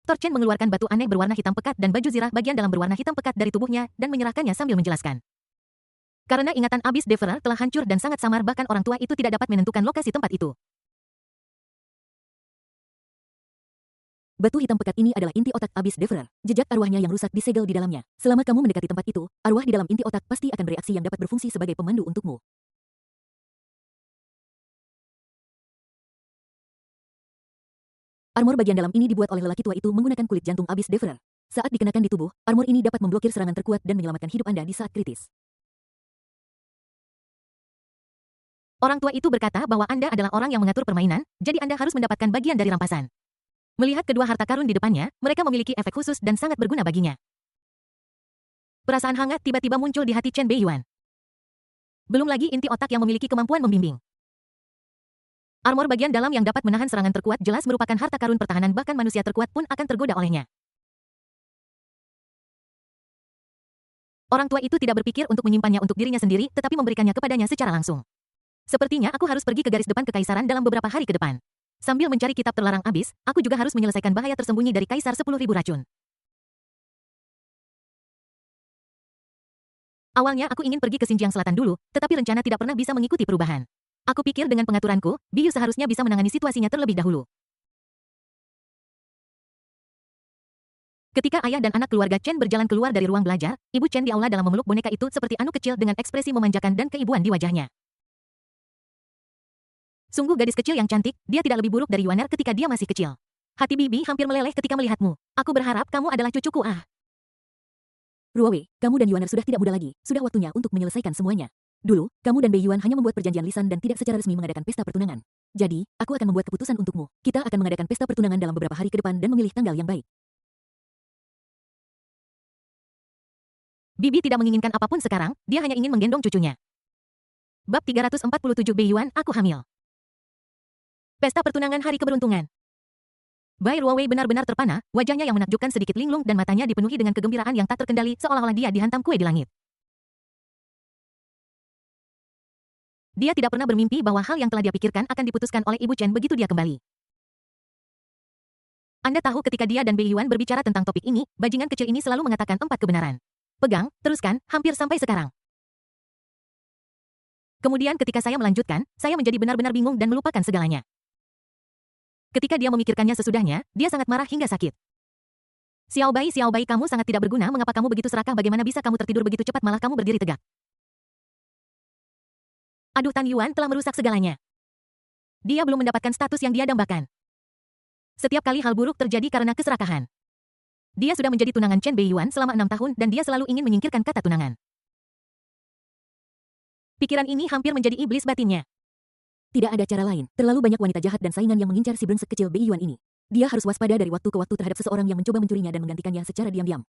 Torchen mengeluarkan batu aneh berwarna hitam pekat dan baju zirah bagian dalam berwarna hitam pekat dari tubuhnya dan menyerahkannya sambil menjelaskan. Karena ingatan Abyss Devourer telah hancur dan sangat samar, bahkan orang tua itu tidak dapat menentukan lokasi tempat itu. Batu hitam pekat ini adalah inti otak Abyss Devourer. Jejak arwahnya yang rusak disegel di dalamnya. Selama kamu mendekati tempat itu, arwah di dalam inti otak pasti akan bereaksi yang dapat berfungsi sebagai pemandu untukmu. Armor bagian dalam ini dibuat oleh lelaki tua itu menggunakan kulit jantung Abyss Devourer. Saat dikenakan di tubuh, armor ini dapat memblokir serangan terkuat dan menyelamatkan hidup Anda di saat kritis. Orang tua itu berkata bahwa Anda adalah orang yang mengatur permainan, jadi Anda harus mendapatkan bagian dari rampasan. Melihat kedua harta karun di depannya, mereka memiliki efek khusus dan sangat berguna baginya. Perasaan hangat tiba-tiba muncul di hati Chen Beiyuan. Belum lagi inti otak yang memiliki kemampuan membimbing. Armor bagian dalam yang dapat menahan serangan terkuat jelas merupakan harta karun pertahanan, bahkan manusia terkuat pun akan tergoda olehnya. Orang tua itu tidak berpikir untuk menyimpannya untuk dirinya sendiri, tetapi memberikannya kepadanya secara langsung. Sepertinya aku harus pergi ke garis depan kekaisaran dalam beberapa hari ke depan. Sambil mencari kitab terlarang Abyss, aku juga harus menyelesaikan bahaya tersembunyi dari Kaisar 10.000 racun. Awalnya aku ingin pergi ke Xinjiang Selatan dulu, tetapi rencana tidak pernah bisa mengikuti perubahan. Aku pikir dengan pengaturanku, Biyu seharusnya bisa menangani situasinya terlebih dahulu. Ketika ayah dan anak keluarga Chen berjalan keluar dari ruang belajar, Ibu Chen di aula dalam memeluk boneka itu seperti Anu kecil dengan ekspresi memanjakan dan keibuan di wajahnya. Sungguh gadis kecil yang cantik, dia tidak lebih buruk dari Yuaner ketika dia masih kecil. Hati Bibi hampir meleleh ketika melihatmu. Aku berharap kamu adalah cucuku. Ruowei, kamu dan Yuaner sudah tidak muda lagi, sudah waktunya untuk menyelesaikan semuanya. Dulu, kamu dan Beiyuan hanya membuat perjanjian lisan dan tidak secara resmi mengadakan pesta pertunangan. Jadi, aku akan membuat keputusan untukmu. Kita akan mengadakan pesta pertunangan dalam beberapa hari ke depan dan memilih tanggal yang baik. Bibi tidak menginginkan apapun sekarang, dia hanya ingin menggendong cucunya. Bab 347 Beiyuan, aku hamil. Pesta pertunangan hari keberuntungan. Bai Ruowei benar-benar terpana, wajahnya yang menakjubkan sedikit linglung dan matanya dipenuhi dengan kegembiraan yang tak terkendali seolah-olah dia dihantam kue di langit. Dia tidak pernah bermimpi bahwa hal yang telah dia pikirkan akan diputuskan oleh Ibu Chen begitu dia kembali. Anda tahu ketika dia dan Beiyuan berbicara tentang topik ini, bajingan kecil ini selalu mengatakan 4 kebenaran. Pegang, teruskan, hampir sampai sekarang. Kemudian ketika saya melanjutkan, saya menjadi benar-benar bingung dan melupakan segalanya. Ketika dia memikirkannya sesudahnya, dia sangat marah hingga sakit. Xiao Bai, kamu sangat tidak berguna, mengapa kamu begitu serakah, bagaimana bisa kamu tertidur begitu cepat malah kamu berdiri tegak. Aduh, Tan Yuan telah merusak segalanya. Dia belum mendapatkan status yang dia dambakan. Setiap kali hal buruk terjadi karena keserakahan. Dia sudah menjadi tunangan Chen Beiyuan selama 6 tahun dan dia selalu ingin menyingkirkan kata tunangan. Pikiran ini hampir menjadi iblis batinnya. Tidak ada cara lain, terlalu banyak wanita jahat dan saingan yang mengincar si brengsek kecil Beiyuan ini. Dia harus waspada dari waktu ke waktu terhadap seseorang yang mencoba mencurinya dan menggantikannya secara diam-diam.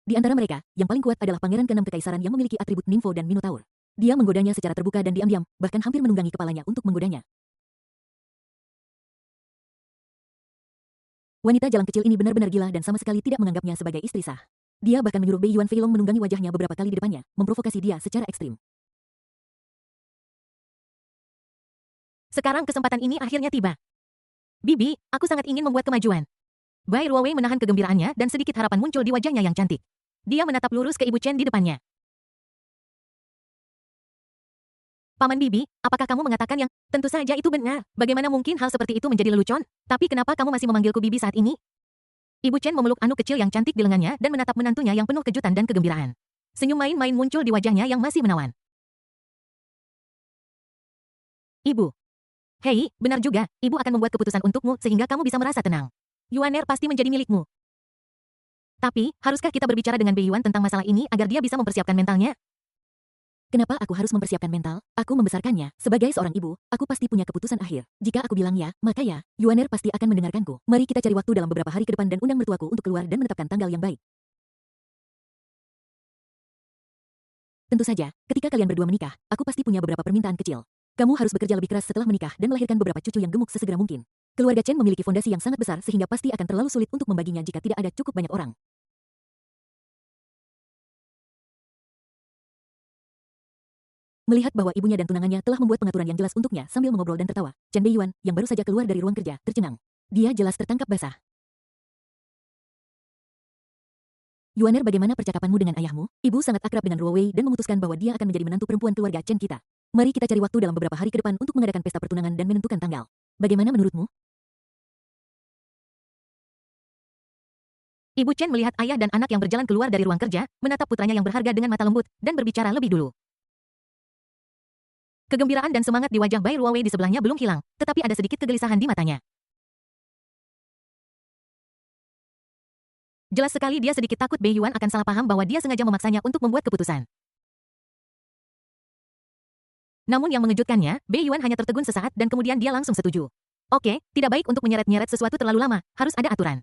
Di antara mereka, yang paling kuat adalah pangeran ke-6 kekaisaran yang memiliki atribut Nimfo dan Minotaur. Dia menggodanya secara terbuka dan diam-diam, bahkan hampir menunggangi kepalanya untuk menggodanya. Wanita jalan kecil ini benar-benar gila dan sama sekali tidak menganggapnya sebagai istri sah. Dia bahkan menyuruh Beiyuan Feilong menunggangi wajahnya beberapa kali di depannya, memprovokasi dia secara ekstrim. Sekarang kesempatan ini akhirnya tiba. Bibi, aku sangat ingin membuat kemajuan. Bai Ruowei menahan kegembiraannya dan sedikit harapan muncul di wajahnya yang cantik. Dia menatap lurus ke Ibu Chen di depannya. Paman Bibi, apakah kamu mengatakan yang tentu saja itu benar? Bagaimana mungkin hal seperti itu menjadi lelucon? Tapi kenapa kamu masih memanggilku Bibi saat ini? Ibu Chen memeluk Anu kecil yang cantik di lengannya dan menatap menantunya yang penuh kejutan dan kegembiraan. Senyum main-main muncul di wajahnya yang masih menawan. Ibu. Hei, benar juga, Ibu akan membuat keputusan untukmu sehingga kamu bisa merasa tenang. Yuaner pasti menjadi milikmu. Tapi, haruskah kita berbicara dengan Beiyuan tentang masalah ini agar dia bisa mempersiapkan mentalnya? Kenapa aku harus mempersiapkan mental? Aku membesarkannya. Sebagai seorang ibu, aku pasti punya keputusan akhir. Jika aku bilang ya, maka ya, Yuaner pasti akan mendengarkanku. Mari kita cari waktu dalam beberapa hari ke depan dan undang mertuaku untuk keluar dan menetapkan tanggal yang baik. Tentu saja, ketika kalian berdua menikah, aku pasti punya beberapa permintaan kecil. Kamu harus bekerja lebih keras setelah menikah dan melahirkan beberapa cucu yang gemuk sesegera mungkin. Keluarga Chen memiliki fondasi yang sangat besar sehingga pasti akan terlalu sulit untuk membaginya jika tidak ada cukup banyak orang. Melihat bahwa ibunya dan tunangannya telah membuat pengaturan yang jelas untuknya sambil mengobrol dan tertawa, Chen Beiyuan, yang baru saja keluar dari ruang kerja, tercengang. Dia jelas tertangkap basah. Yuaner, bagaimana percakapanmu dengan ayahmu? Ibu sangat akrab dengan Ruo Wei dan memutuskan bahwa dia akan menjadi menantu perempuan keluarga Chen kita. Mari kita cari waktu dalam beberapa hari ke depan untuk mengadakan pesta pertunangan dan menentukan tanggal. Bagaimana menurutmu? Ibu Chen melihat ayah dan anak yang berjalan keluar dari ruang kerja, menatap putranya yang berharga dengan mata lembut, dan berbicara lebih dulu. Kegembiraan dan semangat di wajah Bai Ruowei di sebelahnya belum hilang, tetapi ada sedikit kegelisahan di matanya. Jelas sekali dia sedikit takut Bei Yuan akan salah paham bahwa dia sengaja memaksanya untuk membuat keputusan. Namun yang mengejutkannya, Bei Yuan hanya tertegun sesaat dan kemudian dia langsung setuju. Oke, tidak baik untuk menyeret-nyeret sesuatu terlalu lama, harus ada aturan.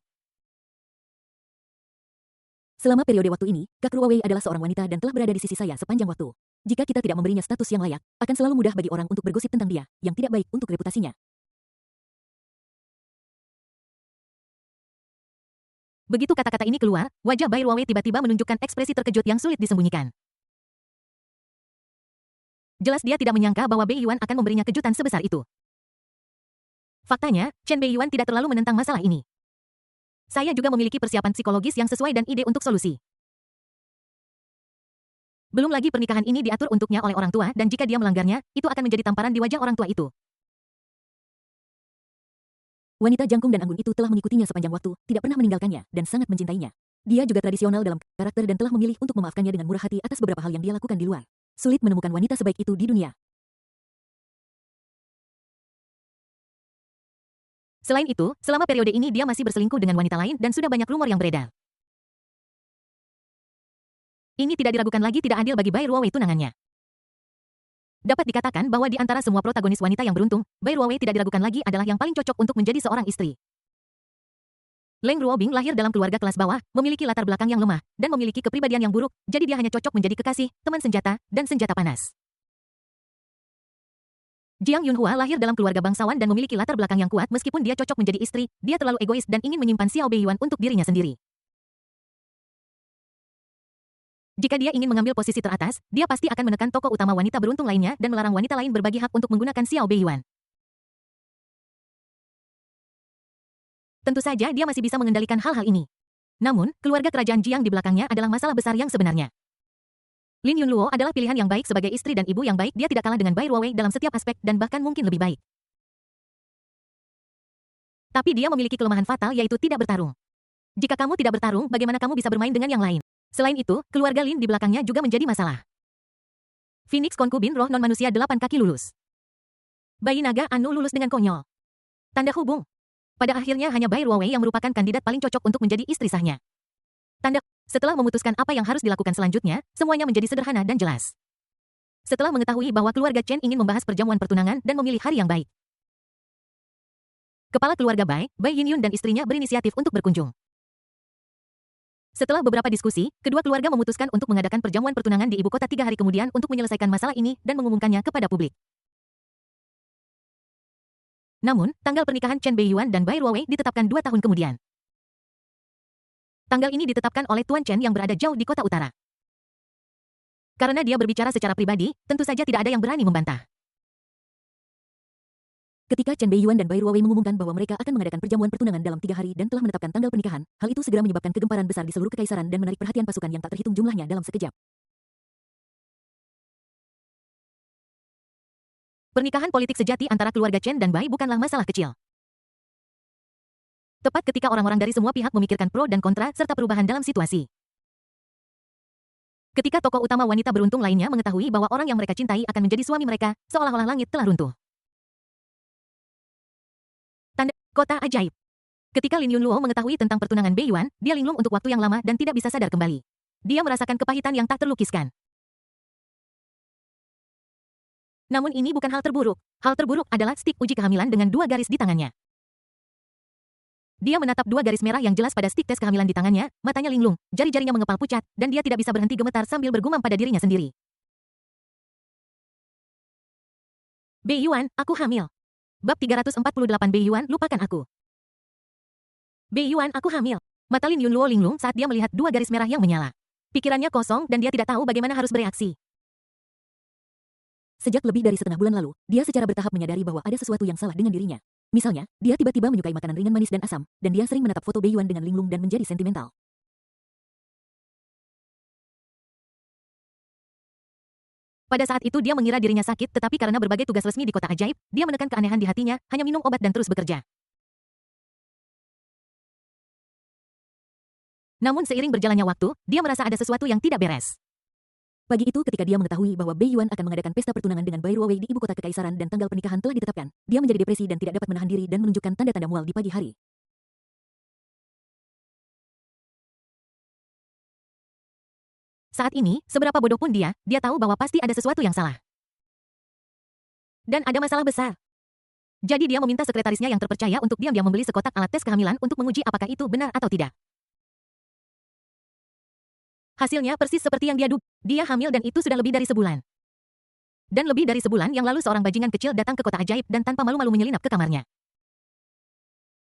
Selama periode waktu ini, Kak Ruowei adalah seorang wanita dan telah berada di sisi saya sepanjang waktu. Jika kita tidak memberinya status yang layak, akan selalu mudah bagi orang untuk bergosip tentang dia, yang tidak baik untuk reputasinya. Begitu kata-kata ini keluar, wajah Bai Ruowei tiba-tiba menunjukkan ekspresi terkejut yang sulit disembunyikan. Jelas dia tidak menyangka bahwa Bei Yuan akan memberinya kejutan sebesar itu. Faktanya, Chen Bei Yuan tidak terlalu menentang masalah ini. Saya juga memiliki persiapan psikologis yang sesuai dan ide untuk solusi. Belum lagi pernikahan ini diatur untuknya oleh orang tua dan jika dia melanggarnya, itu akan menjadi tamparan di wajah orang tua itu. Wanita jangkung dan anggun itu telah mengikutinya sepanjang waktu, tidak pernah meninggalkannya, dan sangat mencintainya. Dia juga tradisional dalam karakter dan telah memilih untuk memaafkannya dengan murah hati atas beberapa hal yang dia lakukan di luar. Sulit menemukan wanita sebaik itu di dunia. Selain itu, selama periode ini dia masih berselingkuh dengan wanita lain dan sudah banyak rumor yang beredar. Ini tidak diragukan lagi tidak adil bagi Bai Ruowei tunangannya. Dapat dikatakan bahwa di antara semua protagonis wanita yang beruntung, Bai Ruowei tidak diragukan lagi adalah yang paling cocok untuk menjadi seorang istri. Leng Ruobing lahir dalam keluarga kelas bawah, memiliki latar belakang yang lemah, dan memiliki kepribadian yang buruk, jadi dia hanya cocok menjadi kekasih, teman senjata, dan senjata panas. Jiang Yunhua lahir dalam keluarga bangsawan dan memiliki latar belakang yang kuat meskipun dia cocok menjadi istri, dia terlalu egois dan ingin menyimpan Xiao Beiyuan untuk dirinya sendiri. Jika dia ingin mengambil posisi teratas, dia pasti akan menekan tokoh utama wanita beruntung lainnya dan melarang wanita lain berbagi hak untuk menggunakan Xiao Beiyuan. Tentu saja dia masih bisa mengendalikan hal-hal ini. Namun, keluarga kerajaan Jiang di belakangnya adalah masalah besar yang sebenarnya. Lin Yunluo adalah pilihan yang baik sebagai istri dan ibu yang baik, dia tidak kalah dengan Bai Ruowei dalam setiap aspek dan bahkan mungkin lebih baik. Tapi dia memiliki kelemahan fatal yaitu tidak bertarung. Jika kamu tidak bertarung, bagaimana kamu bisa bermain dengan yang lain? Selain itu, keluarga Lin di belakangnya juga menjadi masalah. Phoenix konkubin roh non-manusia 8 kaki lulus. Bayi naga Anu lulus dengan konyol. Tanda hubung. Pada akhirnya hanya Bai Ruowei yang merupakan kandidat paling cocok untuk menjadi istri sahnya. Tanda. Setelah memutuskan apa yang harus dilakukan selanjutnya, semuanya menjadi sederhana dan jelas. Setelah mengetahui bahwa keluarga Chen ingin membahas perjamuan pertunangan dan memilih hari yang baik. Kepala keluarga Bai, Bai Yinyun dan istrinya berinisiatif untuk berkunjung. Setelah beberapa diskusi, kedua keluarga memutuskan untuk mengadakan perjamuan pertunangan di ibu kota 3 hari kemudian untuk menyelesaikan masalah ini dan mengumumkannya kepada publik. Namun, tanggal pernikahan Chen Beiyuan dan Bai Ruowei ditetapkan 2 tahun kemudian. Tanggal ini ditetapkan oleh Tuan Chen yang berada jauh di kota utara. Karena dia berbicara secara pribadi, tentu saja tidak ada yang berani membantah. Ketika Chen Beiyuan dan Bai Ruowei mengumumkan bahwa mereka akan mengadakan perjamuan pertunangan dalam 3 hari dan telah menetapkan tanggal pernikahan, hal itu segera menyebabkan kegemparan besar di seluruh kekaisaran dan menarik perhatian pasukan yang tak terhitung jumlahnya dalam sekejap. Pernikahan politik sejati antara keluarga Chen dan Bai bukanlah masalah kecil. Tepat ketika orang-orang dari semua pihak memikirkan pro dan kontra serta perubahan dalam situasi. Ketika tokoh utama wanita beruntung lainnya mengetahui bahwa orang yang mereka cintai akan menjadi suami mereka, seolah-olah langit telah runtuh. Tanda kota ajaib. Ketika Lin Yunluo mengetahui tentang pertunangan Beiyuan, dia linglung untuk waktu yang lama dan tidak bisa sadar kembali. Dia merasakan kepahitan yang tak terlukiskan. Namun ini bukan hal terburuk. Hal terburuk adalah stik uji kehamilan dengan 2 garis di tangannya. Dia menatap 2 garis merah yang jelas pada stik tes kehamilan di tangannya, matanya linglung, jari-jarinya mengepal pucat, dan dia tidak bisa berhenti gemetar sambil bergumam pada dirinya sendiri. Beiyuan, aku hamil. Bab 348 Beiyuan, lupakan aku. Beiyuan, aku hamil. Mata Lin Yunluo linglung saat dia melihat 2 garis merah yang menyala. Pikirannya kosong dan dia tidak tahu bagaimana harus bereaksi. Sejak lebih dari setengah bulan lalu, dia secara bertahap menyadari bahwa ada sesuatu yang salah dengan dirinya. Misalnya, dia tiba-tiba menyukai makanan ringan manis dan asam, dan dia sering menatap foto Beiyuan dengan linglung dan menjadi sentimental. Pada saat itu dia mengira dirinya sakit, tetapi karena berbagai tugas resmi di kota ajaib, dia menekan keanehan di hatinya, hanya minum obat dan terus bekerja. Namun seiring berjalannya waktu, dia merasa ada sesuatu yang tidak beres. Pagi itu ketika dia mengetahui bahwa Beiyuan akan mengadakan pesta pertunangan dengan Bai Ruowei di ibu kota kekaisaran dan tanggal pernikahan telah ditetapkan, dia menjadi depresi dan tidak dapat menahan diri dan menunjukkan tanda-tanda mual di pagi hari. Saat ini, seberapa bodoh pun dia tahu bahwa pasti ada sesuatu yang salah. Dan ada masalah besar. Jadi dia meminta sekretarisnya yang terpercaya untuk diam-diam membeli sekotak alat tes kehamilan untuk menguji apakah itu benar atau tidak. Hasilnya persis seperti yang dia duga. Dia hamil dan itu sudah lebih dari sebulan. Dan lebih dari sebulan yang lalu seorang bajingan kecil datang ke kota ajaib dan tanpa malu-malu menyelinap ke kamarnya.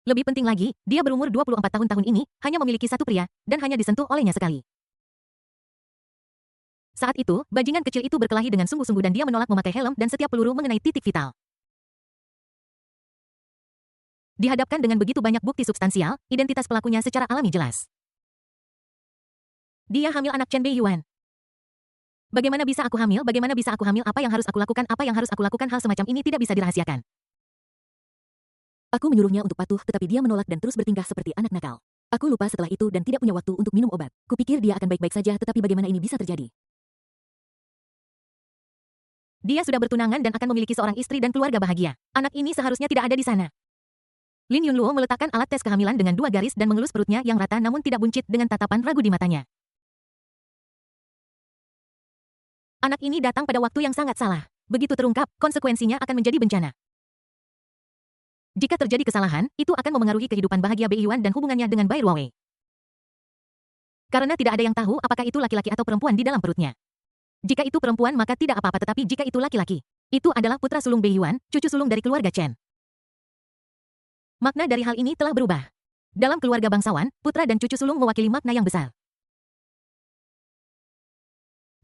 Lebih penting lagi, dia berumur 24 tahun ini, hanya memiliki satu pria, dan hanya disentuh olehnya sekali. Saat itu, bajingan kecil itu berkelahi dengan sungguh-sungguh dan dia menolak memakai helm dan setiap peluru mengenai titik vital. Dihadapkan dengan begitu banyak bukti substansial, identitas pelakunya secara alami jelas. Dia hamil anak Chen Beiyuan. Bagaimana bisa aku hamil? Bagaimana bisa aku hamil? Apa yang harus aku lakukan? Apa yang harus aku lakukan? Hal semacam ini tidak bisa dirahasiakan. Aku menyuruhnya untuk patuh tetapi dia menolak dan terus bertingkah seperti anak nakal. Aku lupa setelah itu dan tidak punya waktu untuk minum obat. Kupikir dia akan baik-baik saja tetapi bagaimana ini bisa terjadi? Dia sudah bertunangan dan akan memiliki seorang istri dan keluarga bahagia. Anak ini seharusnya tidak ada di sana. Lin Yunluo meletakkan alat tes kehamilan dengan 2 garis dan mengelus perutnya yang rata namun tidak buncit dengan tatapan ragu di matanya. Anak ini datang pada waktu yang sangat salah. Begitu terungkap, konsekuensinya akan menjadi bencana. Jika terjadi kesalahan, itu akan memengaruhi kehidupan bahagia Beiyuan dan hubungannya dengan Bai Ruowei. Karena tidak ada yang tahu apakah itu laki-laki atau perempuan di dalam perutnya. Jika itu perempuan maka tidak apa-apa tetapi jika itu laki-laki, itu adalah putra sulung Beiyuan, cucu sulung dari keluarga Chen. Makna dari hal ini telah berubah. Dalam keluarga bangsawan, putra dan cucu sulung mewakili makna yang besar.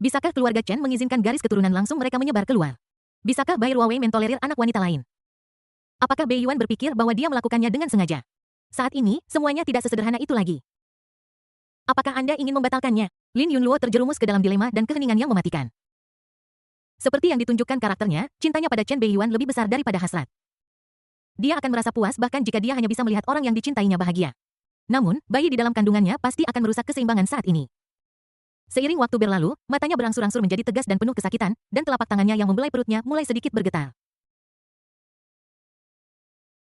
Bisakah keluarga Chen mengizinkan garis keturunan langsung mereka menyebar keluar? Bisakah Bai Ruowei mentolerir anak wanita lain? Apakah Beiyuan berpikir bahwa dia melakukannya dengan sengaja? Saat ini, semuanya tidak sesederhana itu lagi. Apakah Anda ingin membatalkannya? Lin Yunluo terjerumus ke dalam dilema dan keheningan yang mematikan. Seperti yang ditunjukkan karakternya, cintanya pada Chen Beiyuan lebih besar daripada hasrat. Dia akan merasa puas bahkan jika dia hanya bisa melihat orang yang dicintainya bahagia. Namun, bayi di dalam kandungannya pasti akan merusak keseimbangan saat ini. Seiring waktu berlalu, matanya berangsur-angsur menjadi tegas dan penuh kesakitan, dan telapak tangannya yang membelai perutnya mulai sedikit bergetar.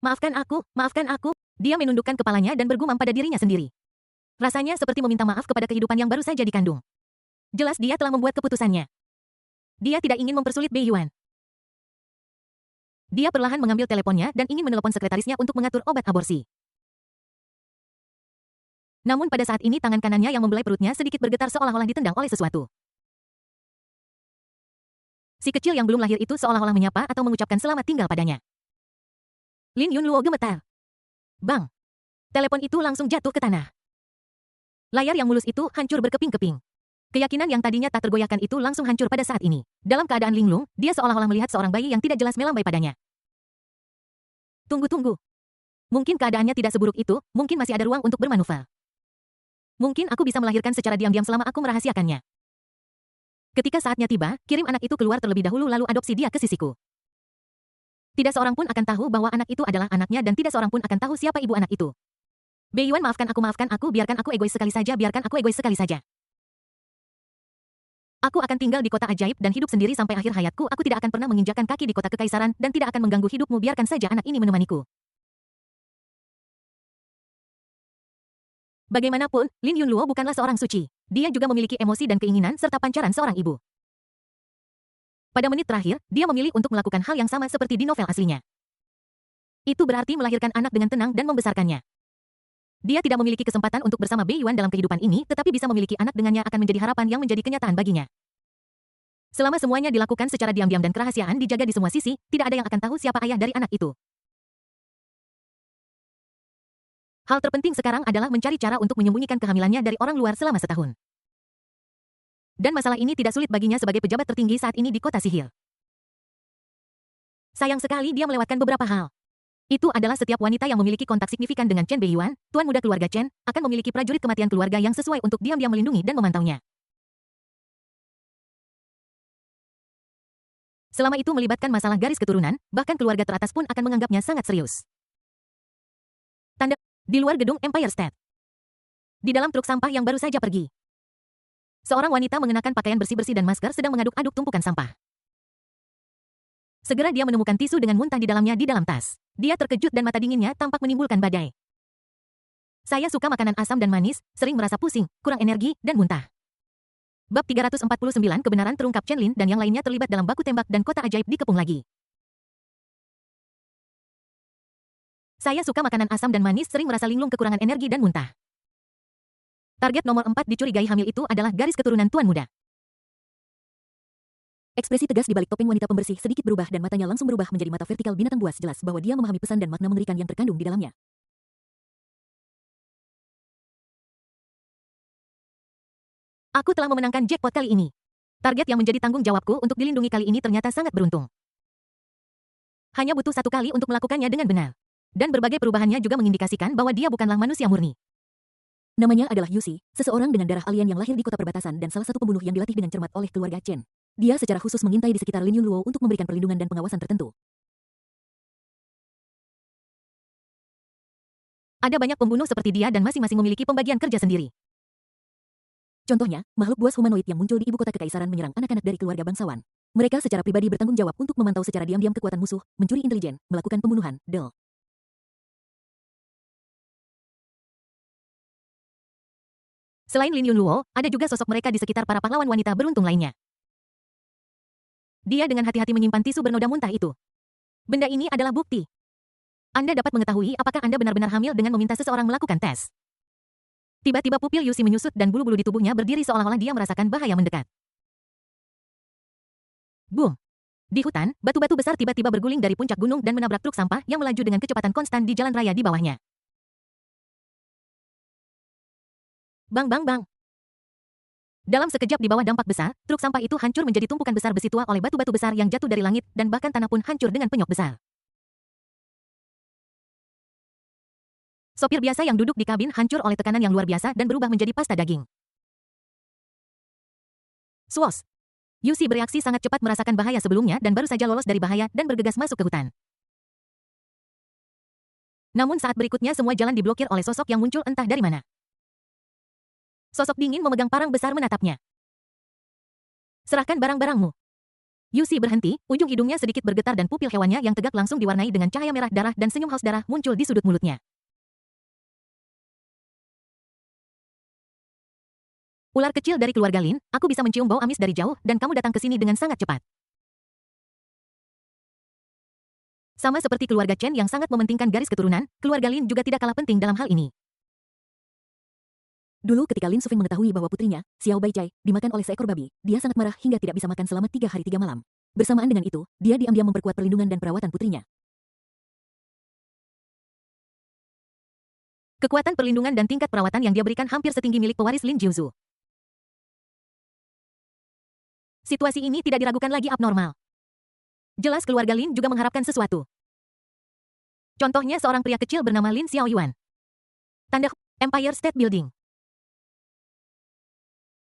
Maafkan aku. Dia menundukkan kepalanya dan bergumam pada dirinya sendiri. Rasanya seperti meminta maaf kepada kehidupan yang baru saja dikandung. Jelas dia telah membuat keputusannya. Dia tidak ingin mempersulit Beiyuan. Dia perlahan mengambil teleponnya dan ingin menelepon sekretarisnya untuk mengatur obat aborsi. Namun pada saat ini tangan kanannya yang membelai perutnya sedikit bergetar seolah-olah ditendang oleh sesuatu. Si kecil yang belum lahir itu seolah-olah menyapa atau mengucapkan selamat tinggal padanya. Lin Yunluo gemetar. Bang! Telepon itu langsung jatuh ke tanah. Layar yang mulus itu hancur berkeping-keping. Keyakinan yang tadinya tak tergoyahkan itu langsung hancur pada saat ini. Dalam keadaan linglung, dia seolah-olah melihat seorang bayi yang tidak jelas melambai padanya. Tunggu. Mungkin keadaannya tidak seburuk itu, mungkin masih ada ruang untuk bermanuver. Mungkin aku bisa melahirkan secara diam-diam selama aku merahasiakannya. Ketika saatnya tiba, kirim anak itu keluar terlebih dahulu lalu adopsi dia ke sisiku. Tidak seorang pun akan tahu bahwa anak itu adalah anaknya dan tidak seorang pun akan tahu siapa ibu anak itu. Beiyuan maafkan aku, biarkan aku egois sekali saja. Aku akan tinggal di kota ajaib dan hidup sendiri sampai akhir hayatku. Aku tidak akan pernah menginjakkan kaki di kota kekaisaran dan tidak akan mengganggu hidupmu. Biarkan saja anak ini menemaniku. Bagaimanapun, Lin Yunluo bukanlah seorang suci. Dia juga memiliki emosi dan keinginan serta pancaran seorang ibu. Pada menit terakhir, dia memilih untuk melakukan hal yang sama seperti di novel aslinya. Itu berarti melahirkan anak dengan tenang dan membesarkannya. Dia tidak memiliki kesempatan untuk bersama Beiyuan dalam kehidupan ini, tetapi bisa memiliki anak dengannya akan menjadi harapan yang menjadi kenyataan baginya. Selama semuanya dilakukan secara diam-diam dan kerahasiaan dijaga di semua sisi, tidak ada yang akan tahu siapa ayah dari anak itu. Hal terpenting sekarang adalah mencari cara untuk menyembunyikan kehamilannya dari orang luar selama setahun. Dan masalah ini tidak sulit baginya sebagai pejabat tertinggi saat ini di kota sihir. Sayang sekali dia melewatkan beberapa hal. Itu adalah setiap wanita yang memiliki kontak signifikan dengan Chen Beiyuan, tuan muda keluarga Chen, akan memiliki prajurit kematian keluarga yang sesuai untuk diam-diam melindungi dan memantaunya. Selama itu melibatkan masalah garis keturunan, bahkan keluarga teratas pun akan menganggapnya sangat serius. Tanda, di luar gedung Empire State. Di dalam truk sampah yang baru saja pergi. Seorang wanita mengenakan pakaian bersih-bersih dan masker sedang mengaduk-aduk tumpukan sampah. Segera dia menemukan tisu dengan muntah di dalamnya di dalam tas. Dia terkejut dan mata dinginnya tampak menimbulkan badai. Saya suka makanan asam dan manis, sering merasa pusing, kurang energi, dan muntah. Bab 349 kebenaran terungkap Chen Lin dan yang lainnya terlibat dalam baku tembak dan kota ajaib dikepung lagi. Saya suka makanan asam dan manis, sering merasa linglung, kekurangan energi dan muntah. Target nomor 4 dicurigai hamil itu adalah garis keturunan tuan muda. Ekspresi tegas di balik topeng wanita pembersih sedikit berubah dan matanya langsung berubah menjadi mata vertikal binatang buas, jelas bahwa dia memahami pesan dan makna mengerikan yang terkandung di dalamnya. Aku telah memenangkan jackpot kali ini. Target yang menjadi tanggung jawabku untuk dilindungi kali ini ternyata sangat beruntung. Hanya butuh satu kali untuk melakukannya dengan benar. Dan berbagai perubahannya juga mengindikasikan bahwa dia bukanlah manusia murni. Namanya adalah Yusi, seseorang dengan darah alien yang lahir di kota perbatasan dan salah satu pembunuh yang dilatih dengan cermat oleh keluarga Chen. Dia secara khusus mengintai di sekitar Lin Yunluo untuk memberikan perlindungan dan pengawasan tertentu. Ada banyak pembunuh seperti dia dan masing-masing memiliki pembagian kerja sendiri. Contohnya, makhluk buas humanoid yang muncul di ibu kota kekaisaran menyerang anak-anak dari keluarga bangsawan. Mereka secara pribadi bertanggung jawab untuk memantau secara diam-diam kekuatan musuh, mencuri intelijen, melakukan pembunuhan, del. Selain Lin Yunluo, ada juga sosok mereka di sekitar para pahlawan wanita beruntung lainnya. Dia dengan hati-hati menyimpan tisu bernoda muntah itu. Benda ini adalah bukti. Anda dapat mengetahui apakah Anda benar-benar hamil dengan meminta seseorang melakukan tes. Tiba-tiba pupil Yusi menyusut dan bulu-bulu di tubuhnya berdiri seolah-olah dia merasakan bahaya mendekat. Boom! Di hutan, batu-batu besar tiba-tiba berguling dari puncak gunung dan menabrak truk sampah yang melaju dengan kecepatan konstan di jalan raya di bawahnya. Bang bang bang! Dalam sekejap di bawah dampak besar, truk sampah itu hancur menjadi tumpukan besar besi tua oleh batu-batu besar yang jatuh dari langit dan bahkan tanah pun hancur dengan penyok besar. Sopir biasa yang duduk di kabin hancur oleh tekanan yang luar biasa dan berubah menjadi pasta daging. Swos! Yusi bereaksi sangat cepat merasakan bahaya sebelumnya dan baru saja lolos dari bahaya dan bergegas masuk ke hutan. Namun saat berikutnya semua jalan diblokir oleh sosok yang muncul entah dari mana. Sosok dingin memegang parang besar menatapnya. Serahkan barang-barangmu. Yusi berhenti, ujung hidungnya sedikit bergetar dan pupil hewannya yang tegak langsung diwarnai dengan cahaya merah darah dan senyum haus darah muncul di sudut mulutnya. Ular kecil dari keluarga Lin, aku bisa mencium bau amis dari jauh dan kamu datang ke sini dengan sangat cepat. Sama seperti keluarga Chen yang sangat mementingkan garis keturunan, keluarga Lin juga tidak kalah penting dalam hal ini. Dulu ketika Lin Sufeng mengetahui bahwa putrinya, Xiao Baichai, dimakan oleh seekor babi, dia sangat marah hingga tidak bisa makan selama 3 hari 3 malam. Bersamaan dengan itu, dia diam-diam memperkuat perlindungan dan perawatan putrinya. Kekuatan perlindungan dan tingkat perawatan yang dia berikan hampir setinggi milik pewaris Lin Jiuzu. Situasi ini tidak diragukan lagi abnormal. Jelas keluarga Lin juga mengharapkan sesuatu. Contohnya seorang pria kecil bernama Lin Xiaoyuan. Tanda Empire State Building.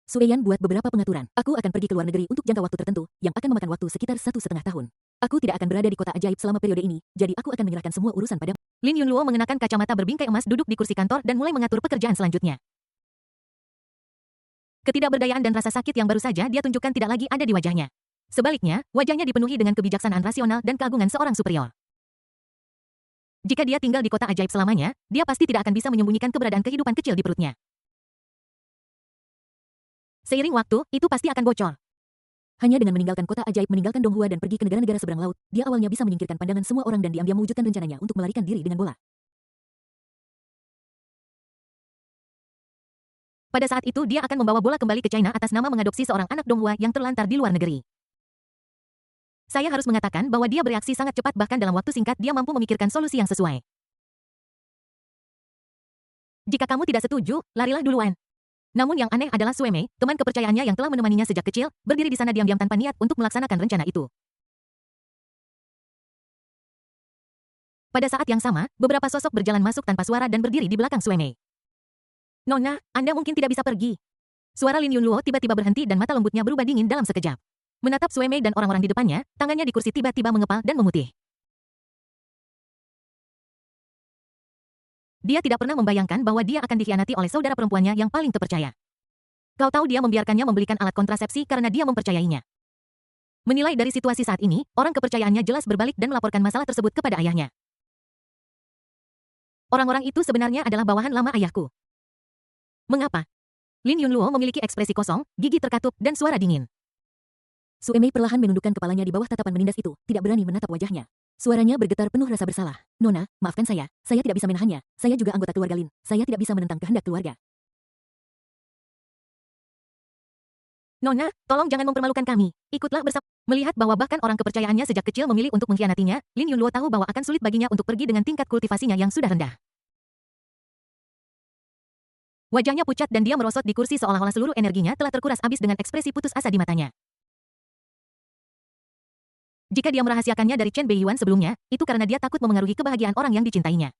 Sueyan buat beberapa pengaturan. Aku akan pergi ke luar negeri untuk jangka waktu tertentu, yang akan memakan waktu sekitar 1,5 tahun. Aku tidak akan berada di kota ajaib selama periode ini, jadi aku akan menyerahkan semua urusan padamu. Lin Yunluo mengenakan kacamata berbingkai emas duduk di kursi kantor dan mulai mengatur pekerjaan selanjutnya. Ketidakberdayaan dan rasa sakit yang baru saja dia tunjukkan tidak lagi ada di wajahnya. Sebaliknya, wajahnya dipenuhi dengan kebijaksanaan rasional dan keagungan seorang superior. Jika dia tinggal di kota ajaib selamanya, dia pasti tidak akan bisa menyembunyikan keberadaan kehidupan kecil di perutnya. Seiring waktu, itu pasti akan bocor. Hanya dengan meninggalkan kota ajaib, meninggalkan Donghua dan pergi ke negara-negara seberang laut, dia awalnya bisa menyingkirkan pandangan semua orang dan diam-diam mewujudkan rencananya untuk melarikan diri dengan bola. Pada saat itu dia akan membawa bola kembali ke China atas nama mengadopsi seorang anak Donghua yang terlantar di luar negeri. Saya harus mengatakan bahwa dia bereaksi sangat cepat bahkan dalam waktu singkat dia mampu memikirkan solusi yang sesuai. Jika kamu tidak setuju, larilah duluan. Namun yang aneh adalah Suemei, teman kepercayaannya yang telah menemaninya sejak kecil, berdiri di sana diam-diam tanpa niat untuk melaksanakan rencana itu. Pada saat yang sama, beberapa sosok berjalan masuk tanpa suara dan berdiri di belakang Sue Mei. Nona, Anda mungkin tidak bisa pergi. Suara Lin Yunluo tiba-tiba berhenti dan mata lembutnya berubah dingin dalam sekejap. Menatap Sue Mei dan orang-orang di depannya, tangannya di kursi tiba-tiba mengepal dan memutih. Dia tidak pernah membayangkan bahwa dia akan dikhianati oleh saudara perempuannya yang paling terpercaya. Kau tahu dia membiarkannya membelikan alat kontrasepsi karena dia mempercayainya. Menilai dari situasi saat ini, orang kepercayaannya jelas berbalik dan melaporkan masalah tersebut kepada ayahnya. Orang-orang itu sebenarnya adalah bawahan lama ayahku. Mengapa? Lin Yunluo memiliki ekspresi kosong, gigi terkatup, dan suara dingin. Sue Mei perlahan menundukkan kepalanya di bawah tatapan menindas itu, tidak berani menatap wajahnya. Suaranya bergetar penuh rasa bersalah. Nona, maafkan saya tidak bisa menahannya. Saya juga anggota keluarga Lin. Saya tidak bisa menentang kehendak keluarga. Nona, tolong jangan mempermalukan kami. Ikutlah bersama. Melihat bahwa bahkan orang kepercayaannya sejak kecil memilih untuk mengkhianatinya, Lin Yunluo tahu bahwa akan sulit baginya untuk pergi dengan tingkat kultivasinya yang sudah rendah. Wajahnya pucat dan dia merosot di kursi seolah-olah seluruh energinya telah terkuras habis dengan ekspresi putus asa di matanya. Jika dia merahasiakannya dari Chen Beiyuan sebelumnya, itu karena dia takut memengaruhi kebahagiaan orang yang dicintainya.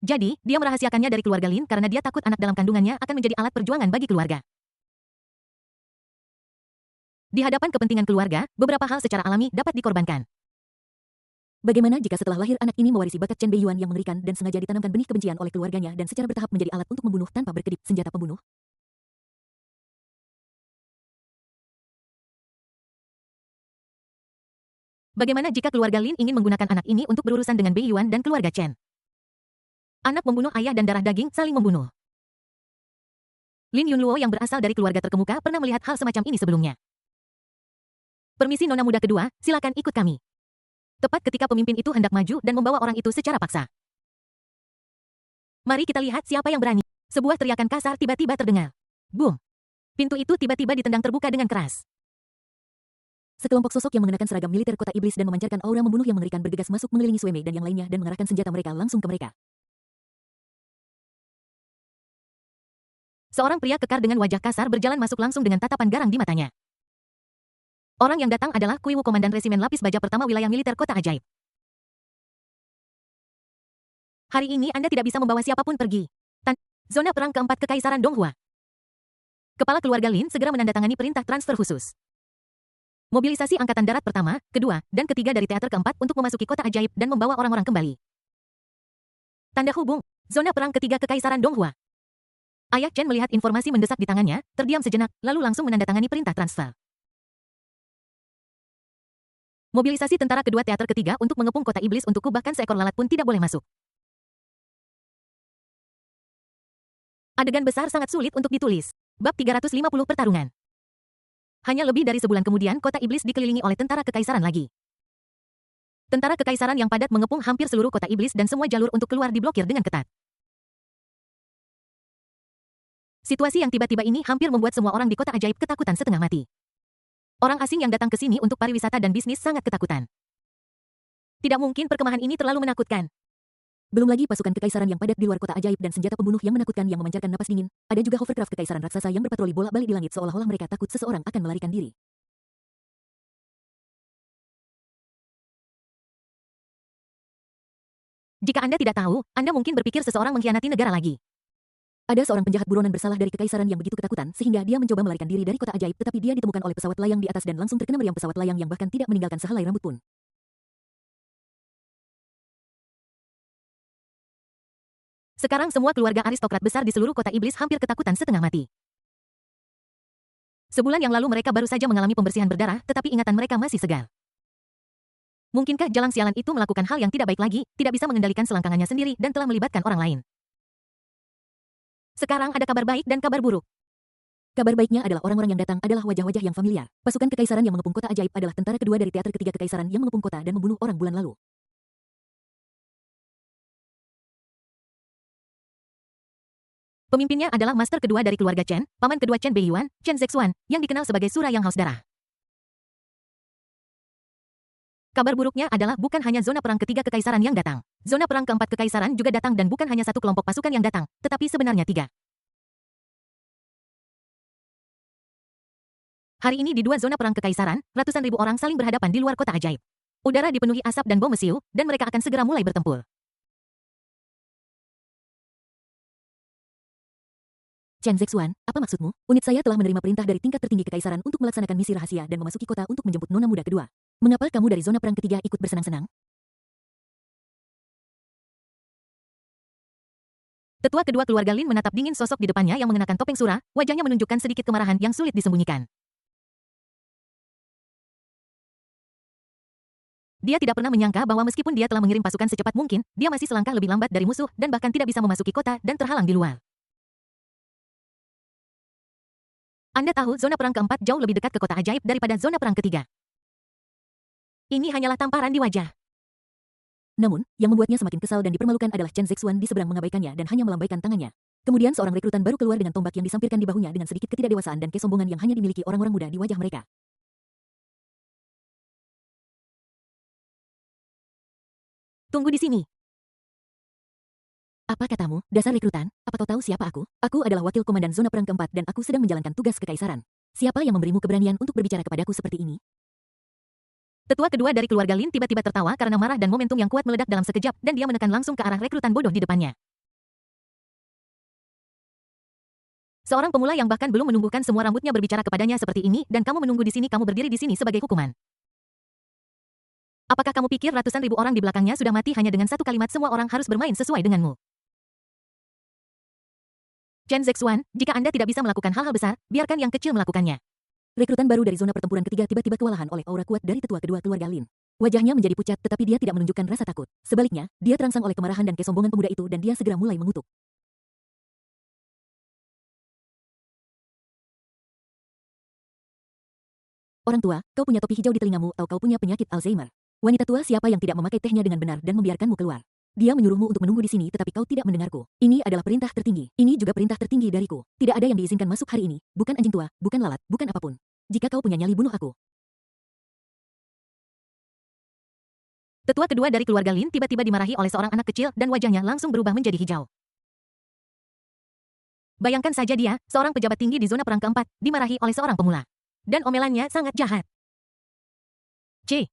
Jadi, dia merahasiakannya dari keluarga Lin karena dia takut anak dalam kandungannya akan menjadi alat perjuangan bagi keluarga. Di hadapan kepentingan keluarga, beberapa hal secara alami dapat dikorbankan. Bagaimana jika setelah lahir anak ini mewarisi bakat Chen Beiyuan yang mengerikan dan sengaja ditanamkan benih kebencian oleh keluarganya dan secara bertahap menjadi alat untuk membunuh tanpa berkedip senjata pembunuh? Bagaimana jika keluarga Lin ingin menggunakan anak ini untuk berurusan dengan Beiyuan dan keluarga Chen? Anak membunuh ayah dan darah daging saling membunuh. Lin Yunluo yang berasal dari keluarga terkemuka pernah melihat hal semacam ini sebelumnya. Permisi nona muda kedua, silakan ikut kami. Tepat ketika pemimpin itu hendak maju dan membawa orang itu secara paksa. Mari kita lihat siapa yang berani. Sebuah teriakan kasar tiba-tiba terdengar. Boom! Pintu itu tiba-tiba ditendang terbuka dengan keras. Sekelompok sosok yang mengenakan seragam militer kota iblis dan memancarkan aura membunuh yang mengerikan bergegas masuk mengelilingi Sue Mei dan yang lainnya dan mengarahkan senjata mereka langsung ke mereka. Seorang pria kekar dengan wajah kasar berjalan masuk langsung dengan tatapan garang di matanya. Orang yang datang adalah Kui Wu, Komandan Resimen Lapis Baja Pertama Wilayah Militer Kota Ajaib. Hari ini Anda tidak bisa membawa siapapun pergi. Zona Perang Keempat Kekaisaran Donghua. Kepala keluarga Lin segera menandatangani perintah transfer khusus. Mobilisasi Angkatan Darat Pertama, Kedua, dan Ketiga dari Teater Keempat untuk memasuki Kota Ajaib dan membawa orang-orang kembali. Tanda hubung, Zona Perang Ketiga Kekaisaran Donghua. Ayah Chen melihat informasi mendesak di tangannya, terdiam sejenak, lalu langsung menandatangani perintah transfer. Mobilisasi tentara kedua teater ketiga untuk mengepung kota iblis untukku bahkan seekor lalat pun tidak boleh masuk. Adegan besar sangat sulit untuk ditulis. Bab 350 pertarungan. Hanya lebih dari sebulan kemudian kota iblis dikelilingi oleh tentara kekaisaran lagi. Tentara kekaisaran yang padat mengepung hampir seluruh kota iblis dan semua jalur untuk keluar diblokir dengan ketat. Situasi yang tiba-tiba ini hampir membuat semua orang di kota ajaib ketakutan setengah mati. Orang asing yang datang ke sini untuk pariwisata dan bisnis sangat ketakutan. Tidak mungkin perkemahan ini terlalu menakutkan. Belum lagi pasukan kekaisaran yang padat di luar kota ajaib dan senjata pembunuh yang menakutkan yang memancarkan napas dingin. Ada juga hovercraft kekaisaran raksasa yang berpatroli bolak-balik di langit seolah-olah mereka takut seseorang akan melarikan diri. Jika Anda tidak tahu, Anda mungkin berpikir seseorang mengkhianati negara lagi. Ada seorang penjahat buronan bersalah dari kekaisaran yang begitu ketakutan sehingga dia mencoba melarikan diri dari kota ajaib tetapi dia ditemukan oleh pesawat layang di atas dan langsung terkena meriam pesawat layang yang bahkan tidak meninggalkan sehelai rambut pun. Sekarang semua keluarga aristokrat besar di seluruh kota iblis hampir ketakutan setengah mati. Sebulan yang lalu mereka baru saja mengalami pembersihan berdarah, tetapi ingatan mereka masih segar. Mungkinkah jalang sialan itu melakukan hal yang tidak baik lagi, tidak bisa mengendalikan selangkangannya sendiri dan telah melibatkan orang lain? Sekarang ada kabar baik dan kabar buruk. Kabar baiknya adalah orang-orang yang datang adalah wajah-wajah yang familiar. Pasukan kekaisaran yang mengepung kota ajaib adalah tentara kedua dari teater ketiga kekaisaran yang mengepung kota dan membunuh orang bulan lalu. Pemimpinnya adalah master kedua dari keluarga Chen, paman kedua Chen Beiyuan, Chen Zexuan, yang dikenal sebagai Sura yang haus darah. Kabar buruknya adalah bukan hanya zona perang ketiga kekaisaran yang datang. Zona perang keempat kekaisaran juga datang dan bukan hanya satu kelompok pasukan yang datang, tetapi sebenarnya 3. Hari ini di 2 zona perang kekaisaran, ratusan ribu orang saling berhadapan di luar kota ajaib. Udara dipenuhi asap dan bom mesiu, dan mereka akan segera mulai bertempur. Chen Zexuan, apa maksudmu? Unit saya telah menerima perintah dari tingkat tertinggi kekaisaran untuk melaksanakan misi rahasia dan memasuki kota untuk menjemput nona muda kedua. Mengapa kamu dari zona perang ketiga ikut bersenang-senang? Tetua kedua keluarga Lin menatap dingin sosok di depannya yang mengenakan topeng sura, wajahnya menunjukkan sedikit kemarahan yang sulit disembunyikan. Dia tidak pernah menyangka bahwa meskipun dia telah mengirim pasukan secepat mungkin, dia masih selangkah lebih lambat dari musuh dan bahkan tidak bisa memasuki kota dan terhalang di luar. Anda tahu zona perang keempat jauh lebih dekat ke kota ajaib daripada zona perang ketiga. Ini hanyalah tamparan di wajah. Namun, yang membuatnya semakin kesal dan dipermalukan adalah Chen Zexuan di seberang mengabaikannya dan hanya melambaikan tangannya. Kemudian seorang rekrutan baru keluar dengan tombak yang disampirkan di bahunya dengan sedikit ketidakdewasaan dan kesombongan yang hanya dimiliki orang-orang muda di wajah mereka. Tunggu di sini. Apa katamu, dasar rekrutan? Apa kau tahu siapa aku? Aku adalah wakil komandan zona perang keempat dan aku sedang menjalankan tugas kekaisaran. Siapa yang memberimu keberanian untuk berbicara kepadaku seperti ini? Tetua kedua dari keluarga Lin tiba-tiba tertawa karena marah dan momentum yang kuat meledak dalam sekejap dan dia menekan langsung ke arah rekrutan bodoh di depannya. Seorang pemula yang bahkan belum menumbuhkan semua rambutnya berbicara kepadanya seperti ini dan kamu menunggu di sini, kamu berdiri di sini sebagai hukuman. Apakah kamu pikir ratusan ribu orang di belakangnya sudah mati hanya dengan satu kalimat semua orang harus bermain sesuai denganmu? Chen Zexuan, jika Anda tidak bisa melakukan hal-hal besar, biarkan yang kecil melakukannya. Rekrutan baru dari zona pertempuran ketiga tiba-tiba kewalahan oleh aura kuat dari tetua kedua keluarga Lin. Wajahnya menjadi pucat tetapi dia tidak menunjukkan rasa takut. Sebaliknya, dia terangsang oleh kemarahan dan kesombongan pemuda itu dan dia segera mulai mengutuk. Orang tua, kau punya topi hijau di telingamu atau kau punya penyakit Alzheimer. Wanita tua siapa yang tidak memakai tehnya dengan benar dan membiarkanmu keluar? Dia menyuruhmu untuk menunggu di sini tetapi kau tidak mendengarku. Ini adalah perintah tertinggi. Ini juga perintah tertinggi dariku. Tidak ada yang diizinkan masuk hari ini. Bukan anjing tua, bukan lalat, bukan apapun. Jika kau punya nyali bunuh aku. Tetua kedua dari keluarga Lin tiba-tiba dimarahi oleh seorang anak kecil dan wajahnya langsung berubah menjadi hijau. Bayangkan saja dia, seorang pejabat tinggi di zona perang keempat, dimarahi oleh seorang pemula. Dan omelannya sangat jahat. C.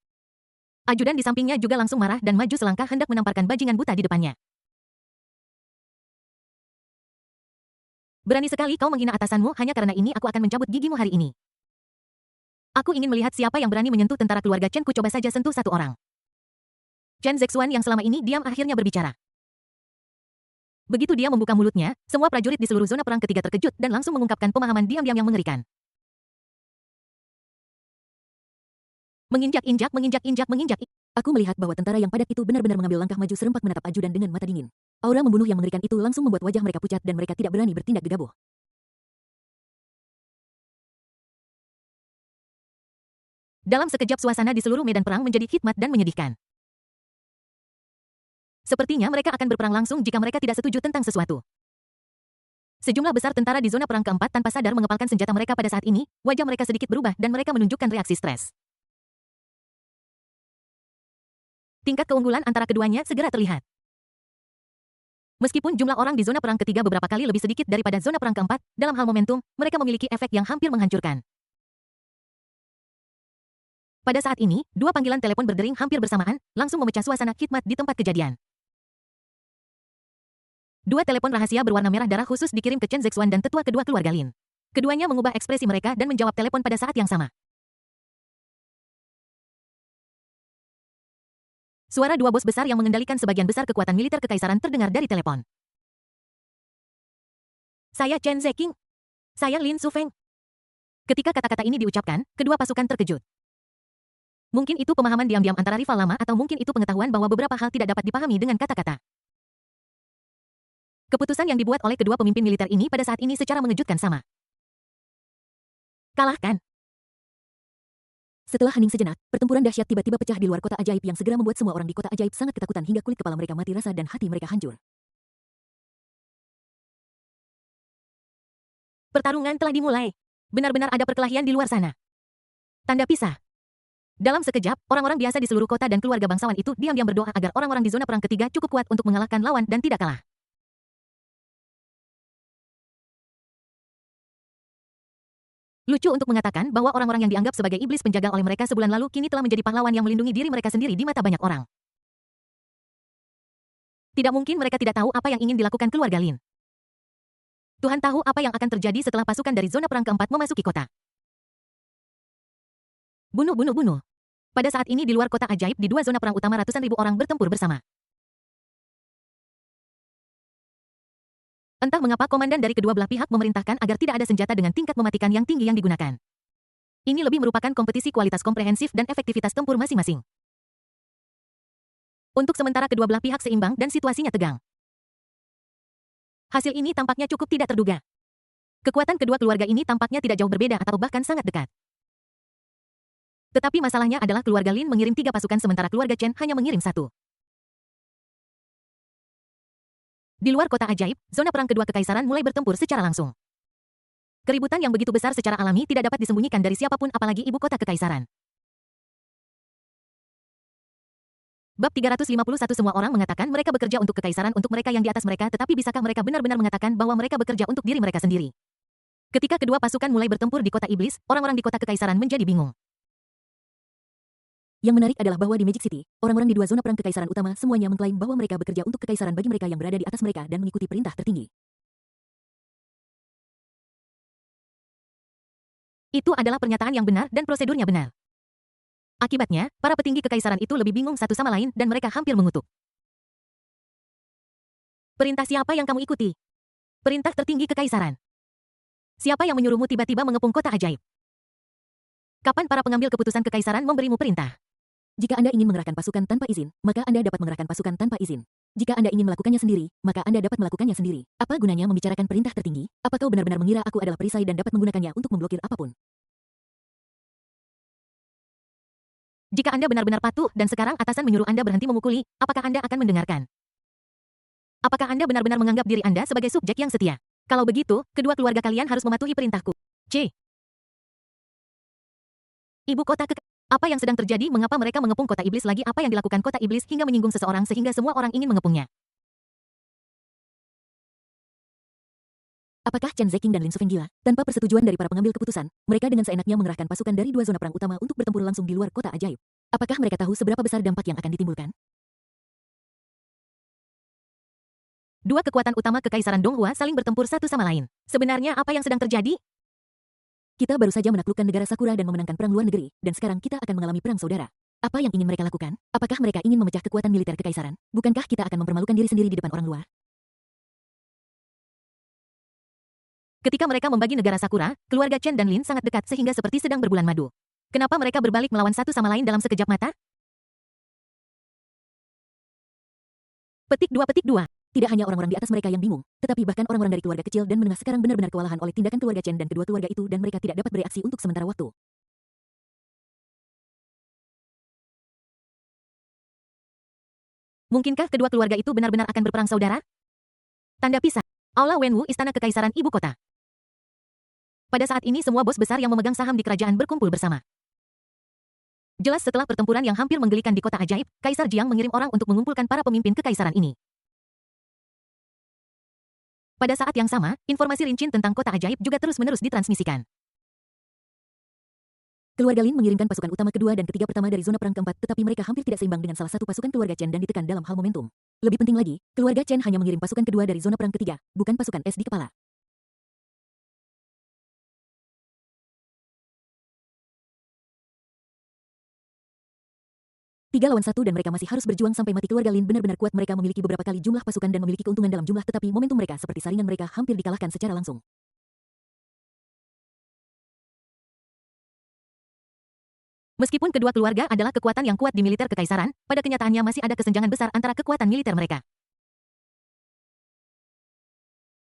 Ajudan di sampingnya juga langsung marah dan maju selangkah hendak menamparkan bajingan buta di depannya. Berani sekali kau menghina atasanmu hanya karena ini aku akan mencabut gigimu hari ini. Aku ingin melihat siapa yang berani menyentuh tentara keluarga Chen. Ku coba saja sentuh satu orang. Chen Zexuan yang selama ini diam akhirnya berbicara. Begitu dia membuka mulutnya, semua prajurit di seluruh zona perang ketiga terkejut dan langsung mengungkapkan pemahaman diam-diam yang mengerikan. Menginjak-injak, menginjak-injak, menginjak. Aku melihat bahwa tentara yang padat itu benar-benar mengambil langkah maju serempak menatap ajudan dengan mata dingin. Aura membunuh yang mengerikan itu langsung membuat wajah mereka pucat dan mereka tidak berani bertindak gegabah. Dalam sekejap suasana di seluruh medan perang menjadi hikmat dan menyedihkan. Sepertinya mereka akan berperang langsung jika mereka tidak setuju tentang sesuatu. Sejumlah besar tentara di zona perang keempat tanpa sadar mengepalkan senjata mereka pada saat ini, wajah mereka sedikit berubah dan mereka menunjukkan reaksi stres. Tingkat keunggulan antara keduanya segera terlihat. Meskipun jumlah orang di zona perang ketiga beberapa kali lebih sedikit daripada zona perang keempat, dalam hal momentum, mereka memiliki efek yang hampir menghancurkan. Pada saat ini, dua panggilan telepon berdering hampir bersamaan, langsung memecah suasana hikmat di tempat kejadian. Dua telepon rahasia berwarna merah darah khusus dikirim ke Chen Zexuan dan tetua kedua keluarga Lin. Keduanya mengubah ekspresi mereka dan menjawab telepon pada saat yang sama. Suara dua bos besar yang mengendalikan sebagian besar kekuatan militer kekaisaran terdengar dari telepon. Saya Chen Zeking. Saya Lin Sufeng. Ketika kata-kata ini diucapkan, kedua pasukan terkejut. Mungkin itu pemahaman diam-diam antara rival lama atau mungkin itu pengetahuan bahwa beberapa hal tidak dapat dipahami dengan kata-kata. Keputusan yang dibuat oleh kedua pemimpin militer ini pada saat ini secara mengejutkan sama. Kalahkan. Setelah hening sejenak, pertempuran dahsyat tiba-tiba pecah di luar kota ajaib yang segera membuat semua orang di kota ajaib sangat ketakutan hingga kulit kepala mereka mati rasa dan hati mereka hancur. Pertarungan telah dimulai. Benar-benar ada perkelahian di luar sana. Tanda pisah. Dalam sekejap, orang-orang biasa di seluruh kota dan keluarga bangsawan itu diam-diam berdoa agar orang-orang di zona perang ketiga cukup kuat untuk mengalahkan lawan dan tidak kalah. Lucu untuk mengatakan bahwa orang-orang yang dianggap sebagai iblis penjaga oleh mereka sebulan lalu kini telah menjadi pahlawan yang melindungi diri mereka sendiri di mata banyak orang. Tidak mungkin mereka tidak tahu apa yang ingin dilakukan keluarga Lin. Tuhan tahu apa yang akan terjadi setelah pasukan dari zona perang keempat memasuki kota. Bunuh, bunuh, bunuh. Pada saat ini di luar kota ajaib di dua zona perang utama ratusan ribu orang bertempur bersama. Entah mengapa komandan dari kedua belah pihak memerintahkan agar tidak ada senjata dengan tingkat mematikan yang tinggi yang digunakan. Ini lebih merupakan kompetisi kualitas komprehensif dan efektivitas tempur masing-masing. Untuk sementara kedua belah pihak seimbang dan situasinya tegang. Hasil ini tampaknya cukup tidak terduga. Kekuatan kedua keluarga ini tampaknya tidak jauh berbeda atau bahkan sangat dekat. Tetapi masalahnya adalah keluarga Lin mengirim 3 pasukan sementara keluarga Chen hanya mengirim 1. Di luar kota ajaib, zona perang kedua kekaisaran mulai bertempur secara langsung. Keributan yang begitu besar secara alami tidak dapat disembunyikan dari siapapun apalagi ibu kota kekaisaran. Bab 351 semua orang mengatakan mereka bekerja untuk kekaisaran untuk mereka yang di atas mereka tetapi bisakah mereka benar-benar mengatakan bahwa mereka bekerja untuk diri mereka sendiri? Ketika kedua pasukan mulai bertempur di kota iblis, orang-orang di kota kekaisaran menjadi bingung. Yang menarik adalah bahwa di Magic City, orang-orang di dua zona perang kekaisaran utama semuanya mengklaim bahwa mereka bekerja untuk kekaisaran bagi mereka yang berada di atas mereka dan mengikuti perintah tertinggi. Itu adalah pernyataan yang benar dan prosedurnya benar. Akibatnya, para petinggi kekaisaran itu lebih bingung satu sama lain dan mereka hampir mengutuk. Perintah siapa yang kamu ikuti? Perintah tertinggi kekaisaran. Siapa yang menyuruhmu tiba-tiba mengepung kota ajaib? Kapan para pengambil keputusan kekaisaran memberimu perintah? Jika Anda ingin mengerahkan pasukan tanpa izin, maka Anda dapat mengerahkan pasukan tanpa izin. Jika Anda ingin melakukannya sendiri, maka Anda dapat melakukannya sendiri. Apa gunanya membicarakan perintah tertinggi? Apa kau benar-benar mengira aku adalah perisai dan dapat menggunakannya untuk memblokir apapun? Jika Anda benar-benar patuh dan sekarang atasan menyuruh Anda berhenti memukuli, apakah Anda akan mendengarkan? Apakah Anda benar-benar menganggap diri Anda sebagai subjek yang setia? Kalau begitu, kedua keluarga kalian harus mematuhi perintahku. C. Ibu kota Apa yang sedang terjadi? Mengapa mereka mengepung kota iblis lagi? Apa yang dilakukan kota iblis hingga menyinggung seseorang sehingga semua orang ingin mengepungnya? Apakah Chen Zeqing dan Lin Sufeng gila? Tanpa persetujuan dari para pengambil keputusan, mereka dengan seenaknya mengerahkan pasukan dari dua zona perang utama untuk bertempur langsung di luar kota ajaib. Apakah mereka tahu seberapa besar dampak yang akan ditimbulkan? Dua kekuatan utama kekaisaran Donghua saling bertempur satu sama lain. Sebenarnya apa yang sedang terjadi? Kita baru saja menaklukkan negara Sakura dan memenangkan perang luar negeri, dan sekarang kita akan mengalami perang saudara. Apa yang ingin mereka lakukan? Apakah mereka ingin memecah kekuatan militer kekaisaran? Bukankah kita akan mempermalukan diri sendiri di depan orang luar? Ketika mereka membagi negara Sakura, keluarga Chen dan Lin sangat dekat sehingga seperti sedang berbulan madu. Kenapa mereka berbalik melawan satu sama lain dalam sekejap mata? Petik 2. Tidak hanya orang-orang di atas mereka yang bingung, tetapi bahkan orang-orang dari keluarga kecil dan menengah sekarang benar-benar kewalahan oleh tindakan keluarga Chen dan kedua keluarga itu dan mereka tidak dapat bereaksi untuk sementara waktu. Mungkinkah kedua keluarga itu benar-benar akan berperang saudara? Tanda pisah. Aula Wenwu, Istana Kekaisaran Ibu Kota. Pada saat ini semua bos besar yang memegang saham di kerajaan berkumpul bersama. Jelas setelah pertempuran yang hampir menggelikan di kota ajaib, Kaisar Jiang mengirim orang untuk mengumpulkan para pemimpin kekaisaran ini. Pada saat yang sama, informasi rincian tentang kota ajaib juga terus-menerus ditransmisikan. Keluarga Lin mengirimkan pasukan utama kedua dan ketiga pertama dari zona perang keempat, tetapi mereka hampir tidak seimbang dengan salah satu pasukan keluarga Chen dan ditekan dalam hal momentum. Lebih penting lagi, keluarga Chen hanya mengirim pasukan kedua dari zona perang ketiga, bukan pasukan es di kepala. Tiga lawan satu dan mereka masih harus berjuang sampai mati. Keluarga Lin benar-benar kuat. Mereka memiliki beberapa kali jumlah pasukan dan memiliki keuntungan dalam jumlah, tetapi momentum mereka seperti saringan mereka hampir dikalahkan secara langsung. Meskipun kedua keluarga adalah kekuatan yang kuat di militer kekaisaran, pada kenyataannya masih ada kesenjangan besar antara kekuatan militer mereka.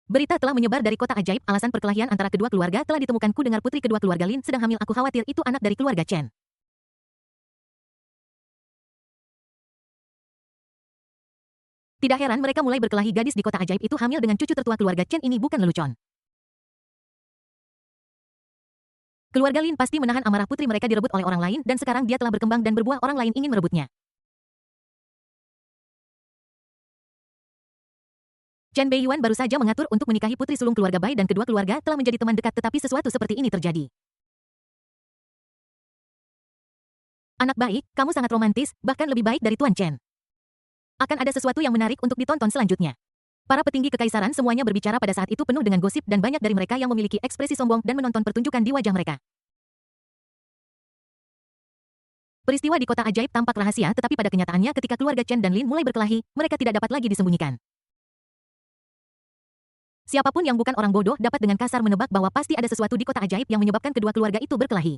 Berita telah menyebar dari kota ajaib, alasan perkelahian antara kedua keluarga telah ditemukan. Ku dengar putri kedua keluarga Lin sedang hamil. Aku khawatir itu anak dari keluarga Chen. Tidak heran mereka mulai berkelahi. Gadis di kota ajaib itu hamil dengan cucu tertua keluarga Chen. Ini bukan lelucon. Keluarga Lin pasti menahan amarah putri mereka direbut oleh orang lain dan sekarang dia telah berkembang dan berbuah orang lain ingin merebutnya. Chen Beiyuan baru saja mengatur untuk menikahi putri sulung keluarga Bai dan kedua keluarga telah menjadi teman dekat, tetapi sesuatu seperti ini terjadi. Anak baik, kamu sangat romantis, bahkan lebih baik dari Tuan Chen. Akan ada sesuatu yang menarik untuk ditonton selanjutnya. Para petinggi kekaisaran semuanya berbicara pada saat itu penuh dengan gosip dan banyak dari mereka yang memiliki ekspresi sombong dan menonton pertunjukan di wajah mereka. Peristiwa di kota ajaib tampak rahasia, tetapi pada kenyataannya ketika keluarga Chen dan Lin mulai berkelahi, mereka tidak dapat lagi disembunyikan. Siapapun yang bukan orang bodoh dapat dengan kasar menebak bahwa pasti ada sesuatu di kota ajaib yang menyebabkan kedua keluarga itu berkelahi.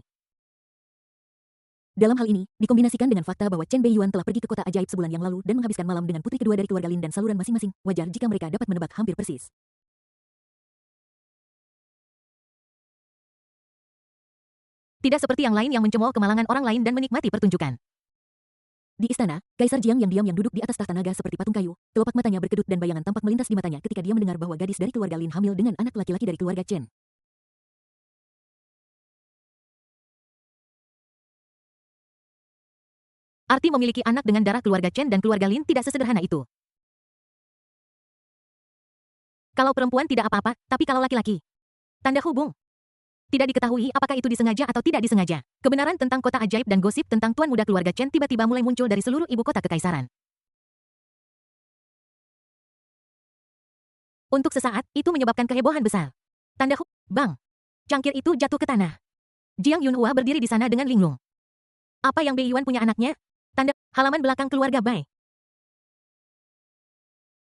Dalam hal ini, dikombinasikan dengan fakta bahwa Chen Beiyuan telah pergi ke kota ajaib sebulan yang lalu dan menghabiskan malam dengan putri kedua dari keluarga Lin dan saluran masing-masing, wajar jika mereka dapat menebak hampir persis. Tidak seperti yang lain yang mencemooh kemalangan orang lain dan menikmati pertunjukan. Di istana, Kaisar Jiang yang diam yang duduk di atas tahta naga seperti patung kayu, kelopak matanya berkedut dan bayangan tampak melintas di matanya ketika dia mendengar bahwa gadis dari keluarga Lin hamil dengan anak laki-laki dari keluarga Chen. Arti memiliki anak dengan darah keluarga Chen dan keluarga Lin tidak sesederhana itu. Kalau perempuan tidak apa-apa, tapi kalau laki-laki. Tanda hubung. Tidak diketahui apakah itu disengaja atau tidak disengaja. Kebenaran tentang kota ajaib dan gosip tentang tuan muda keluarga Chen tiba-tiba mulai muncul dari seluruh ibu kota kekaisaran. Untuk sesaat, itu menyebabkan kehebohan besar. Tanda bang. Cangkir itu jatuh ke tanah. Jiang Yunhua berdiri di sana dengan linglung. Apa yang Beiyuan punya anaknya? Tanda halaman belakang keluarga Bai.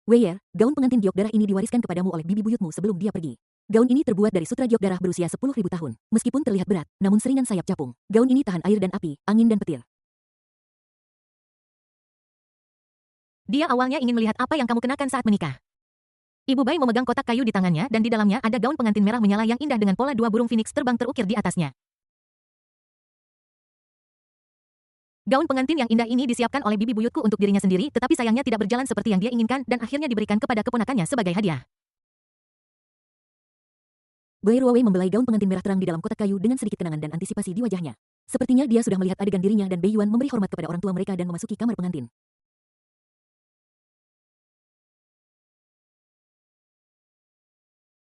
Weier, gaun pengantin giok darah ini diwariskan kepadamu oleh bibi buyutmu sebelum dia pergi. Gaun ini terbuat dari sutra giok darah berusia 10.000 tahun. Meskipun terlihat berat, namun seringan sayap capung. Gaun ini tahan air dan api, angin dan petir. Dia awalnya ingin melihat apa yang kamu kenakan saat menikah. Ibu Bai memegang kotak kayu di tangannya dan di dalamnya ada gaun pengantin merah menyala yang indah dengan pola dua burung phoenix terbang terukir di atasnya. Gaun pengantin yang indah ini disiapkan oleh bibi buyutku untuk dirinya sendiri, tetapi sayangnya tidak berjalan seperti yang dia inginkan dan akhirnya diberikan kepada keponakannya sebagai hadiah. Bai Ruowei membelai gaun pengantin merah terang di dalam kotak kayu dengan sedikit kenangan dan antisipasi di wajahnya. Sepertinya dia sudah melihat adegan dirinya dan Beiyuan memberi hormat kepada orang tua mereka dan memasuki kamar pengantin.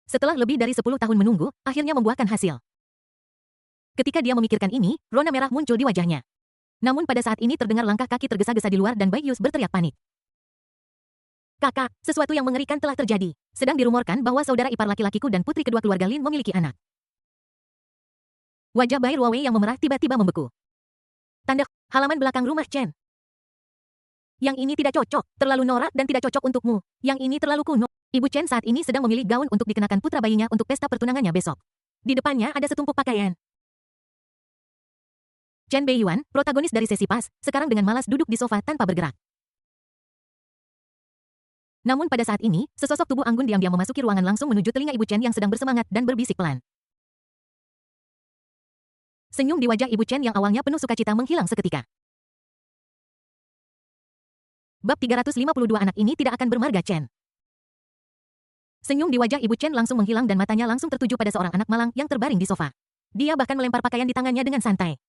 Setelah lebih dari 10 tahun menunggu, akhirnya membuahkan hasil. Ketika dia memikirkan ini, rona merah muncul di wajahnya. Namun pada saat ini terdengar langkah kaki tergesa-gesa di luar dan Bai Yus berteriak panik. Kakak, sesuatu yang mengerikan telah terjadi. Sedang dirumorkan bahwa saudara ipar laki-lakiku dan putri kedua keluarga Lin memiliki anak. Wajah Bai Ruowei yang memerah tiba-tiba membeku. Tanda halaman belakang rumah Chen. Yang ini tidak cocok, terlalu norak dan tidak cocok untukmu. Yang ini terlalu kuno. Ibu Chen saat ini sedang memilih gaun untuk dikenakan putra bayinya untuk pesta pertunangannya besok. Di depannya ada setumpuk pakaian. Chen Beiyuan, protagonis dari sesi pas, sekarang dengan malas duduk di sofa tanpa bergerak. Namun pada saat ini, sesosok tubuh anggun diam-diam memasuki ruangan langsung menuju telinga Ibu Chen yang sedang bersemangat dan berbisik pelan. Senyum di wajah Ibu Chen yang awalnya penuh sukacita menghilang seketika. Bab 352 anak ini tidak akan bermarga Chen. Senyum di wajah Ibu Chen langsung menghilang dan matanya langsung tertuju pada seorang anak malang yang terbaring di sofa. Dia bahkan melempar pakaian di tangannya dengan santai.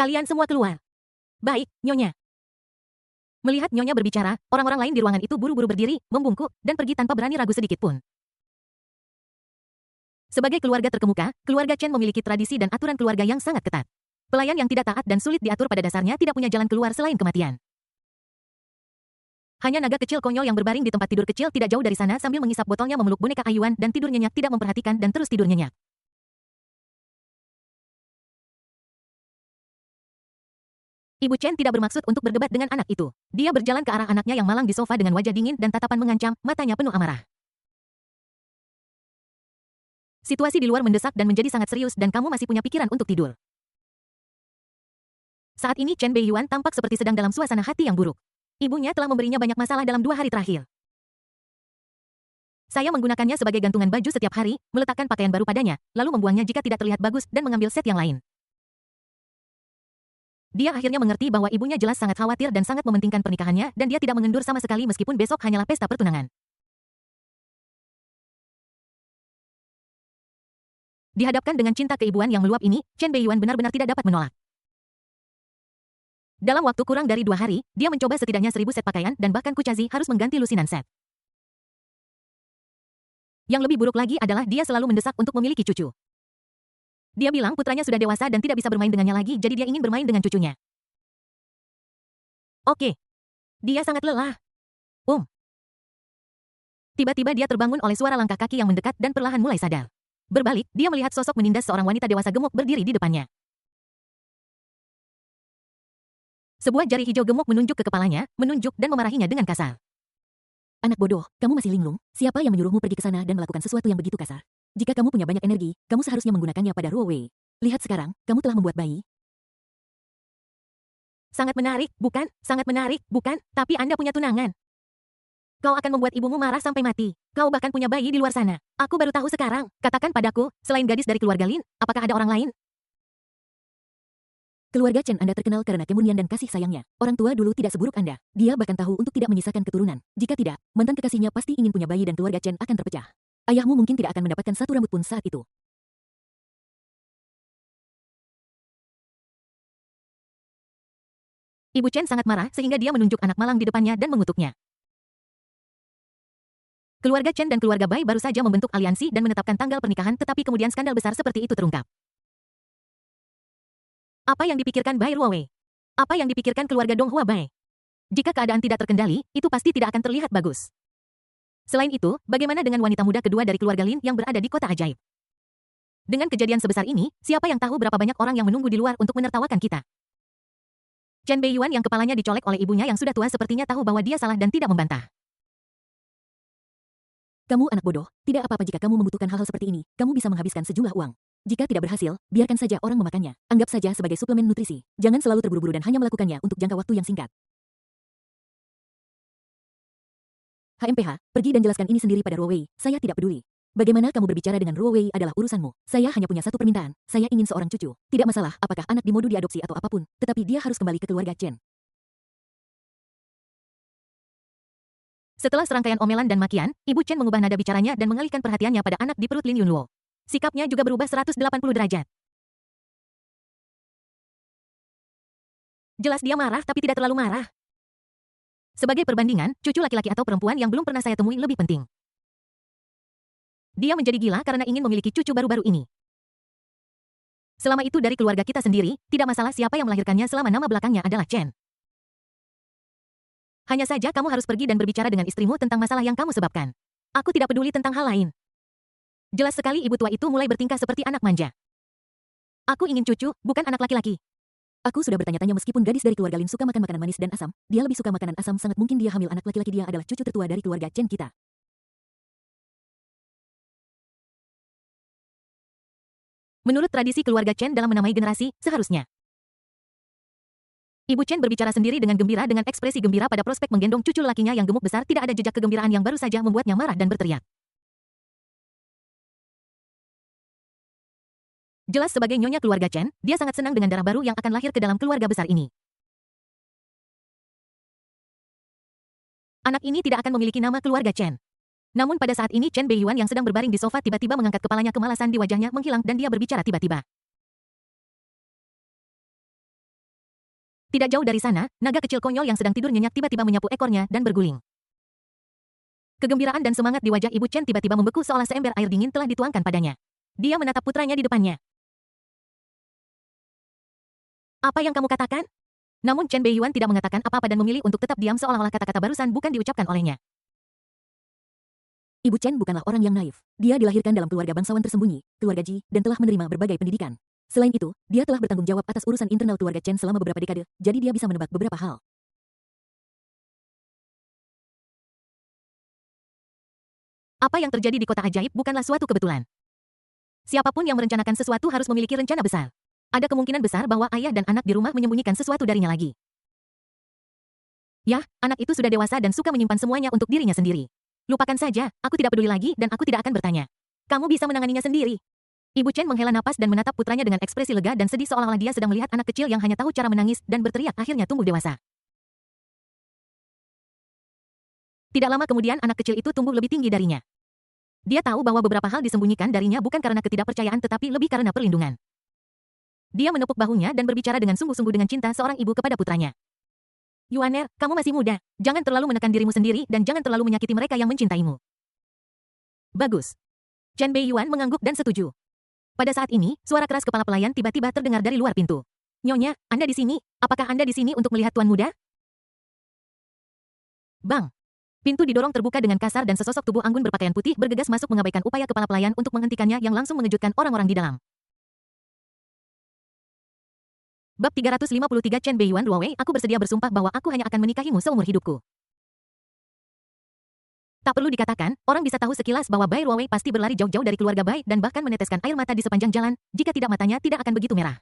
Kalian semua keluar. Baik, Nyonya. Melihat Nyonya berbicara, orang-orang lain di ruangan itu buru-buru berdiri, membungkuk, dan pergi tanpa berani ragu sedikit pun. Sebagai keluarga terkemuka, keluarga Chen memiliki tradisi dan aturan keluarga yang sangat ketat. Pelayan yang tidak taat dan sulit diatur pada dasarnya tidak punya jalan keluar selain kematian. Hanya naga kecil konyol yang berbaring di tempat tidur kecil tidak jauh dari sana sambil mengisap botolnya memeluk boneka ayuan dan tidur nyenyak tidak memperhatikan dan terus tidur nyenyak. Ibu Chen tidak bermaksud untuk berdebat dengan anak itu. Dia berjalan ke arah anaknya yang malang di sofa dengan wajah dingin dan tatapan mengancam, matanya penuh amarah. Situasi di luar mendesak dan menjadi sangat serius dan kamu masih punya pikiran untuk tidur. Saat ini Chen Beiyuan tampak seperti sedang dalam suasana hati yang buruk. Ibunya telah memberinya banyak masalah dalam 2 hari terakhir. Saya menggunakannya sebagai gantungan baju setiap hari, meletakkan pakaian baru padanya, lalu membuangnya jika tidak terlihat bagus dan mengambil set yang lain. Dia akhirnya mengerti bahwa ibunya jelas sangat khawatir dan sangat mementingkan pernikahannya dan dia tidak mengendur sama sekali meskipun besok hanyalah pesta pertunangan. Dihadapkan dengan cinta keibuan yang meluap ini, Chen Beiyuan benar-benar tidak dapat menolak. Dalam waktu kurang dari 2 hari, dia mencoba setidaknya 1000 set pakaian dan bahkan Kuchazi harus mengganti lusinan set. Yang lebih buruk lagi adalah dia selalu mendesak untuk memiliki cucu. Dia bilang putranya sudah dewasa dan tidak bisa bermain dengannya lagi, jadi dia ingin bermain dengan cucunya. Oke. Dia sangat lelah. Tiba-tiba dia terbangun oleh suara langkah kaki yang mendekat dan perlahan mulai sadar. Berbalik, dia melihat sosok menindas seorang wanita dewasa gemuk berdiri di depannya. Sebuah jari hijau gemuk menunjuk ke kepalanya, menunjuk dan memarahinya dengan kasar. Anak bodoh, kamu masih linglung. Siapa yang menyuruhmu pergi ke sana dan melakukan sesuatu yang begitu kasar? Jika kamu punya banyak energi, kamu seharusnya menggunakannya pada Ruo Wei. Lihat sekarang, kamu telah membuat bayi. Sangat menarik, bukan? Sangat menarik, bukan? Tapi Anda punya tunangan. Kau akan membuat ibumu marah sampai mati. Kau bahkan punya bayi di luar sana. Aku baru tahu sekarang. Katakan padaku, selain gadis dari keluarga Lin, apakah ada orang lain? Keluarga Chen Anda terkenal karena kemurnian dan kasih sayangnya. Orang tua dulu tidak seburuk Anda. Dia bahkan tahu untuk tidak menyisakan keturunan. Jika tidak, mantan kekasihnya pasti ingin punya bayi dan keluarga Chen akan terpecah. Ayahmu mungkin tidak akan mendapatkan satu rambut pun saat itu. Ibu Chen sangat marah sehingga dia menunjuk anak malang di depannya dan mengutuknya. Keluarga Chen dan keluarga Bai baru saja membentuk aliansi dan menetapkan tanggal pernikahan, tetapi kemudian skandal besar seperti itu terungkap. Apa yang dipikirkan Bai Ruowei? Apa yang dipikirkan keluarga Dong Hua Bai? Jika keadaan tidak terkendali, itu pasti tidak akan terlihat bagus. Selain itu, bagaimana dengan wanita muda kedua dari keluarga Lin yang berada di kota ajaib? Dengan kejadian sebesar ini, siapa yang tahu berapa banyak orang yang menunggu di luar untuk menertawakan kita? Chen Beiyuan yang kepalanya dicolek oleh ibunya yang sudah tua sepertinya tahu bahwa dia salah dan tidak membantah. Kamu anak bodoh, tidak apa-apa jika kamu membutuhkan hal-hal seperti ini, kamu bisa menghabiskan sejumlah uang. Jika tidak berhasil, biarkan saja orang memakannya. Anggap saja sebagai suplemen nutrisi. Jangan selalu terburu-buru dan hanya melakukannya untuk jangka waktu yang singkat. HMPH, pergi dan jelaskan ini sendiri pada Ruo Wei. Saya tidak peduli. Bagaimana kamu berbicara dengan Ruo Wei adalah urusanmu. Saya hanya punya satu permintaan. Saya ingin seorang cucu. Tidak masalah apakah anak di modu diadopsi atau apapun, tetapi dia harus kembali ke keluarga Chen. Setelah serangkaian omelan dan makian, Ibu Chen mengubah nada bicaranya dan mengalihkan perhatiannya pada anak di perut Lin Yunluo. Sikapnya juga berubah 180 derajat. Jelas dia marah tapi tidak terlalu marah. Sebagai perbandingan, cucu laki-laki atau perempuan yang belum pernah saya temui lebih penting. Dia menjadi gila karena ingin memiliki cucu baru-baru ini. Selama itu dari keluarga kita sendiri, tidak masalah siapa yang melahirkannya selama nama belakangnya adalah Chen. Hanya saja kamu harus pergi dan berbicara dengan istrimu tentang masalah yang kamu sebabkan. Aku tidak peduli tentang hal lain. Jelas sekali ibu tua itu mulai bertingkah seperti anak manja. Aku ingin cucu, bukan anak laki-laki. Aku sudah bertanya-tanya meskipun gadis dari keluarga Lin suka makan makanan manis dan asam, dia lebih suka makanan asam sangat mungkin dia hamil anak laki-laki dia adalah cucu tertua dari keluarga Chen kita. Menurut tradisi keluarga Chen dalam menamai generasi, seharusnya. Ibu Chen berbicara sendiri dengan gembira dengan ekspresi gembira pada prospek menggendong cucu lakinya yang gemuk besar tidak ada jejak kegembiraan yang baru saja membuatnya marah dan berteriak. Jelas sebagai nyonya keluarga Chen, dia sangat senang dengan darah baru yang akan lahir ke dalam keluarga besar ini. Anak ini tidak akan memiliki nama keluarga Chen. Namun pada saat ini Chen Beiyuan yang sedang berbaring di sofa tiba-tiba mengangkat kepalanya, kemalasan di wajahnya menghilang dan dia berbicara tiba-tiba. Tidak jauh dari sana, naga kecil konyol yang sedang tidur nyenyak tiba-tiba menyapu ekornya dan berguling. Kegembiraan dan semangat di wajah Ibu Chen tiba-tiba membeku seolah seember air dingin telah dituangkan padanya. Dia menatap putranya di depannya. Apa yang kamu katakan? Namun Chen Beiyuan tidak mengatakan apa-apa dan memilih untuk tetap diam seolah-olah kata-kata barusan bukan diucapkan olehnya. Ibu Chen bukanlah orang yang naif. Dia dilahirkan dalam keluarga bangsawan tersembunyi, keluarga Ji, dan telah menerima berbagai pendidikan. Selain itu, dia telah bertanggung jawab atas urusan internal keluarga Chen selama beberapa dekade, jadi dia bisa menebak beberapa hal. Apa yang terjadi di kota ajaib bukanlah suatu kebetulan. Siapapun yang merencanakan sesuatu harus memiliki rencana besar. Ada kemungkinan besar bahwa ayah dan anak di rumah menyembunyikan sesuatu darinya lagi. Yah, anak itu sudah dewasa dan suka menyimpan semuanya untuk dirinya sendiri. Lupakan saja, aku tidak peduli lagi dan aku tidak akan bertanya. Kamu bisa menanganinya sendiri. Ibu Chen menghela napas dan menatap putranya dengan ekspresi lega dan sedih seolah-olah dia sedang melihat anak kecil yang hanya tahu cara menangis dan berteriak akhirnya tumbuh dewasa. Tidak lama kemudian anak kecil itu tumbuh lebih tinggi darinya. Dia tahu bahwa beberapa hal disembunyikan darinya bukan karena ketidakpercayaan tetapi lebih karena perlindungan. Dia menepuk bahunya dan berbicara dengan sungguh-sungguh dengan cinta seorang ibu kepada putranya. Yuaner, kamu masih muda. Jangan terlalu menekan dirimu sendiri dan jangan terlalu menyakiti mereka yang mencintaimu. Bagus. Chen Beiyuan mengangguk dan setuju. Pada saat ini, suara keras kepala pelayan tiba-tiba terdengar dari luar pintu. Nyonya, Anda di sini? Apakah Anda di sini untuk melihat Tuan Muda? Bang! Pintu didorong terbuka dengan kasar dan sesosok tubuh anggun berpakaian putih bergegas masuk mengabaikan upaya kepala pelayan untuk menghentikannya yang langsung mengejutkan orang-orang di dalam. Bab 353 Chen Beiyuan Luowei, aku bersedia bersumpah bahwa aku hanya akan menikahimu seumur hidupku. Tak perlu dikatakan, orang bisa tahu sekilas bahwa Bai Ruowei pasti berlari jauh-jauh dari keluarga Bai dan bahkan meneteskan air mata di sepanjang jalan, jika tidak matanya tidak akan begitu merah.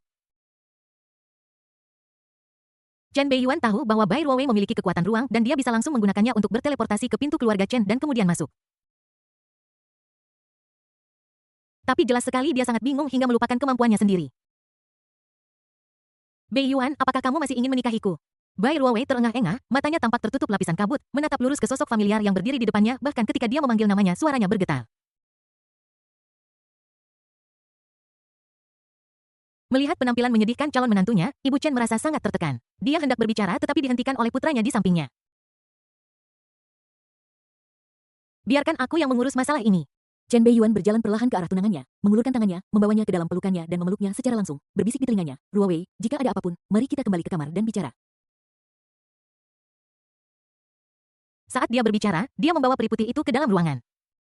Chen Beiyuan tahu bahwa Bai Ruowei memiliki kekuatan ruang dan dia bisa langsung menggunakannya untuk berteleportasi ke pintu keluarga Chen dan kemudian masuk. Tapi jelas sekali dia sangat bingung hingga melupakan kemampuannya sendiri. Beiyuan, apakah kamu masih ingin menikahiku? Bai Ruowei terengah-engah, matanya tampak tertutup lapisan kabut, menatap lurus ke sosok familiar yang berdiri di depannya, bahkan ketika dia memanggil namanya, suaranya bergetar. Melihat penampilan menyedihkan calon menantunya, Ibu Chen merasa sangat tertekan. Dia hendak berbicara tetapi dihentikan oleh putranya di sampingnya. Biarkan aku yang mengurus masalah ini. Chen Beiyuan berjalan perlahan ke arah tunangannya, mengulurkan tangannya, membawanya ke dalam pelukannya dan memeluknya secara langsung, berbisik di telinganya, Ruowei, jika ada apapun, mari kita kembali ke kamar dan bicara. Saat dia berbicara, dia membawa peri putih itu ke dalam ruangan.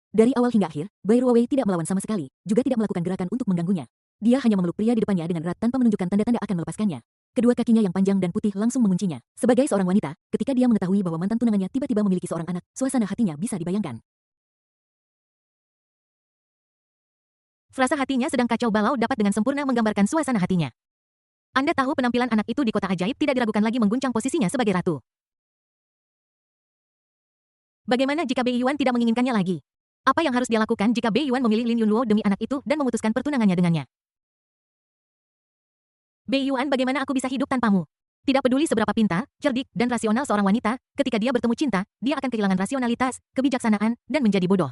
Dari awal hingga akhir, Bai Ruowei tidak melawan sama sekali, juga tidak melakukan gerakan untuk mengganggunya. Dia hanya memeluk pria di depannya dengan erat tanpa menunjukkan tanda-tanda akan melepaskannya. Kedua kakinya yang panjang dan putih langsung menguncinya. Sebagai seorang wanita, ketika dia mengetahui bahwa mantan tunangannya tiba-tiba memiliki seorang anak, suasana hatinya bisa dibayangkan. Frasa hatinya sedang kacau balau dapat dengan sempurna menggambarkan suasana hatinya. Anda tahu penampilan anak itu di kota ajaib tidak diragukan lagi mengguncang posisinya sebagai ratu. Bagaimana jika Beiyuan tidak menginginkannya lagi? Apa yang harus dia lakukan jika Beiyuan memilih Lin Yunluo demi anak itu dan memutuskan pertunangannya dengannya? Beiyuan, bagaimana aku bisa hidup tanpamu? Tidak peduli seberapa pintar, cerdik, dan rasional seorang wanita, ketika dia bertemu cinta, dia akan kehilangan rasionalitas, kebijaksanaan, dan menjadi bodoh.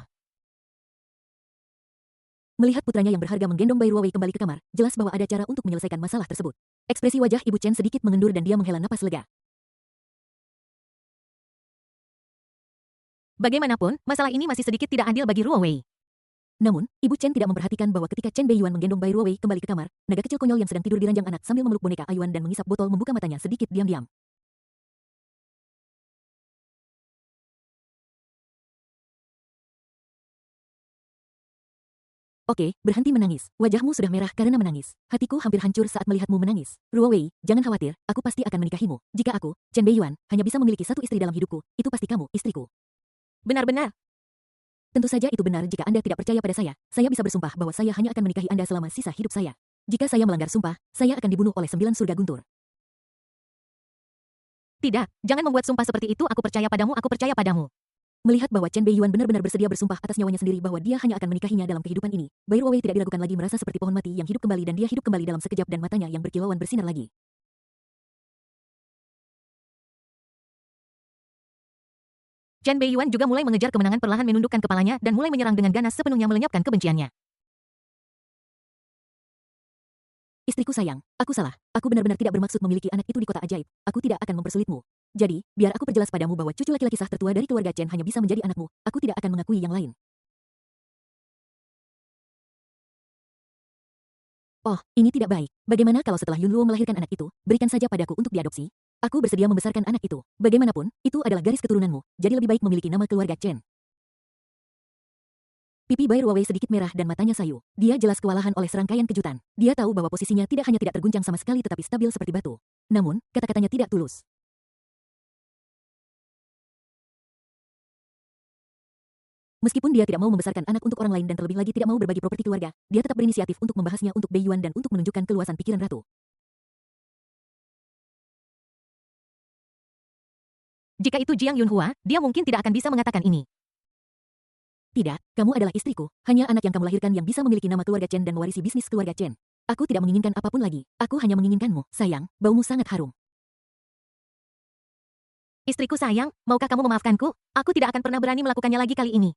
Melihat putranya yang berharga menggendong Bai Ruowei kembali ke kamar, jelas bahwa ada cara untuk menyelesaikan masalah tersebut. Ekspresi wajah Ibu Chen sedikit mengendur dan dia menghela napas lega. Bagaimanapun, masalah ini masih sedikit tidak adil bagi Ruowei. Namun, Ibu Chen tidak memperhatikan bahwa ketika Chen Beiyuan menggendong Bai Ruowei kembali ke kamar, naga kecil konyol yang sedang tidur di ranjang anak sambil memeluk boneka ayuan dan mengisap botol membuka matanya sedikit diam-diam. Oke, berhenti menangis. Wajahmu sudah merah karena menangis. Hatiku hampir hancur saat melihatmu menangis. Ruowei, jangan khawatir, aku pasti akan menikahimu. Jika aku, Chen Beiyuan, hanya bisa memiliki satu istri dalam hidupku, itu pasti kamu, istriku. Benar-benar. Tentu saja itu benar jika Anda tidak percaya pada saya bisa bersumpah bahwa saya hanya akan menikahi Anda selama sisa hidup saya. Jika saya melanggar sumpah, saya akan dibunuh oleh 9 surga guntur. Tidak, jangan membuat sumpah seperti itu, aku percaya padamu, aku percaya padamu. Melihat bahwa Chen Beiyuan benar-benar bersedia bersumpah atas nyawanya sendiri bahwa dia hanya akan menikahinya dalam kehidupan ini, Bai Ruowei tidak diragukan lagi merasa seperti pohon mati yang hidup kembali dan dia hidup kembali dalam sekejap dan matanya yang berkilauan bersinar lagi. Chen Beiyuan juga mulai mengejar kemenangan perlahan menundukkan kepalanya dan mulai menyerang dengan ganas sepenuhnya melenyapkan kebenciannya. Istriku sayang, aku salah. Aku benar-benar tidak bermaksud memiliki anak itu di kota ajaib. Aku tidak akan mempersulitmu. Jadi, biar aku perjelas padamu bahwa cucu laki-laki sah tertua dari keluarga Chen hanya bisa menjadi anakmu. Aku tidak akan mengakui yang lain. Oh, ini tidak baik. Bagaimana kalau setelah Yunluo melahirkan anak itu, berikan saja padaku untuk diadopsi? Aku bersedia membesarkan anak itu. Bagaimanapun, itu adalah garis keturunanmu. Jadi lebih baik memiliki nama keluarga Chen. Pipi Bai Ruowei sedikit merah dan matanya sayu. Dia jelas kewalahan oleh serangkaian kejutan. Dia tahu bahwa posisinya tidak hanya tidak terguncang sama sekali tetapi stabil seperti batu. Namun, kata-katanya tidak tulus. Meskipun dia tidak mau membesarkan anak untuk orang lain dan terlebih lagi tidak mau berbagi properti keluarga, dia tetap berinisiatif untuk membahasnya untuk Beiyuan dan untuk menunjukkan keluasan pikiran ratu. Jika itu Jiang Yunhua, dia mungkin tidak akan bisa mengatakan ini. Tidak, kamu adalah istriku. Hanya anak yang kamu lahirkan yang bisa memiliki nama keluarga Chen dan mewarisi bisnis keluarga Chen. Aku tidak menginginkan apapun lagi. Aku hanya menginginkanmu. Sayang, baumu sangat harum. Istriku sayang, maukah kamu memaafkanku? Aku tidak akan pernah berani melakukannya lagi kali ini.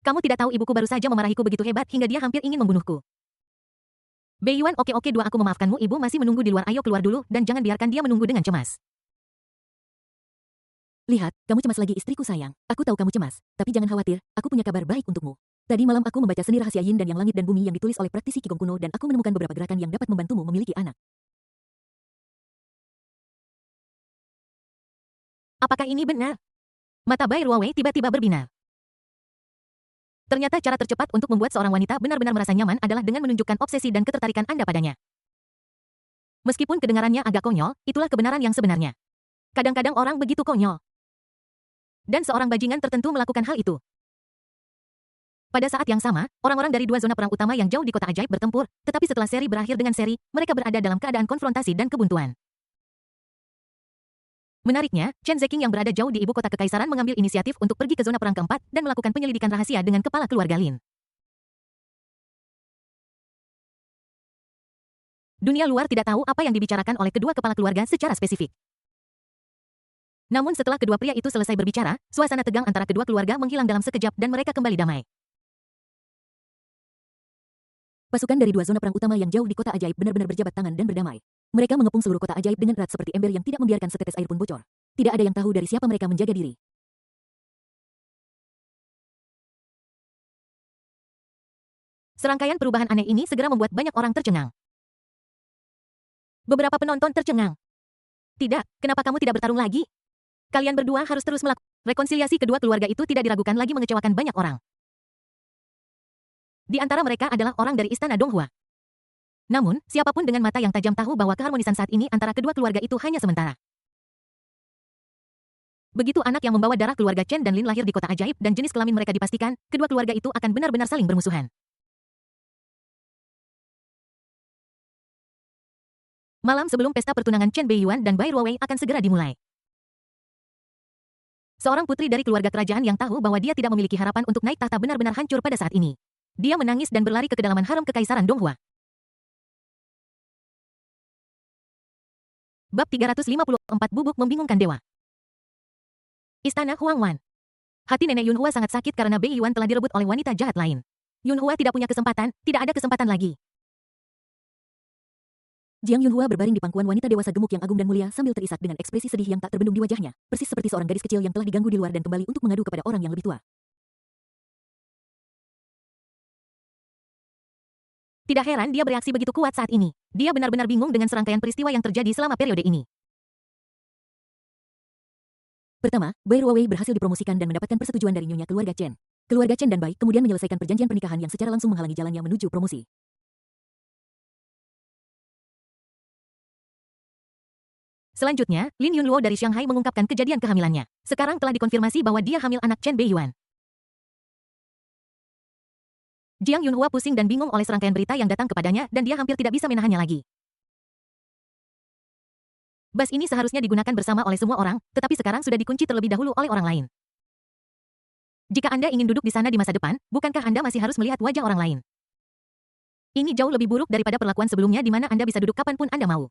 Kamu tidak tahu ibuku baru saja memarahiku begitu hebat hingga dia hampir ingin membunuhku. Beiyuan, oke dua, aku memaafkanmu, ibu masih menunggu di luar, ayo keluar dulu dan jangan biarkan dia menunggu dengan cemas. Lihat, kamu cemas lagi istriku sayang. Aku tahu kamu cemas, tapi jangan khawatir, aku punya kabar baik untukmu. Tadi malam aku membaca seni rahasia Yin dan Yang Langit dan Bumi yang ditulis oleh praktisi Qigong kuno dan aku menemukan beberapa gerakan yang dapat membantumu memiliki anak. Apakah ini benar? Mata Bai Ruowei tiba-tiba berbinar. Ternyata cara tercepat untuk membuat seorang wanita benar-benar merasa nyaman adalah dengan menunjukkan obsesi dan ketertarikan Anda padanya. Meskipun kedengarannya agak konyol, itulah kebenaran yang sebenarnya. Kadang-kadang orang begitu konyol. Dan seorang bajingan tertentu melakukan hal itu. Pada saat yang sama, orang-orang dari dua zona perang utama yang jauh di kota ajaib bertempur, tetapi setelah seri berakhir dengan seri, mereka berada dalam keadaan konfrontasi dan kebuntuan. Menariknya, Chen Zeking yang berada jauh di ibu kota kekaisaran mengambil inisiatif untuk pergi ke zona perang keempat dan melakukan penyelidikan rahasia dengan kepala keluarga Lin. Dunia luar tidak tahu apa yang dibicarakan oleh kedua kepala keluarga secara spesifik. Namun setelah kedua pria itu selesai berbicara, suasana tegang antara kedua keluarga menghilang dalam sekejap dan mereka kembali damai. Pasukan dari dua zona perang utama yang jauh di kota ajaib benar-benar berjabat tangan dan berdamai. Mereka mengepung seluruh kota ajaib dengan erat seperti ember yang tidak membiarkan setetes air pun bocor. Tidak ada yang tahu dari siapa mereka menjaga diri. Serangkaian perubahan aneh ini segera membuat banyak orang tercengang. Beberapa penonton tercengang. Tidak, kenapa kamu tidak bertarung lagi? Kalian berdua harus terus melakukan. Rekonsiliasi kedua keluarga itu tidak diragukan lagi mengecewakan banyak orang. Di antara mereka adalah orang dari istana Donghua. Namun, siapapun dengan mata yang tajam tahu bahwa keharmonisan saat ini antara kedua keluarga itu hanya sementara. Begitu anak yang membawa darah keluarga Chen dan Lin lahir di kota ajaib dan jenis kelamin mereka dipastikan, kedua keluarga itu akan benar-benar saling bermusuhan. Malam sebelum pesta pertunangan Chen Beiyuan dan Bai Ruowei akan segera dimulai. Seorang putri dari keluarga kerajaan yang tahu bahwa dia tidak memiliki harapan untuk naik tahta benar-benar hancur pada saat ini. Dia menangis dan berlari ke kedalaman harem kekaisaran Donghua. Bab 354 Bubuk Membingungkan Dewa. Istana Huangwan. Hati nenek Yunhua sangat sakit karena Bei Yuan telah direbut oleh wanita jahat lain. Yunhua tidak punya kesempatan, tidak ada kesempatan lagi. Jiang Yunhua berbaring di pangkuan wanita dewasa gemuk yang agung dan mulia sambil terisak dengan ekspresi sedih yang tak terbendung di wajahnya, persis seperti seorang gadis kecil yang telah diganggu di luar dan kembali untuk mengadu kepada orang yang lebih tua. Tidak heran dia bereaksi begitu kuat saat ini. Dia benar-benar bingung dengan serangkaian peristiwa yang terjadi selama periode ini. Pertama, Bai Ruowei berhasil dipromosikan dan mendapatkan persetujuan dari nyonya keluarga Chen. Keluarga Chen dan Bai kemudian menyelesaikan perjanjian pernikahan yang secara langsung menghalangi jalannya menuju promosi. Selanjutnya, Lin Yunluo dari Shanghai mengungkapkan kejadian kehamilannya. Sekarang telah dikonfirmasi bahwa dia hamil anak Chen Beiyuan. Jiang Yunhua pusing dan bingung oleh serangkaian berita yang datang kepadanya dan dia hampir tidak bisa menahannya lagi. Bas ini seharusnya digunakan bersama oleh semua orang, tetapi sekarang sudah dikunci terlebih dahulu oleh orang lain. Jika Anda ingin duduk di sana di masa depan, bukankah Anda masih harus melihat wajah orang lain? Ini jauh lebih buruk daripada perlakuan sebelumnya di mana Anda bisa duduk kapanpun Anda mau.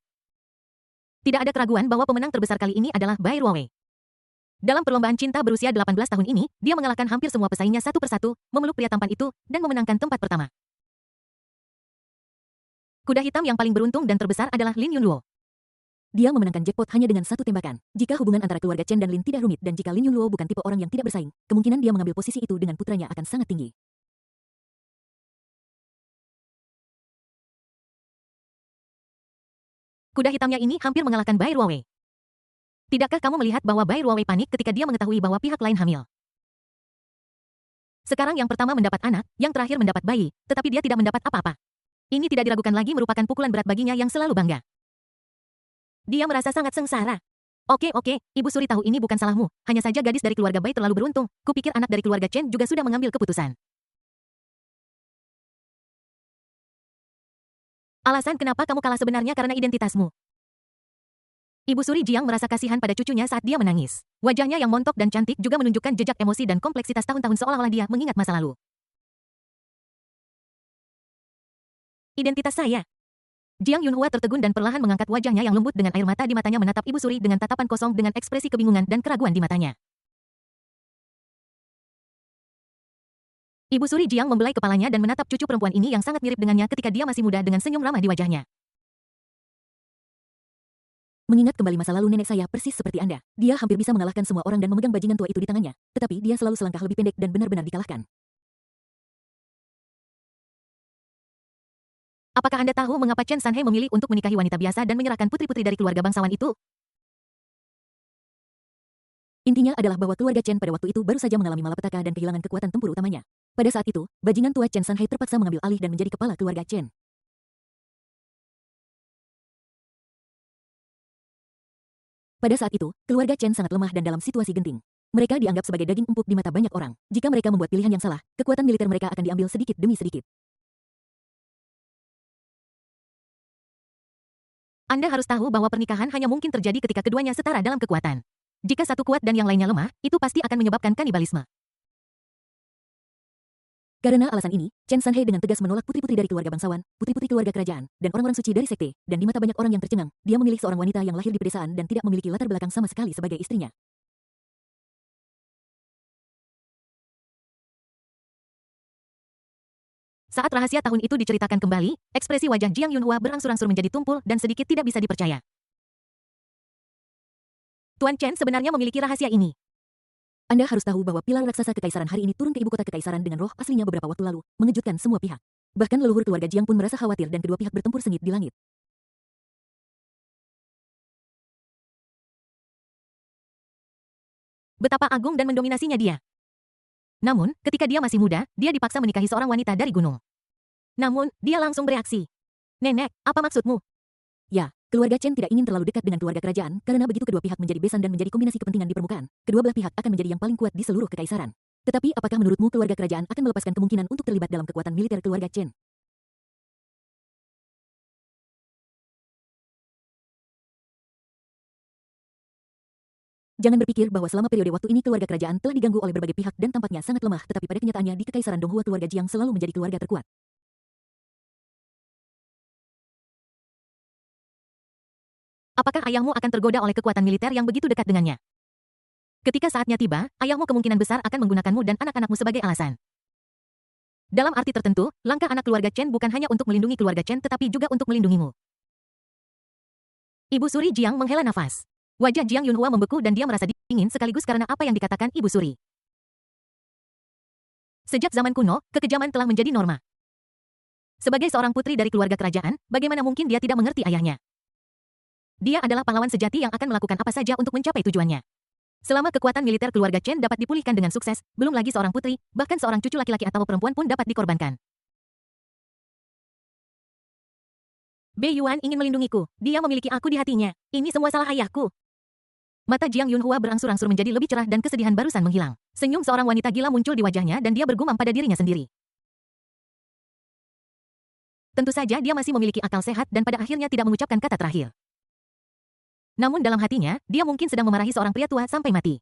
Tidak ada keraguan bahwa pemenang terbesar kali ini adalah Bai Ruowei. Dalam perlombaan cinta berusia 18 tahun ini, dia mengalahkan hampir semua pesaingnya satu persatu, memeluk pria tampan itu, dan memenangkan tempat pertama. Kuda hitam yang paling beruntung dan terbesar adalah Lin Yunluo. Dia memenangkan jackpot hanya dengan satu tembakan. Jika hubungan antara keluarga Chen dan Lin tidak rumit dan jika Lin Yunluo bukan tipe orang yang tidak bersaing, kemungkinan dia mengambil posisi itu dengan putranya akan sangat tinggi. Kuda hitamnya ini hampir mengalahkan Bai Ruowei. Tidakkah kamu melihat bahwa Bai Ruowei panik ketika dia mengetahui bahwa pihak lain hamil? Sekarang yang pertama mendapat anak, yang terakhir mendapat bayi, tetapi dia tidak mendapat apa-apa. Ini tidak diragukan lagi merupakan pukulan berat baginya yang selalu bangga. Dia merasa sangat sengsara. Oke, Ibu Suri tahu ini bukan salahmu, hanya saja gadis dari keluarga Bai terlalu beruntung, kupikir anak dari keluarga Chen juga sudah mengambil keputusan. Alasan kenapa kamu kalah sebenarnya karena identitasmu. Ibu Suri Jiang merasa kasihan pada cucunya saat dia menangis. Wajahnya yang montok dan cantik juga menunjukkan jejak emosi dan kompleksitas tahun-tahun seolah-olah dia mengingat masa lalu. Identitas saya. Jiang Yunhua tertegun dan perlahan mengangkat wajahnya yang lembut dengan air mata di matanya menatap Ibu Suri dengan tatapan kosong dengan ekspresi kebingungan dan keraguan di matanya. Ibu Suri Jiang membelai kepalanya dan menatap cucu perempuan ini yang sangat mirip dengannya ketika dia masih muda dengan senyum ramah di wajahnya. Mengingat kembali masa lalu nenek saya persis seperti Anda. Dia hampir bisa mengalahkan semua orang dan memegang bajingan tua itu di tangannya. Tetapi dia selalu selangkah lebih pendek dan benar-benar dikalahkan. Apakah Anda tahu mengapa Chen Sanhei memilih untuk menikahi wanita biasa dan menyerahkan putri-putri dari keluarga bangsawan itu? Intinya adalah bahwa keluarga Chen pada waktu itu baru saja mengalami malapetaka dan kehilangan kekuatan tempur utamanya. Pada saat itu, bajingan tua Chen Sanhei terpaksa mengambil alih dan menjadi kepala keluarga Chen. Pada saat itu, keluarga Chen sangat lemah dan dalam situasi genting. Mereka dianggap sebagai daging empuk di mata banyak orang. Jika mereka membuat pilihan yang salah, kekuatan militer mereka akan diambil sedikit demi sedikit. Anda harus tahu bahwa pernikahan hanya mungkin terjadi ketika keduanya setara dalam kekuatan. Jika satu kuat dan yang lainnya lemah, itu pasti akan menyebabkan kanibalisme. Karena alasan ini, Chen Sanhei dengan tegas menolak putri-putri dari keluarga bangsawan, putri-putri keluarga kerajaan, dan orang-orang suci dari sekte, dan di mata banyak orang yang tercengang, dia memilih seorang wanita yang lahir di pedesaan dan tidak memiliki latar belakang sama sekali sebagai istrinya. Saat rahasia tahun itu diceritakan kembali, ekspresi wajah Jiang Yunhua berangsur-angsur menjadi tumpul dan sedikit tidak bisa dipercaya. Tuan Chen sebenarnya memiliki rahasia ini. Anda harus tahu bahwa pilar raksasa kekaisaran hari ini turun ke ibu kota kekaisaran dengan roh aslinya beberapa waktu lalu, mengejutkan semua pihak. Bahkan leluhur keluarga Jiang pun merasa khawatir dan kedua pihak bertempur sengit di langit. Betapa agung dan mendominasinya dia. Namun, ketika dia masih muda, dia dipaksa menikahi seorang wanita dari gunung. Namun, dia langsung bereaksi. Nenek, apa maksudmu? Ya, keluarga Chen tidak ingin terlalu dekat dengan keluarga kerajaan, karena begitu kedua pihak menjadi besan dan menjadi kombinasi kepentingan di permukaan, kedua belah pihak akan menjadi yang paling kuat di seluruh kekaisaran. Tetapi apakah menurutmu keluarga kerajaan akan melepaskan kemungkinan untuk terlibat dalam kekuatan militer keluarga Chen? Jangan berpikir bahwa selama periode waktu ini keluarga kerajaan telah diganggu oleh berbagai pihak dan tampaknya sangat lemah, tetapi pada kenyataannya di kekaisaran Donghua keluarga Jiang selalu menjadi keluarga terkuat. Apakah ayahmu akan tergoda oleh kekuatan militer yang begitu dekat dengannya? Ketika saatnya tiba, ayahmu kemungkinan besar akan menggunakanmu dan anak-anakmu sebagai alasan. Dalam arti tertentu, langkah anak keluarga Chen bukan hanya untuk melindungi keluarga Chen tetapi juga untuk melindungimu. Ibu Suri Jiang menghela nafas. Wajah Jiang Yunhua membeku dan dia merasa dingin sekaligus karena apa yang dikatakan Ibu Suri. Sejak zaman kuno, kekejaman telah menjadi norma. Sebagai seorang putri dari keluarga kerajaan, bagaimana mungkin dia tidak mengerti ayahnya? Dia adalah pahlawan sejati yang akan melakukan apa saja untuk mencapai tujuannya. Selama kekuatan militer keluarga Chen dapat dipulihkan dengan sukses, belum lagi seorang putri, bahkan seorang cucu laki-laki atau perempuan pun dapat dikorbankan. Bei Yuan ingin melindungiku, dia memiliki aku di hatinya. Ini semua salah ayahku. Mata Jiang Yunhua berangsur-angsur menjadi lebih cerah dan kesedihan barusan menghilang. Senyum seorang wanita gila muncul di wajahnya dan dia bergumam pada dirinya sendiri. Tentu saja dia masih memiliki akal sehat dan pada akhirnya tidak mengucapkan kata terakhir. Namun dalam hatinya, dia mungkin sedang memarahi seorang pria tua sampai mati.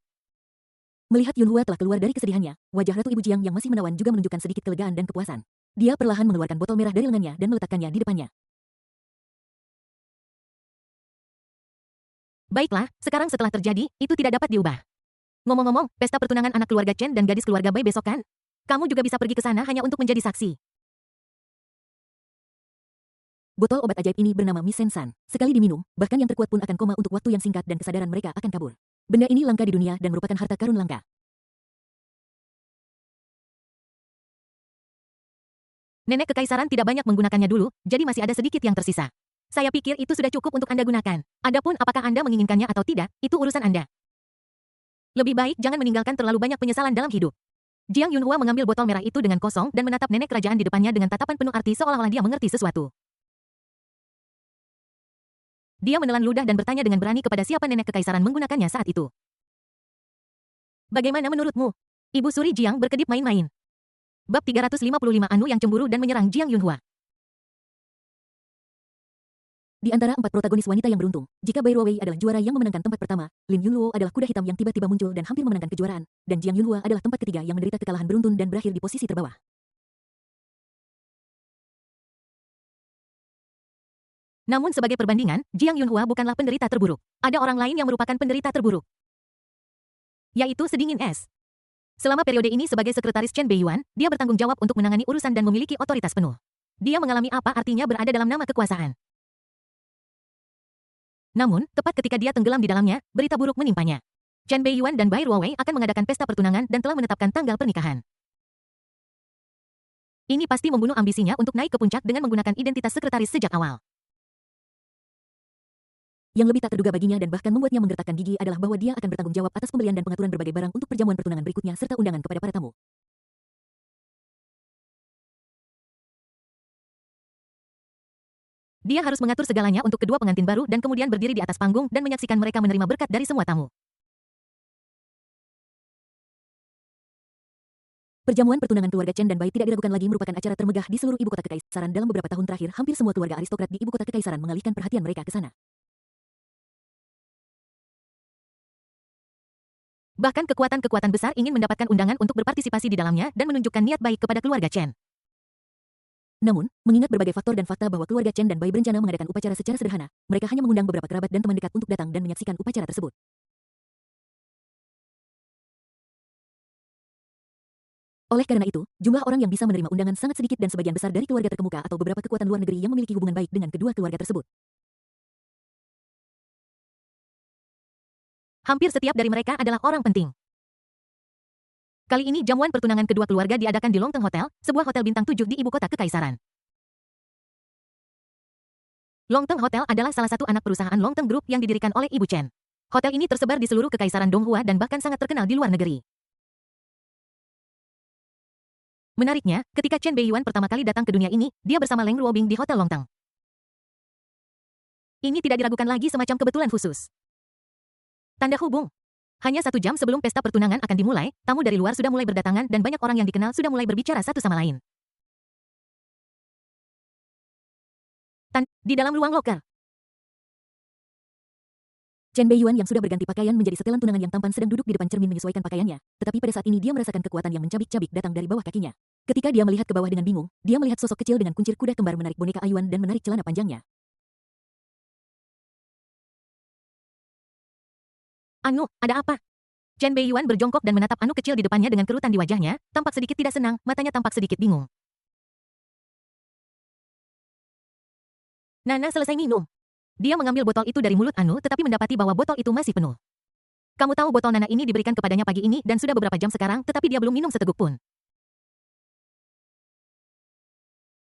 Melihat Yunhua telah keluar dari kesedihannya, wajah Ratu Ibu Jiang yang masih menawan juga menunjukkan sedikit kelegaan dan kepuasan. Dia perlahan mengeluarkan botol merah dari lengannya dan meletakkannya di depannya. Baiklah, sekarang setelah terjadi, itu tidak dapat diubah. Ngomong-ngomong, pesta pertunangan anak keluarga Chen dan gadis keluarga Bai besok kan? Kamu juga bisa pergi ke sana hanya untuk menjadi saksi. Botol obat ajaib ini bernama Misensan. Sekali diminum, bahkan yang terkuat pun akan koma untuk waktu yang singkat dan kesadaran mereka akan kabur. Benda ini langka di dunia dan merupakan harta karun langka. Nenek kekaisaran tidak banyak menggunakannya dulu, jadi masih ada sedikit yang tersisa. Saya pikir itu sudah cukup untuk Anda gunakan. Adapun apakah Anda menginginkannya atau tidak, itu urusan Anda. Lebih baik jangan meninggalkan terlalu banyak penyesalan dalam hidup. Jiang Yunhua mengambil botol merah itu dengan kosong dan menatap nenek kerajaan di depannya dengan tatapan penuh arti seolah-olah dia mengerti sesuatu. Dia menelan ludah dan bertanya dengan berani kepada siapa nenek kekaisaran menggunakannya saat itu. Bagaimana menurutmu? Ibu Suri Jiang berkedip main-main. Bab 355 Anu yang cemburu dan menyerang Jiang Yunhua. Di antara 4 protagonis wanita yang beruntung, jika Bai Ruowei adalah juara yang memenangkan tempat pertama, Lin Yunluo adalah kuda hitam yang tiba-tiba muncul dan hampir memenangkan kejuaraan, dan Jiang Yunhua adalah tempat ketiga yang menderita kekalahan beruntun dan berakhir di posisi terbawah. Namun sebagai perbandingan, Jiang Yunhua bukanlah penderita terburuk. Ada orang lain yang merupakan penderita terburuk, yaitu sedingin es. Selama periode ini sebagai sekretaris Chen Beiyuan, dia bertanggung jawab untuk menangani urusan dan memiliki otoritas penuh. Dia mengalami apa artinya berada dalam nama kekuasaan. Namun, tepat ketika dia tenggelam di dalamnya, berita buruk menimpanya. Chen Beiyuan dan Bai Ruowei akan mengadakan pesta pertunangan dan telah menetapkan tanggal pernikahan. Ini pasti membunuh ambisinya untuk naik ke puncak dengan menggunakan identitas sekretaris sejak awal. Yang lebih tak terduga baginya dan bahkan membuatnya menggertakkan gigi adalah bahwa dia akan bertanggung jawab atas pembelian dan pengaturan berbagai barang untuk perjamuan pertunangan berikutnya serta undangan kepada para tamu. Dia harus mengatur segalanya untuk kedua pengantin baru dan kemudian berdiri di atas panggung dan menyaksikan mereka menerima berkat dari semua tamu. Perjamuan pertunangan keluarga Chen dan Bai tidak diragukan lagi merupakan acara termegah di seluruh ibu kota kekaisaran dalam beberapa tahun terakhir. Hampir semua keluarga aristokrat di ibu kota kekaisaran mengalihkan perhatian mereka ke sana. Bahkan kekuatan-kekuatan besar ingin mendapatkan undangan untuk berpartisipasi di dalamnya dan menunjukkan niat baik kepada keluarga Chen. Namun, mengingat berbagai faktor dan fakta bahwa keluarga Chen dan Bai berencana mengadakan upacara secara sederhana, mereka hanya mengundang beberapa kerabat dan teman dekat untuk datang dan menyaksikan upacara tersebut. Oleh karena itu, jumlah orang yang bisa menerima undangan sangat sedikit dan sebagian besar dari keluarga terkemuka atau beberapa kekuatan luar negeri yang memiliki hubungan baik dengan kedua keluarga tersebut. Hampir setiap dari mereka adalah orang penting. Kali ini jamuan pertunangan kedua keluarga diadakan di Longteng Hotel, sebuah hotel bintang 7 di ibu kota kekaisaran. Longteng Hotel adalah salah satu anak perusahaan Longteng Group yang didirikan oleh Ibu Chen. Hotel ini tersebar di seluruh kekaisaran Donghua dan bahkan sangat terkenal di luar negeri. Menariknya, ketika Chen Beiyuan pertama kali datang ke dunia ini, dia bersama Leng Luobing di Hotel Longteng. Ini tidak diragukan lagi semacam kebetulan khusus. Tanda hubung. Hanya 1 jam sebelum pesta pertunangan akan dimulai, tamu dari luar sudah mulai berdatangan dan banyak orang yang dikenal sudah mulai berbicara satu sama lain. Di dalam ruang loker. Chen Beiyuan yang sudah berganti pakaian menjadi setelan tunangan yang tampan sedang duduk di depan cermin menyesuaikan pakaiannya, tetapi pada saat ini dia merasakan kekuatan yang mencabik-cabik datang dari bawah kakinya. Ketika dia melihat ke bawah dengan bingung, dia melihat sosok kecil dengan kuncir kuda kembar menarik boneka ayuan dan menarik celana panjangnya. Anu, ada apa? Chen Beiyuan berjongkok dan menatap Anu kecil di depannya dengan kerutan di wajahnya, tampak sedikit tidak senang, matanya tampak sedikit bingung. Nana selesai minum. Dia mengambil botol itu dari mulut Anu tetapi mendapati bahwa botol itu masih penuh. Kamu tahu botol Nana ini diberikan kepadanya pagi ini dan sudah beberapa jam sekarang tetapi dia belum minum seteguk pun.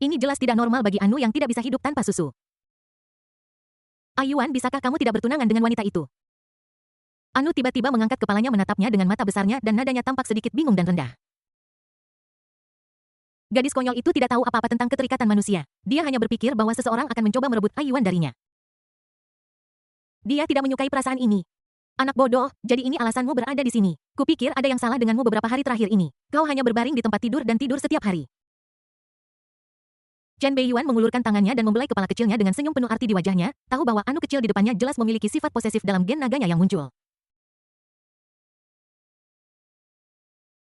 Ini jelas tidak normal bagi Anu yang tidak bisa hidup tanpa susu. Ayuan, bisakah kamu tidak bertunangan dengan wanita itu? Anu tiba-tiba mengangkat kepalanya menatapnya dengan mata besarnya dan nadanya tampak sedikit bingung dan rendah. Gadis konyol itu tidak tahu apa-apa tentang keterikatan manusia. Dia hanya berpikir bahwa seseorang akan mencoba merebut Ayuan darinya. Dia tidak menyukai perasaan ini. Anak bodoh, jadi ini alasanmu berada di sini. Kupikir ada yang salah denganmu beberapa hari terakhir ini. Kau hanya berbaring di tempat tidur dan tidur setiap hari. Chen Beiyuan mengulurkan tangannya dan membelai kepala kecilnya dengan senyum penuh arti di wajahnya, tahu bahwa Anu kecil di depannya jelas memiliki sifat posesif dalam gen naganya yang muncul.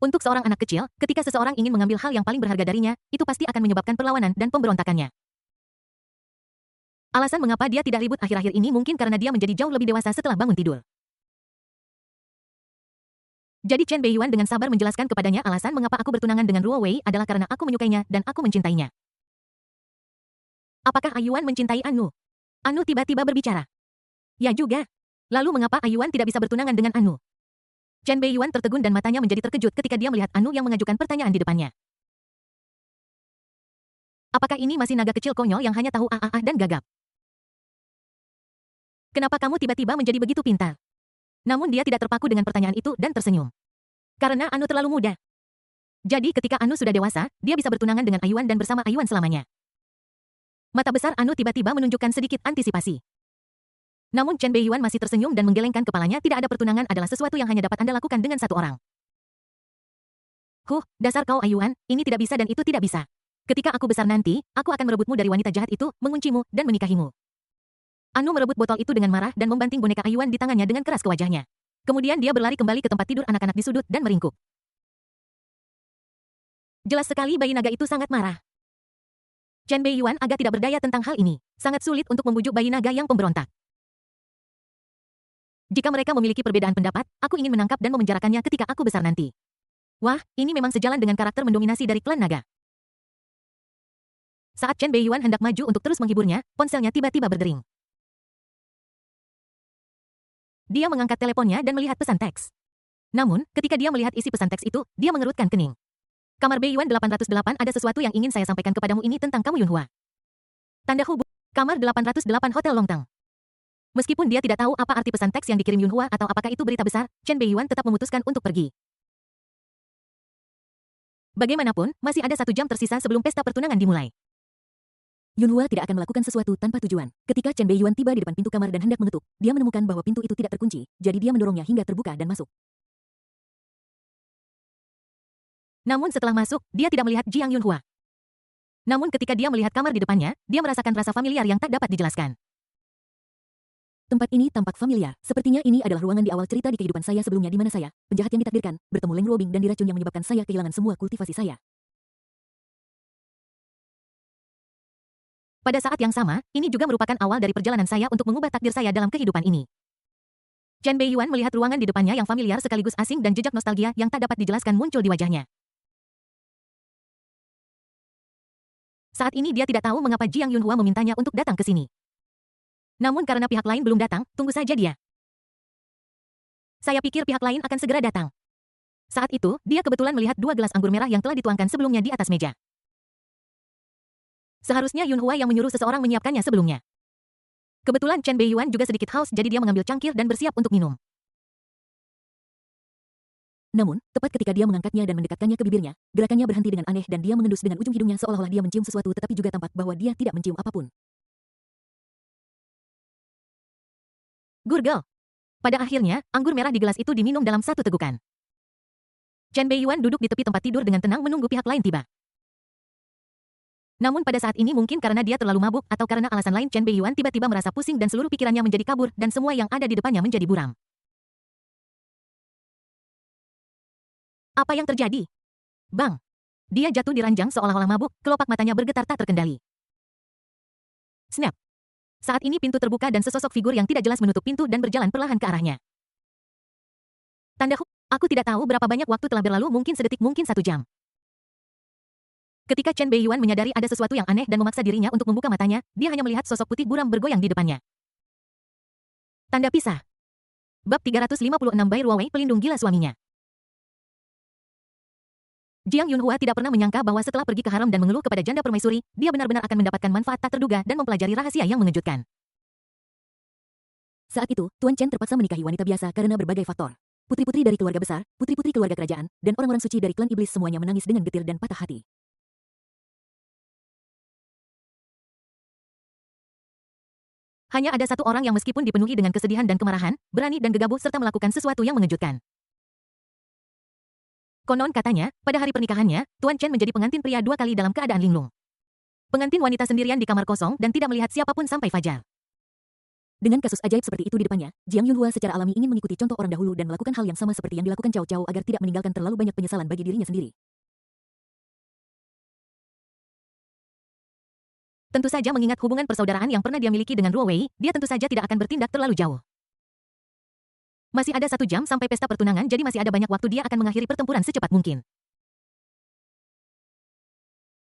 Untuk seorang anak kecil, ketika seseorang ingin mengambil hal yang paling berharga darinya, itu pasti akan menyebabkan perlawanan dan pemberontakannya. Alasan mengapa dia tidak ribut akhir-akhir ini mungkin karena dia menjadi jauh lebih dewasa setelah bangun tidur. Jadi Chen Beiyuan dengan sabar menjelaskan kepadanya alasan mengapa aku bertunangan dengan Luo Wei adalah karena aku menyukainya dan aku mencintainya. Apakah Ayuan mencintai Anu? Anu tiba-tiba berbicara. Ya juga. Lalu mengapa Ayuan tidak bisa bertunangan dengan Anu? Chen Beiyuan tertegun dan matanya menjadi terkejut ketika dia melihat Anu yang mengajukan pertanyaan di depannya. Apakah ini masih naga kecil konyol yang hanya tahu dan gagap? Kenapa kamu tiba-tiba menjadi begitu pintar? Namun dia tidak terpaku dengan pertanyaan itu dan tersenyum. Karena Anu terlalu muda. Jadi ketika Anu sudah dewasa, dia bisa bertunangan dengan Ayuan dan bersama Ayuan selamanya. Mata besar Anu tiba-tiba menunjukkan sedikit antisipasi. Namun Chen Beiyuan masih tersenyum dan menggelengkan kepalanya. Tidak ada pertunangan adalah sesuatu yang hanya dapat Anda lakukan dengan satu orang. Dasar kau Ayuan, ini tidak bisa dan itu tidak bisa. Ketika aku besar nanti, aku akan merebutmu dari wanita jahat itu, menguncimu, dan menikahimu. Anu merebut botol itu dengan marah dan membanting boneka Ayuan di tangannya dengan keras ke wajahnya. Kemudian dia berlari kembali ke tempat tidur anak-anak di sudut dan meringkuk. Jelas sekali bayi naga itu sangat marah. Chen Beiyuan agak tidak berdaya tentang hal ini. Sangat sulit untuk membujuk bayi naga yang pemberontak. Jika mereka memiliki perbedaan pendapat, aku ingin menangkap dan memenjarakannya ketika aku besar nanti. Wah, ini memang sejalan dengan karakter mendominasi dari klan naga. Saat Chen Beiyuan hendak maju untuk terus menghiburnya, ponselnya tiba-tiba berdering. Dia mengangkat teleponnya dan melihat pesan teks. Namun, ketika dia melihat isi pesan teks itu, dia mengerutkan kening. Kamar Beiyuan 808 ada sesuatu yang ingin saya sampaikan kepadamu ini tentang kamu Yunhua. Tanda hubung. Kamar 808 Hotel Longtang. Meskipun dia tidak tahu apa arti pesan teks yang dikirim Yunhua atau apakah itu berita besar, Chen Beiyuan tetap memutuskan untuk pergi. Bagaimanapun, masih ada 1 jam tersisa sebelum pesta pertunangan dimulai. Yunhua tidak akan melakukan sesuatu tanpa tujuan. Ketika Chen Beiyuan tiba di depan pintu kamar dan hendak mengetuk, dia menemukan bahwa pintu itu tidak terkunci, jadi dia mendorongnya hingga terbuka dan masuk. Namun setelah masuk, dia tidak melihat Jiang Yunhua. Namun ketika dia melihat kamar di depannya, dia merasakan rasa familiar yang tak dapat dijelaskan. Tempat ini tampak familiar. Sepertinya ini adalah ruangan di awal cerita di kehidupan saya sebelumnya di mana saya, penjahat yang ditakdirkan, bertemu Leng Ruobing dan diracun yang menyebabkan saya kehilangan semua kultivasi saya. Pada saat yang sama, ini juga merupakan awal dari perjalanan saya untuk mengubah takdir saya dalam kehidupan ini. Chen Beiyuan melihat ruangan di depannya yang familiar sekaligus asing dan jejak nostalgia yang tak dapat dijelaskan muncul di wajahnya. Saat ini dia tidak tahu mengapa Jiang Yunhua memintanya untuk datang ke sini. Namun karena pihak lain belum datang, tunggu saja dia. Saya pikir pihak lain akan segera datang. Saat itu, dia kebetulan melihat 2 gelas anggur merah yang telah dituangkan sebelumnya di atas meja. Seharusnya Yunhua yang menyuruh seseorang menyiapkannya sebelumnya. Kebetulan Chen Beiyuan juga sedikit haus jadi dia mengambil cangkir dan bersiap untuk minum. Namun, tepat ketika dia mengangkatnya dan mendekatkannya ke bibirnya, gerakannya berhenti dengan aneh dan dia mengendus dengan ujung hidungnya seolah-olah dia mencium sesuatu tetapi juga tampak bahwa dia tidak mencium apapun. Gurgel. Pada akhirnya, anggur merah di gelas itu diminum dalam satu tegukan. Chen Beiyuan duduk di tepi tempat tidur dengan tenang menunggu pihak lain tiba. Namun pada saat ini mungkin karena dia terlalu mabuk atau karena alasan lain Chen Beiyuan tiba-tiba merasa pusing dan seluruh pikirannya menjadi kabur dan semua yang ada di depannya menjadi buram. Apa yang terjadi? Bang! Dia jatuh di ranjang seolah-olah mabuk, kelopak matanya bergetar tak terkendali. Snap! Saat ini pintu terbuka dan sesosok figur yang tidak jelas menutup pintu dan berjalan perlahan ke arahnya. Tanda hub, aku tidak tahu berapa banyak waktu telah berlalu mungkin sedetik mungkin 1 jam. Ketika Chen Beiyuan menyadari ada sesuatu yang aneh dan memaksa dirinya untuk membuka matanya, dia hanya melihat sosok putih buram bergoyang di depannya. Tanda pisah. Bab 356 Bai Ruowei pelindung gila suaminya. Jiang Yunhua tidak pernah menyangka bahwa setelah pergi ke harem dan mengeluh kepada janda permaisuri, dia benar-benar akan mendapatkan manfaat tak terduga dan mempelajari rahasia yang mengejutkan. Saat itu, Tuan Chen terpaksa menikahi wanita biasa karena berbagai faktor. Putri-putri dari keluarga besar, putri-putri keluarga kerajaan, dan orang-orang suci dari klan iblis semuanya menangis dengan getir dan patah hati. Hanya ada satu orang yang meskipun dipenuhi dengan kesedihan dan kemarahan, berani dan gegabah serta melakukan sesuatu yang mengejutkan. Konon katanya, pada hari pernikahannya, Tuan Chen menjadi pengantin pria 2 kali dalam keadaan linglung. Pengantin wanita sendirian di kamar kosong dan tidak melihat siapapun sampai fajar. Dengan kasus ajaib seperti itu di depannya, Jiang Yunhua secara alami ingin mengikuti contoh orang dahulu dan melakukan hal yang sama seperti yang dilakukan Cao Cao agar tidak meninggalkan terlalu banyak penyesalan bagi dirinya sendiri. Tentu saja mengingat hubungan persaudaraan yang pernah dia miliki dengan Ruo Wei, dia tentu saja tidak akan bertindak terlalu jauh. Masih ada 1 jam sampai pesta pertunangan jadi masih ada banyak waktu dia akan mengakhiri pertempuran secepat mungkin.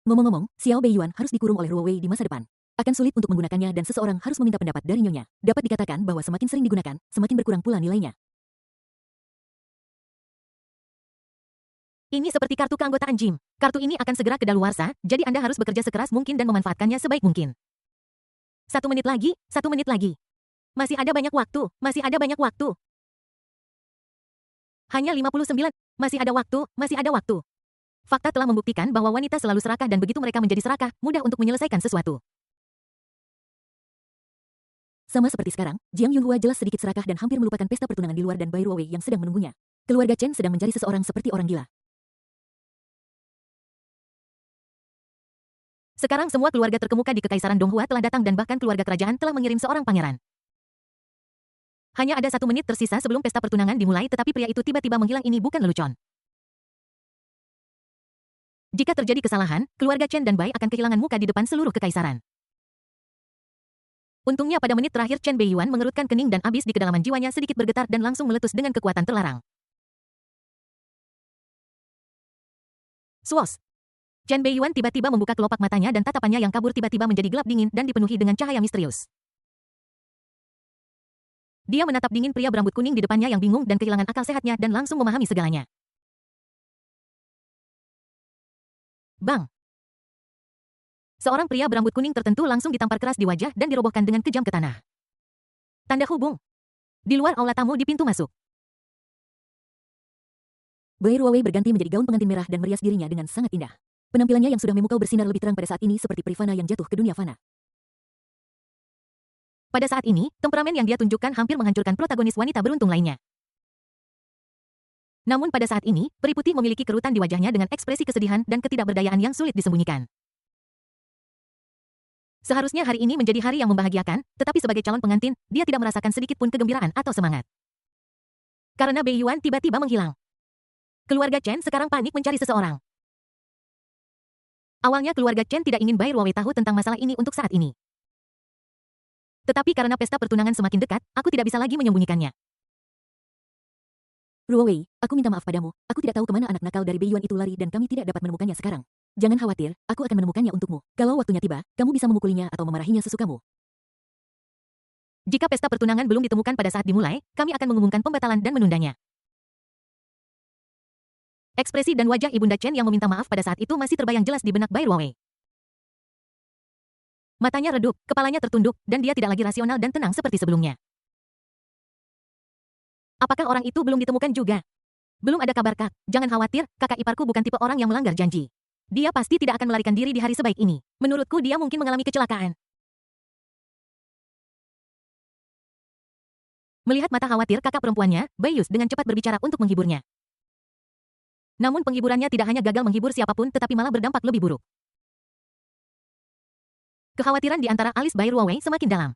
Ngomong-ngomong, Xiao Beiyuan harus dikurung oleh Ruo Wei di masa depan. Akan sulit untuk menggunakannya dan seseorang harus meminta pendapat dari nyonya. Dapat dikatakan bahwa semakin sering digunakan, semakin berkurang pula nilainya. Ini seperti kartu keanggotaan gym. Kartu ini akan segera kedaluarsa, jadi Anda harus bekerja sekeras mungkin dan memanfaatkannya sebaik mungkin. 1 menit lagi, 1 menit lagi. Masih ada banyak waktu, masih ada banyak waktu. Hanya 59, masih ada waktu, masih ada waktu. Fakta telah membuktikan bahwa wanita selalu serakah dan begitu mereka menjadi serakah, mudah untuk menyelesaikan sesuatu. Sama seperti sekarang, Jiang Yunhua jelas sedikit serakah dan hampir melupakan pesta pertunangan di luar dan Bai Ruowei yang sedang menunggunya. Keluarga Chen sedang mencari seseorang seperti orang gila. Sekarang semua keluarga terkemuka di Kekaisaran Donghua telah datang dan bahkan keluarga kerajaan telah mengirim seorang pangeran. Hanya ada 1 menit tersisa sebelum pesta pertunangan dimulai tetapi pria itu tiba-tiba menghilang ini bukan lelucon. Jika terjadi kesalahan, keluarga Chen dan Bai akan kehilangan muka di depan seluruh kekaisaran. Untungnya pada menit terakhir Chen Beiyuan mengerutkan kening dan abis di kedalaman jiwanya sedikit bergetar dan langsung meletus dengan kekuatan terlarang. Swos! Chen Beiyuan tiba-tiba membuka kelopak matanya dan tatapannya yang kabur tiba-tiba menjadi gelap dingin dan dipenuhi dengan cahaya misterius. Dia menatap dingin pria berambut kuning di depannya yang bingung dan kehilangan akal sehatnya dan langsung memahami segalanya. Bang! Seorang pria berambut kuning tertentu langsung ditampar keras di wajah dan dirobohkan dengan kejam ke tanah. Tanda hubung. Di luar aula tamu di pintu masuk. Bai Ruowei berganti menjadi gaun pengantin merah dan merias dirinya dengan sangat indah. Penampilannya yang sudah memukau bersinar lebih terang pada saat ini seperti Privana yang jatuh ke dunia fana. Pada saat ini, temperamen yang dia tunjukkan hampir menghancurkan protagonis wanita beruntung lainnya. Namun pada saat ini, peri putih memiliki kerutan di wajahnya dengan ekspresi kesedihan dan ketidakberdayaan yang sulit disembunyikan. Seharusnya hari ini menjadi hari yang membahagiakan, tetapi sebagai calon pengantin, dia tidak merasakan sedikit pun kegembiraan atau semangat. Karena Bei Yuan tiba-tiba menghilang. Keluarga Chen sekarang panik mencari seseorang. Awalnya keluarga Chen tidak ingin Bai Ruowei tahu tentang masalah ini untuk saat ini. Tetapi karena pesta pertunangan semakin dekat, aku tidak bisa lagi menyembunyikannya. Ruowei, aku minta maaf padamu. Aku tidak tahu kemana anak nakal dari Bei Yuan itu lari dan kami tidak dapat menemukannya sekarang. Jangan khawatir, aku akan menemukannya untukmu. Kalau waktunya tiba, kamu bisa memukulinya atau memarahinya sesukamu. Jika pesta pertunangan belum ditemukan pada saat dimulai, kami akan mengumumkan pembatalan dan menundanya. Ekspresi dan wajah Ibunda Chen yang meminta maaf pada saat itu masih terbayang jelas di benak Bai Ruowei. Matanya redup, kepalanya tertunduk, dan dia tidak lagi rasional dan tenang seperti sebelumnya. Apakah orang itu belum ditemukan juga? Belum ada kabar kak, jangan khawatir, kakak iparku bukan tipe orang yang melanggar janji. Dia pasti tidak akan melarikan diri di hari sebaik ini. Menurutku dia mungkin mengalami kecelakaan. Melihat mata khawatir kakak perempuannya, Bai Yus dengan cepat berbicara untuk menghiburnya. Namun penghiburannya tidak hanya gagal menghibur siapapun tetapi malah berdampak lebih buruk. Kekhawatiran di antara alis Bai Ruowei semakin dalam.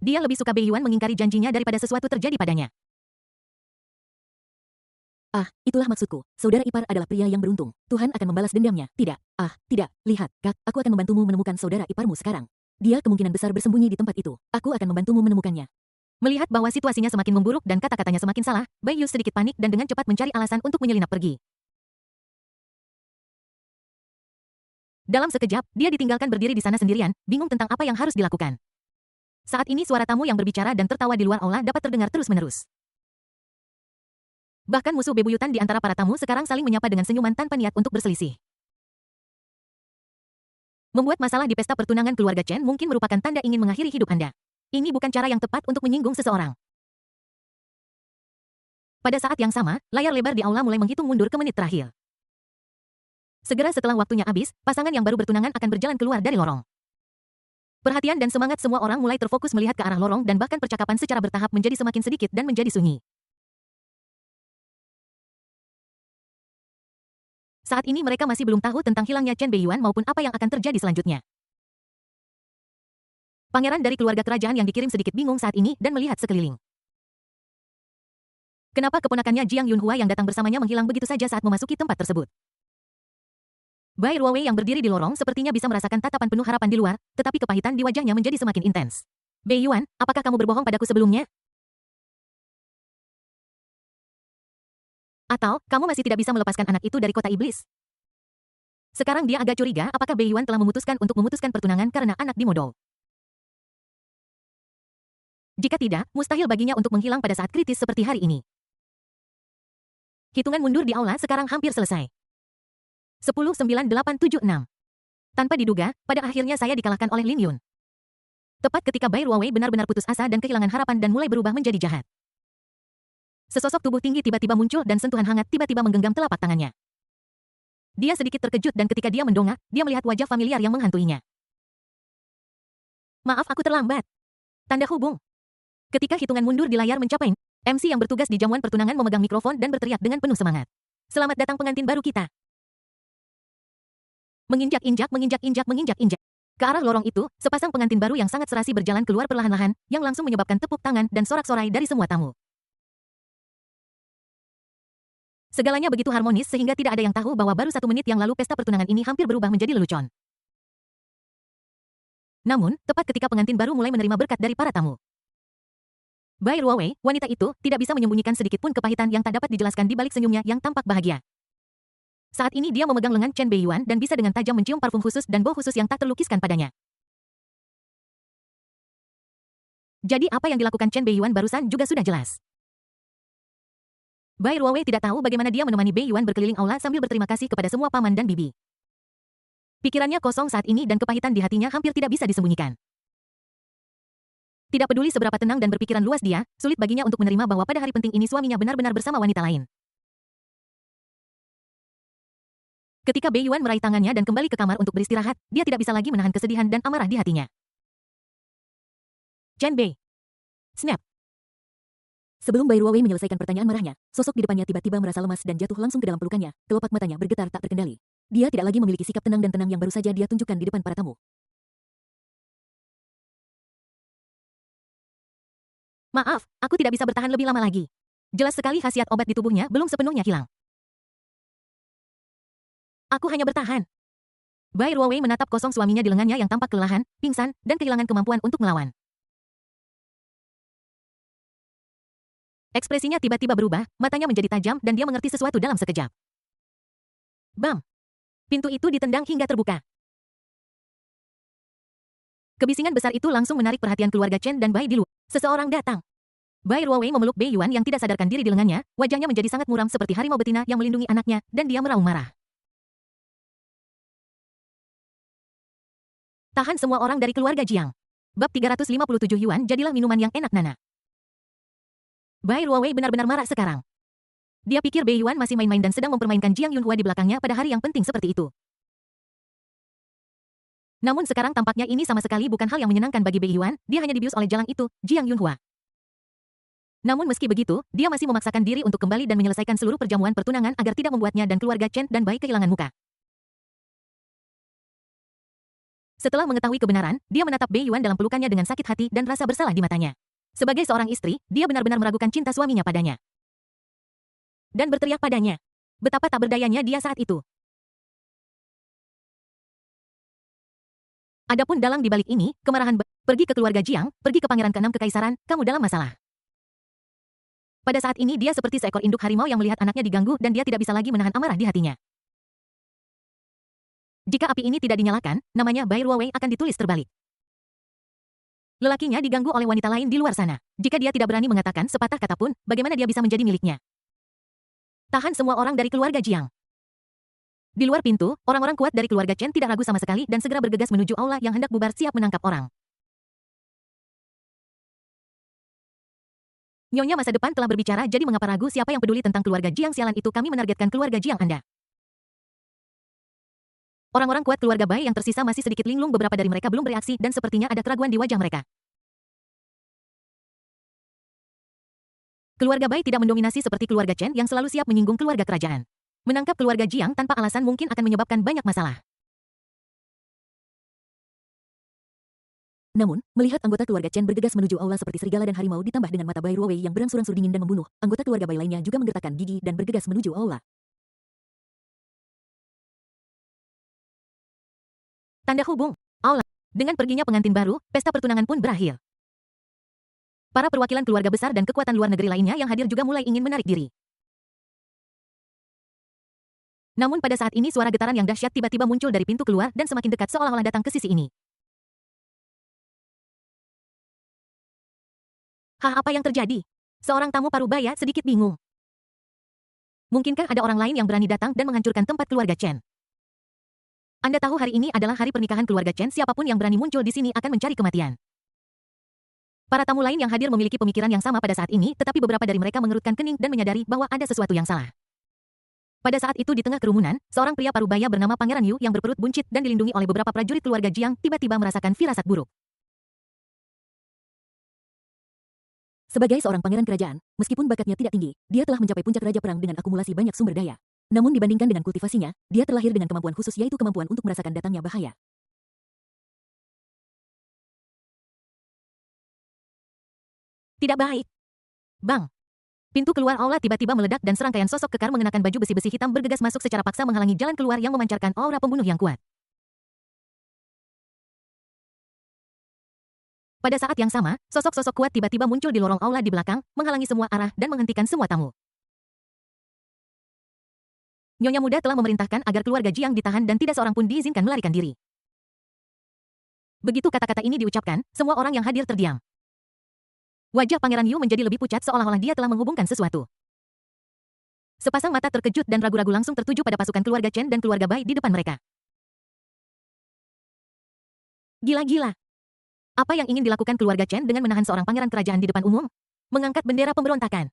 Dia lebih suka Bei Yuan mengingkari janjinya daripada sesuatu terjadi padanya. Ah, itulah maksudku. Saudara ipar adalah pria yang beruntung. Tuhan akan membalas dendamnya. Tidak. Ah, tidak. Lihat, Kak, aku akan membantumu menemukan saudara iparmu sekarang. Dia kemungkinan besar bersembunyi di tempat itu. Aku akan membantumu menemukannya. Melihat bahwa situasinya semakin memburuk dan kata-katanya semakin salah, Bai Yus sedikit panik dan dengan cepat mencari alasan untuk menyelinap pergi. Dalam sekejap, dia ditinggalkan berdiri di sana sendirian, bingung tentang apa yang harus dilakukan. Saat ini suara tamu yang berbicara dan tertawa di luar aula dapat terdengar terus-menerus. Bahkan musuh bebuyutan di antara para tamu sekarang saling menyapa dengan senyuman tanpa niat untuk berselisih. Membuat masalah di pesta pertunangan keluarga Chen mungkin merupakan tanda ingin mengakhiri hidup Anda. Ini bukan cara yang tepat untuk menyinggung seseorang. Pada saat yang sama, layar lebar di aula mulai menghitung mundur ke menit terakhir. Segera setelah waktunya habis, pasangan yang baru bertunangan akan berjalan keluar dari lorong. Perhatian dan semangat semua orang mulai terfokus melihat ke arah lorong dan bahkan percakapan secara bertahap menjadi semakin sedikit dan menjadi sunyi. Saat ini mereka masih belum tahu tentang hilangnya Chen Bei Yuan maupun apa yang akan terjadi selanjutnya. Pangeran dari keluarga kerajaan yang dikirim sedikit bingung saat ini dan melihat sekeliling. Kenapa keponakannya Jiang Yunhua yang datang bersamanya menghilang begitu saja saat memasuki tempat tersebut? Bai Ruowei yang berdiri di lorong sepertinya bisa merasakan tatapan penuh harapan di luar, tetapi kepahitan di wajahnya menjadi semakin intens. Bei Yuan, apakah kamu berbohong padaku sebelumnya? Atau, kamu masih tidak bisa melepaskan anak itu dari kota iblis? Sekarang dia agak curiga apakah Bei Yuan telah memutuskan untuk memutuskan pertunangan karena anak di modal. Jika tidak, mustahil baginya untuk menghilang pada saat kritis seperti hari ini. Hitungan mundur di aula sekarang hampir selesai. 10, 9, 8, 7, 6. Tanpa diduga, pada akhirnya saya dikalahkan oleh Lin Yun. Tepat ketika Bai Ruowei benar-benar putus asa dan kehilangan harapan dan mulai berubah menjadi jahat. Sesosok tubuh tinggi tiba-tiba muncul dan sentuhan hangat tiba-tiba menggenggam telapak tangannya. Dia sedikit terkejut dan ketika dia mendongak, dia melihat wajah familiar yang menghantuinya. Maaf aku terlambat. Tanda hubung. Ketika hitungan mundur di layar mencapai, MC yang bertugas di jamuan pertunangan memegang mikrofon dan berteriak dengan penuh semangat. Selamat datang pengantin baru kita. Menginjak-injak, menginjak-injak, menginjak-injak. Ke arah lorong itu, sepasang pengantin baru yang sangat serasi berjalan keluar perlahan-lahan, yang langsung menyebabkan tepuk tangan dan sorak-sorai dari semua tamu. Segalanya begitu harmonis sehingga tidak ada yang tahu bahwa baru 1 menit yang lalu pesta pertunangan ini hampir berubah menjadi lelucon. Namun, tepat ketika pengantin baru mulai menerima berkat dari para tamu. Bai Ruowei, wanita itu, tidak bisa menyembunyikan sedikit pun kepahitan yang tak dapat dijelaskan di balik senyumnya yang tampak bahagia. Saat ini dia memegang lengan Chen Bei Yuan dan bisa dengan tajam mencium parfum khusus dan bau khusus yang tak terlukiskan padanya. Jadi apa yang dilakukan Chen Bei Yuan barusan juga sudah jelas. Bai Ruowei tidak tahu bagaimana dia menemani Bei Yuan berkeliling aula sambil berterima kasih kepada semua paman dan bibi. Pikirannya kosong saat ini dan kepahitan di hatinya hampir tidak bisa disembunyikan. Tidak peduli seberapa tenang dan berpikiran luas dia, sulit baginya untuk menerima bahwa pada hari penting ini suaminya benar-benar bersama wanita lain. Ketika Bei Yuan meraih tangannya dan kembali ke kamar untuk beristirahat, dia tidak bisa lagi menahan kesedihan dan amarah di hatinya. Chen Bei. Snap. Sebelum Bai Ruowei menyelesaikan pertanyaan marahnya, sosok di depannya tiba-tiba merasa lemas dan jatuh langsung ke dalam pelukannya, kelopak matanya bergetar tak terkendali. Dia tidak lagi memiliki sikap tenang dan tenang yang baru saja dia tunjukkan di depan para tamu. Maaf, aku tidak bisa bertahan lebih lama lagi. Jelas sekali khasiat obat di tubuhnya belum sepenuhnya hilang. Aku hanya bertahan. Bai Ruowei menatap kosong suaminya di lengannya yang tampak kelelahan, pingsan, dan kehilangan kemampuan untuk melawan. Ekspresinya tiba-tiba berubah, matanya menjadi tajam dan dia mengerti sesuatu dalam sekejap. Bam! Pintu itu ditendang hingga terbuka. Kebisingan besar itu langsung menarik perhatian keluarga Chen dan Bai di luar. Seseorang datang. Bai Ruowei memeluk Bei Yuan yang tidak sadarkan diri di lengannya, wajahnya menjadi sangat muram seperti harimau betina yang melindungi anaknya, dan dia meraung marah. Tahan semua orang dari keluarga Jiang. Bab 357 Yuan jadilah minuman yang enak Nana. Bai Ruowei benar-benar marah sekarang. Dia pikir Bei Yuan masih main-main dan sedang mempermainkan Jiang Yunhua di belakangnya pada hari yang penting seperti itu. Namun sekarang tampaknya ini sama sekali bukan hal yang menyenangkan bagi Bei Yuan, dia hanya dibius oleh jalang itu, Jiang Yunhua. Namun meski begitu, dia masih memaksakan diri untuk kembali dan menyelesaikan seluruh perjamuan pertunangan agar tidak membuatnya dan keluarga Chen dan Bai kehilangan muka. Setelah mengetahui kebenaran, dia menatap Bei Yuan dalam pelukannya dengan sakit hati dan rasa bersalah di matanya. Sebagai seorang istri, dia benar-benar meragukan cinta suaminya padanya. Dan berteriak padanya. Betapa tak berdayanya dia saat itu. Adapun dalang di balik ini, kemarahan pergi ke keluarga Jiang, pergi ke pangeran ke-6 kekaisaran, kamu dalam masalah. Pada saat ini dia seperti seekor induk harimau yang melihat anaknya diganggu dan dia tidak bisa lagi menahan amarah di hatinya. Jika api ini tidak dinyalakan, namanya Bai Ruowei akan ditulis terbalik. Lelakinya diganggu oleh wanita lain di luar sana. Jika dia tidak berani mengatakan sepatah kata pun, bagaimana dia bisa menjadi miliknya? Tahan semua orang dari keluarga Jiang. Di luar pintu, orang-orang kuat dari keluarga Chen tidak ragu sama sekali dan segera bergegas menuju aula yang hendak bubar siap menangkap orang. Nyonya masa depan telah berbicara, jadi mengapa ragu? Siapa yang peduli tentang keluarga Jiang? Sialan itu, kami menargetkan keluarga Jiang Anda. Orang-orang kuat keluarga Bai yang tersisa masih sedikit linglung, beberapa dari mereka belum bereaksi dan sepertinya ada keraguan di wajah mereka. Keluarga Bai tidak mendominasi seperti keluarga Chen yang selalu siap menyinggung keluarga kerajaan. Menangkap keluarga Jiang tanpa alasan mungkin akan menyebabkan banyak masalah. Namun, melihat anggota keluarga Chen bergegas menuju aula seperti serigala dan harimau ditambah dengan mata Bai Ruowei yang berangsur-angsur dingin dan membunuh, anggota keluarga Bai lainnya juga menggertakkan gigi dan bergegas menuju aula. Tanda hubung. Aula. Dengan perginya pengantin baru, pesta pertunangan pun berakhir. Para perwakilan keluarga besar dan kekuatan luar negeri lainnya yang hadir juga mulai ingin menarik diri. Namun pada saat ini suara getaran yang dahsyat tiba-tiba muncul dari pintu keluar dan semakin dekat seolah-olah datang ke sisi ini. Hah, apa yang terjadi? Seorang tamu parubaya sedikit bingung. Mungkinkah ada orang lain yang berani datang dan menghancurkan tempat keluarga Chen? Anda tahu hari ini adalah hari pernikahan keluarga Chen, siapapun yang berani muncul di sini akan mencari kematian. Para tamu lain yang hadir memiliki pemikiran yang sama pada saat ini, tetapi beberapa dari mereka mengerutkan kening dan menyadari bahwa ada sesuatu yang salah. Pada saat itu di tengah kerumunan, seorang pria parubaya bernama Pangeran Yu yang berperut buncit dan dilindungi oleh beberapa prajurit keluarga Jiang tiba-tiba merasakan firasat buruk. Sebagai seorang pangeran kerajaan, meskipun bakatnya tidak tinggi, dia telah mencapai puncak raja perang dengan akumulasi banyak sumber daya. Namun dibandingkan dengan kultivasinya, dia terlahir dengan kemampuan khusus, yaitu kemampuan untuk merasakan datangnya bahaya. Tidak baik. Bang. Pintu keluar aula tiba-tiba meledak dan serangkaian sosok kekar mengenakan baju besi-besi hitam bergegas masuk secara paksa menghalangi jalan keluar yang memancarkan aura pembunuh yang kuat. Pada saat yang sama, sosok-sosok kuat tiba-tiba muncul di lorong aula di belakang, menghalangi semua arah dan menghentikan semua tamu. Nyonya muda telah memerintahkan agar keluarga Jiang ditahan dan tidak seorang pun diizinkan melarikan diri. Begitu kata-kata ini diucapkan, semua orang yang hadir terdiam. Wajah Pangeran Yu menjadi lebih pucat seolah-olah dia telah menghubungkan sesuatu. Sepasang mata terkejut dan ragu-ragu langsung tertuju pada pasukan keluarga Chen dan keluarga Bai di depan mereka. Gila-gila. Apa yang ingin dilakukan keluarga Chen dengan menahan seorang pangeran kerajaan di depan umum? Mengangkat bendera pemberontakan.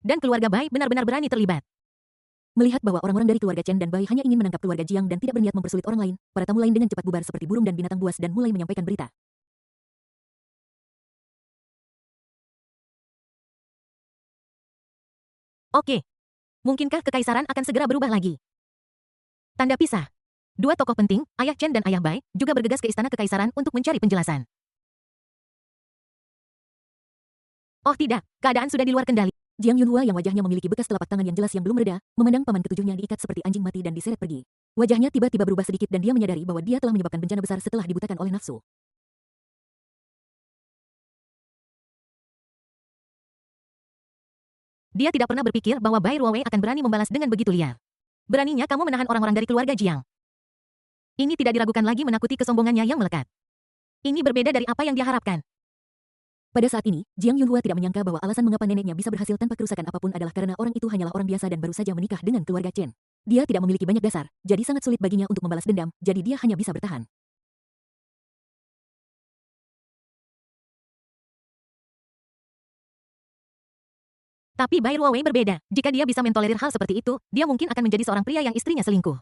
Dan keluarga Bai benar-benar berani terlibat. Melihat bahwa orang-orang dari keluarga Chen dan Bai hanya ingin menangkap keluarga Jiang dan tidak berniat mempersulit orang lain, para tamu lain dengan cepat bubar seperti burung dan binatang buas dan mulai menyampaikan berita. Oke. Mungkinkah kekaisaran akan segera berubah lagi? Tanda pisah. Dua tokoh penting, Ayah Chen dan Ayah Bai, juga bergegas ke istana kekaisaran untuk mencari penjelasan. Oh tidak, keadaan sudah di luar kendali. Jiang Yunhua yang wajahnya memiliki bekas telapak tangan yang jelas yang belum mereda, memandang paman ketujuhnya diikat seperti anjing mati dan diseret pergi. Wajahnya tiba-tiba berubah sedikit dan dia menyadari bahwa dia telah menyebabkan bencana besar setelah dibutakan oleh nafsu. Dia tidak pernah berpikir bahwa Bai Ruowei akan berani membalas dengan begitu liar. Beraninya kamu menahan orang-orang dari keluarga Jiang. Ini tidak diragukan lagi menakuti kesombongannya yang melekat. Ini berbeda dari apa yang dia harapkan. Pada saat ini, Jiang Yunhua tidak menyangka bahwa alasan mengapa neneknya bisa berhasil tanpa kerusakan apapun adalah karena orang itu hanyalah orang biasa dan baru saja menikah dengan keluarga Chen. Dia tidak memiliki banyak dasar, jadi sangat sulit baginya untuk membalas dendam, jadi dia hanya bisa bertahan. Tapi Bai Ruowei berbeda. Jika dia bisa mentolerir hal seperti itu, dia mungkin akan menjadi seorang pria yang istrinya selingkuh.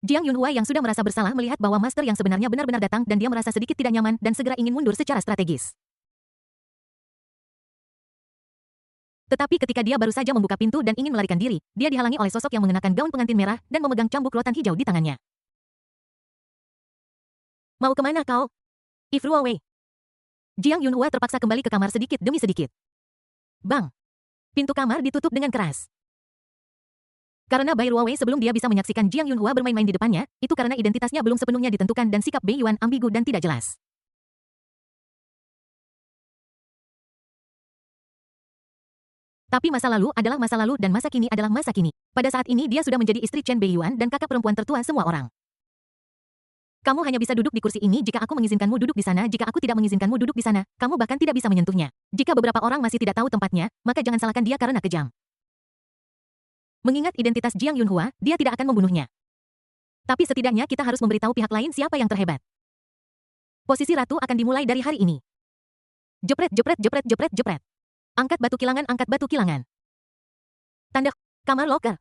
Jiang Yunhua yang sudah merasa bersalah melihat bahwa master yang sebenarnya benar-benar datang dan dia merasa sedikit tidak nyaman dan segera ingin mundur secara strategis. Tetapi ketika dia baru saja membuka pintu dan ingin melarikan diri, dia dihalangi oleh sosok yang mengenakan gaun pengantin merah dan memegang cambuk rotan hijau di tangannya. Mau kemana kau? If Ruowei. Jiang Yunhua terpaksa kembali ke kamar sedikit demi sedikit. Bang! Pintu kamar ditutup dengan keras. Karena Bai Ruowei sebelum dia bisa menyaksikan Jiang Yunhua bermain-main di depannya, itu karena identitasnya belum sepenuhnya ditentukan dan sikap Bei Yuan ambigu dan tidak jelas. Tapi masa lalu adalah masa lalu dan masa kini adalah masa kini. Pada saat ini dia sudah menjadi istri Chen Bei Yuan dan kakak perempuan tertua semua orang. Kamu hanya bisa duduk di kursi ini jika aku mengizinkanmu duduk di sana. Jika aku tidak mengizinkanmu duduk di sana, kamu bahkan tidak bisa menyentuhnya. Jika beberapa orang masih tidak tahu tempatnya, maka jangan salahkan dia karena kejam. Mengingat identitas Jiang Yunhua, dia tidak akan membunuhnya. Tapi setidaknya kita harus memberitahu pihak lain siapa yang terhebat. Posisi ratu akan dimulai dari hari ini. Jepret, jepret, jepret, jepret, jepret. Angkat batu kilangan, angkat batu kilangan. Tanda kamar loker.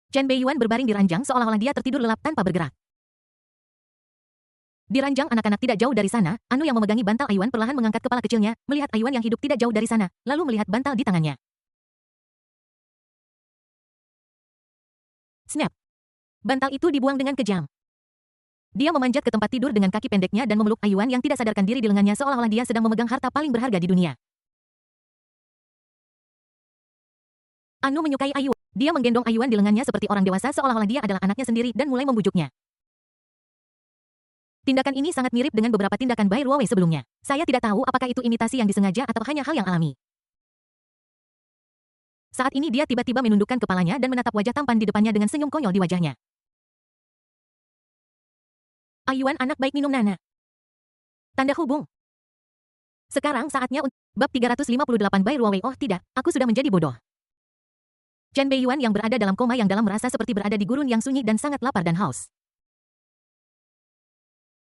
Chen Bei Yuan berbaring di ranjang seolah-olah dia tertidur lelap tanpa bergerak. Di ranjang anak-anak tidak jauh dari sana, Anu yang memegangi bantal Ayuan perlahan mengangkat kepala kecilnya, melihat Ayuan yang hidup tidak jauh dari sana, lalu melihat bantal di tangannya. Snap! Bantal itu dibuang dengan kejam. Dia memanjat ke tempat tidur dengan kaki pendeknya dan memeluk Ayuan yang tidak sadarkan diri di lengannya seolah-olah dia sedang memegang harta paling berharga di dunia. Anu menyukai Ayuan. Dia menggendong Ayuan di lengannya seperti orang dewasa seolah-olah dia adalah anaknya sendiri dan mulai membujuknya. Tindakan ini sangat mirip dengan beberapa tindakan Bai Ruowei sebelumnya. Saya tidak tahu apakah itu imitasi yang disengaja atau hanya hal yang alami. Saat ini dia tiba-tiba menundukkan kepalanya dan menatap wajah tampan di depannya dengan senyum konyol di wajahnya. Ayuan anak baik minum nana. Tanda hubung. Sekarang saatnya untuk bab 358 Bai Ruowei. Oh tidak, aku sudah menjadi bodoh. Chen Bei Yuan yang berada dalam koma yang dalam merasa seperti berada di gurun yang sunyi dan sangat lapar dan haus.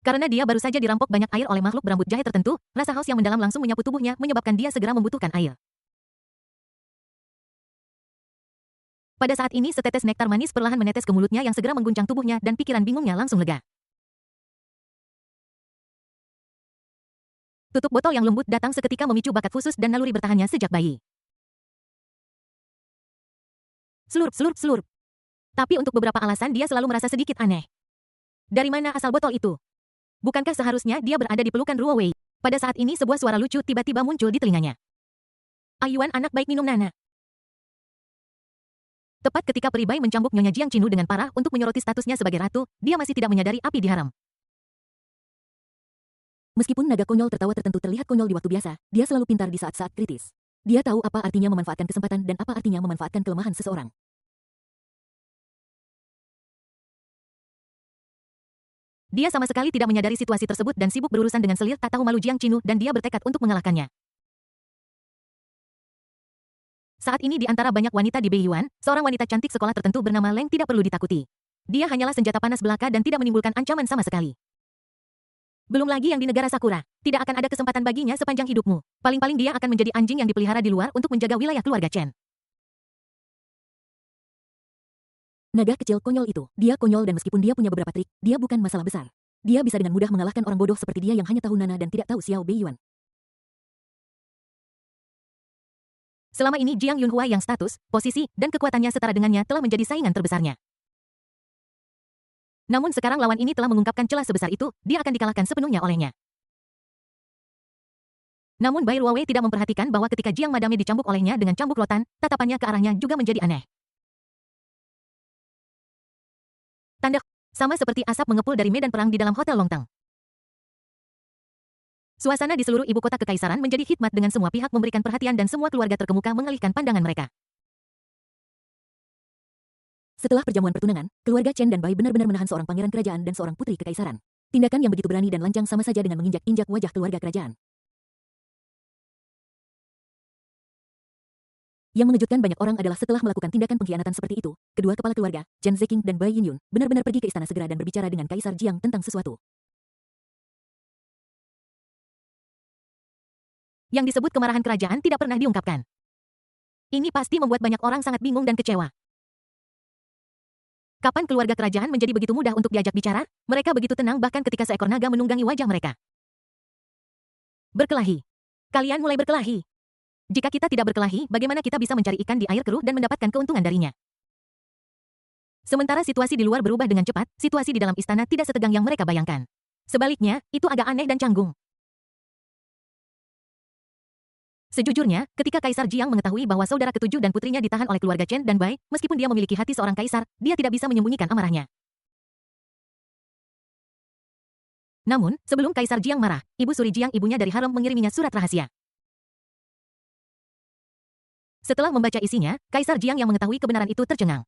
Karena dia baru saja dirampok banyak air oleh makhluk berambut jahe tertentu, rasa haus yang mendalam langsung menyapu tubuhnya menyebabkan dia segera membutuhkan air. Pada saat ini setetes nektar manis perlahan menetes ke mulutnya yang segera mengguncang tubuhnya dan pikiran bingungnya langsung lega. Tutup botol yang lembut datang seketika memicu bakat khusus dan naluri bertahannya sejak bayi. Slurp, slurp, slurp. Tapi untuk beberapa alasan dia selalu merasa sedikit aneh. Dari mana asal botol itu? Bukankah seharusnya dia berada di pelukan Ruowei? Pada saat ini sebuah suara lucu tiba-tiba muncul di telinganya. Ayuan anak baik minum nana. Tepat ketika Peri Bai mencambuk Nyonya Jiang Qinu dengan parah untuk menyoroti statusnya sebagai ratu, dia masih tidak menyadari api diharam. Meskipun naga konyol tertawa tertentu terlihat konyol di waktu biasa, dia selalu pintar di saat-saat kritis. Dia tahu apa artinya memanfaatkan kesempatan dan apa artinya memanfaatkan kelemahan seseorang. Dia sama sekali tidak menyadari situasi tersebut dan sibuk berurusan dengan selir tak tahu malu Jiang Qinu dan dia bertekad untuk mengalahkannya. Saat ini di antara banyak wanita di Bei Yuan, seorang wanita cantik sekolah tertentu bernama Leng tidak perlu ditakuti. Dia hanyalah senjata panas belaka dan tidak menimbulkan ancaman sama sekali. Belum lagi yang di negara Sakura. Tidak akan ada kesempatan baginya sepanjang hidupmu. Paling-paling dia akan menjadi anjing yang dipelihara di luar untuk menjaga wilayah keluarga Chen. Naga kecil konyol itu. Dia konyol dan meskipun dia punya beberapa trik, dia bukan masalah besar. Dia bisa dengan mudah mengalahkan orang bodoh seperti dia yang hanya tahu Nana dan tidak tahu Xiao Beiyuan. Selama ini Jiang Yunhua yang status, posisi, dan kekuatannya setara dengannya telah menjadi saingan terbesarnya. Namun sekarang lawan ini telah mengungkapkan celah sebesar itu, dia akan dikalahkan sepenuhnya olehnya. Namun Bai Ruowei tidak memperhatikan bahwa ketika Jiang Madame dicambuk olehnya dengan cambuk rotan, tatapannya ke arahnya juga menjadi aneh. Tanda sama seperti asap mengepul dari medan perang di dalam Hotel Longtang. Suasana di seluruh ibu kota kekaisaran menjadi khidmat dengan semua pihak memberikan perhatian dan semua keluarga terkemuka mengalihkan pandangan mereka. Setelah perjamuan pertunangan, keluarga Chen dan Bai benar-benar menahan seorang pangeran kerajaan dan seorang putri kekaisaran. Tindakan yang begitu berani dan lancang sama saja dengan menginjak-injak wajah keluarga kerajaan. Yang mengejutkan banyak orang adalah setelah melakukan tindakan pengkhianatan seperti itu, kedua kepala keluarga, Chen Zeking dan Bai Yinyun, benar-benar pergi ke istana segera dan berbicara dengan Kaisar Jiang tentang sesuatu. Yang disebut kemarahan kerajaan tidak pernah diungkapkan. Ini pasti membuat banyak orang sangat bingung dan kecewa. Kapan keluarga kerajaan menjadi begitu mudah untuk diajak bicara? Mereka begitu tenang bahkan ketika seekor naga menunggangi wajah mereka. Berkelahi. Kalian mulai berkelahi. Jika kita tidak berkelahi, bagaimana kita bisa mencari ikan di air keruh dan mendapatkan keuntungan darinya? Sementara situasi di luar berubah dengan cepat, situasi di dalam istana tidak setegang yang mereka bayangkan. Sebaliknya, itu agak aneh dan canggung. Sejujurnya, ketika Kaisar Jiang mengetahui bahwa saudara ketujuh dan putrinya ditahan oleh keluarga Chen dan Bai, meskipun dia memiliki hati seorang kaisar, dia tidak bisa menyembunyikan amarahnya. Namun, sebelum Kaisar Jiang marah, Ibu Suri Jiang ibunya dari harem mengiriminya surat rahasia. Setelah membaca isinya, Kaisar Jiang yang mengetahui kebenaran itu tercengang.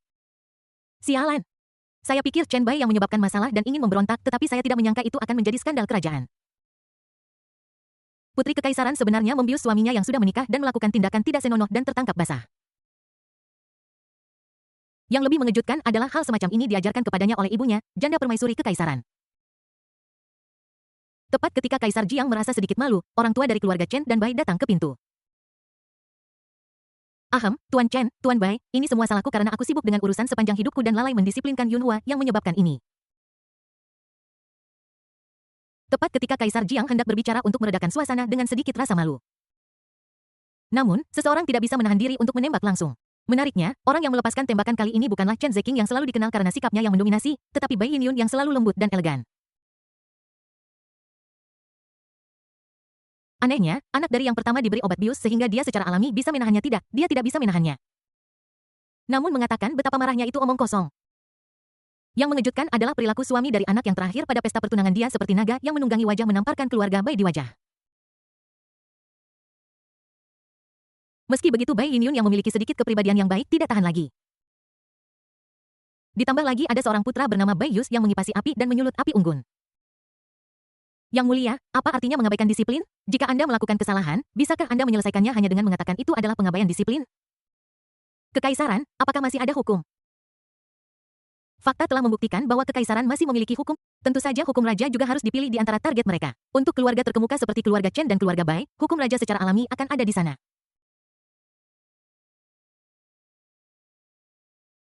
Sialan! Saya pikir Chen Bai yang menyebabkan masalah dan ingin memberontak, tetapi saya tidak menyangka itu akan menjadi skandal kerajaan. Putri kekaisaran sebenarnya membius suaminya yang sudah menikah dan melakukan tindakan tidak senonoh dan tertangkap basah. Yang lebih mengejutkan adalah hal semacam ini diajarkan kepadanya oleh ibunya, janda permaisuri kekaisaran. Tepat ketika Kaisar Jiang merasa sedikit malu, orang tua dari keluarga Chen dan Bai datang ke pintu. Ahem, Tuan Chen, Tuan Bai, ini semua salahku karena aku sibuk dengan urusan sepanjang hidupku dan lalai mendisiplinkan Yunhua yang menyebabkan ini. Tepat ketika Kaisar Jiang hendak berbicara untuk meredakan suasana dengan sedikit rasa malu. Namun, seseorang tidak bisa menahan diri untuk menembak langsung. Menariknya, orang yang melepaskan tembakan kali ini bukanlah Chen Zeking yang selalu dikenal karena sikapnya yang mendominasi, tetapi Bai Yinyun yang selalu lembut dan elegan. Anehnya, anak dari yang pertama diberi obat bius sehingga dia secara alami bisa menahannya dia tidak bisa menahannya. Namun mengatakan betapa marahnya itu omong kosong. Yang mengejutkan adalah perilaku suami dari anak yang terakhir pada pesta pertunangan dia seperti naga yang menunggangi wajah menamparkan keluarga Bai di wajah. Meski begitu Bai Yinyun yang memiliki sedikit kepribadian yang baik tidak tahan lagi. Ditambah lagi ada seorang putra bernama Bai Yus yang mengipasi api dan menyulut api unggun. Yang mulia, apa artinya mengabaikan disiplin? Jika Anda melakukan kesalahan, bisakah Anda menyelesaikannya hanya dengan mengatakan itu adalah pengabaian disiplin? Kekaisaran, apakah masih ada hukum? Fakta telah membuktikan bahwa kekaisaran masih memiliki hukum. Tentu saja hukum raja juga harus dipilih di antara target mereka. Untuk keluarga terkemuka seperti keluarga Chen dan keluarga Bai, hukum raja secara alami akan ada di sana.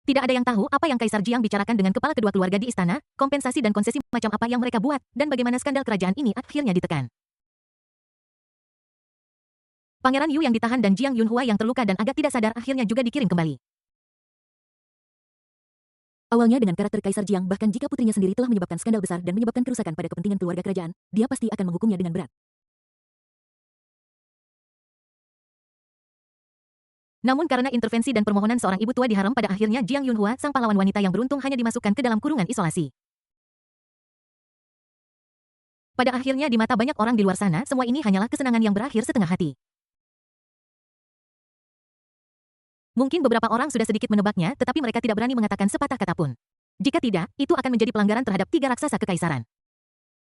Tidak ada yang tahu apa yang Kaisar Jiang bicarakan dengan kepala kedua keluarga di istana, kompensasi dan konsesi macam apa yang mereka buat, dan bagaimana skandal kerajaan ini akhirnya ditekan. Pangeran Yu yang ditahan dan Jiang Yunhua yang terluka dan agak tidak sadar akhirnya juga dikirim kembali. Awalnya dengan karakter Kaisar Jiang bahkan jika putrinya sendiri telah menyebabkan skandal besar dan menyebabkan kerusakan pada kepentingan keluarga kerajaan, dia pasti akan menghukumnya dengan berat. Namun karena intervensi dan permohonan seorang ibu tua di harem pada akhirnya Jiang Yunhua, sang pahlawan wanita yang beruntung hanya dimasukkan ke dalam kurungan isolasi. Pada akhirnya di mata banyak orang di luar sana, semua ini hanyalah kesenangan yang berakhir setengah hati. Mungkin beberapa orang sudah sedikit menebaknya, tetapi mereka tidak berani mengatakan sepatah kata pun. Jika tidak, itu akan menjadi pelanggaran terhadap 3 raksasa kekaisaran.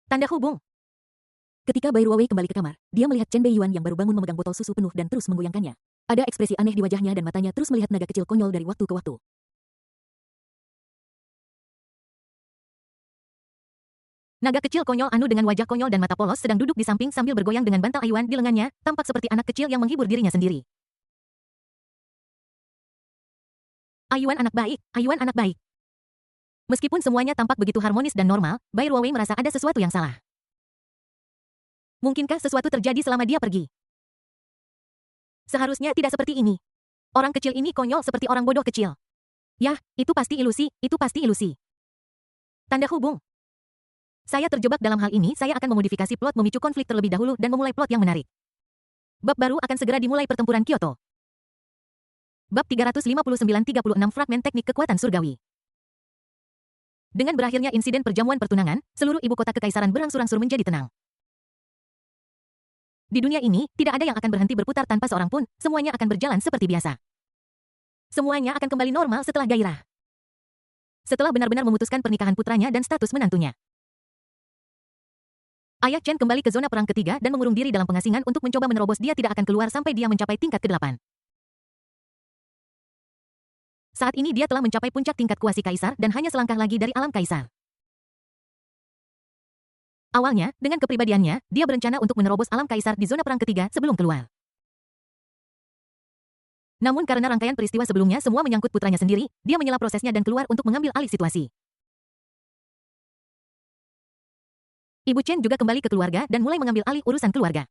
Tanda hubung. Ketika Bai Ruowei kembali ke kamar, dia melihat Chen Beiyuan yang baru bangun memegang botol susu penuh dan terus menggoyangkannya. Ada ekspresi aneh di wajahnya dan matanya terus melihat naga kecil konyol dari waktu ke waktu. Naga kecil konyol Anu dengan wajah konyol dan mata polos sedang duduk di samping sambil bergoyang dengan bantal ayuan di lengannya, tampak seperti anak kecil yang menghibur dirinya sendiri. Ayuan anak baik, ayuan anak baik. Meskipun semuanya tampak begitu harmonis dan normal, Bai Ruowei merasa ada sesuatu yang salah. Mungkinkah sesuatu terjadi selama dia pergi? Seharusnya tidak seperti ini. Orang kecil ini konyol seperti orang bodoh kecil. Yah, itu pasti ilusi, itu pasti ilusi. Tanda hubung. Saya terjebak dalam hal ini, saya akan memodifikasi plot memicu konflik terlebih dahulu dan memulai plot yang menarik. Bab baru akan segera dimulai pertempuran Kyoto. Bab 359-36 Fragmen Teknik Kekuatan Surgawi. Dengan berakhirnya insiden perjamuan pertunangan, seluruh ibu kota kekaisaran berangsur-angsur menjadi tenang. Di dunia ini, tidak ada yang akan berhenti berputar tanpa seorang pun, semuanya akan berjalan seperti biasa. Semuanya akan kembali normal setelah gairah. Setelah benar-benar memutuskan pernikahan putranya dan status menantunya. Ayah Chen kembali ke zona perang ketiga dan mengurung diri dalam pengasingan untuk mencoba menerobos. Dia tidak akan keluar sampai dia mencapai tingkat ke-8. Saat ini dia telah mencapai puncak tingkat kuasi kaisar dan hanya selangkah lagi dari alam kaisar. Awalnya, dengan kepribadiannya, dia berencana untuk menerobos alam kaisar di zona perang ketiga sebelum keluar. Namun karena rangkaian peristiwa sebelumnya semua menyangkut putranya sendiri, dia menyela prosesnya dan keluar untuk mengambil alih situasi. Ibu Chen juga kembali ke keluarga dan mulai mengambil alih urusan keluarga.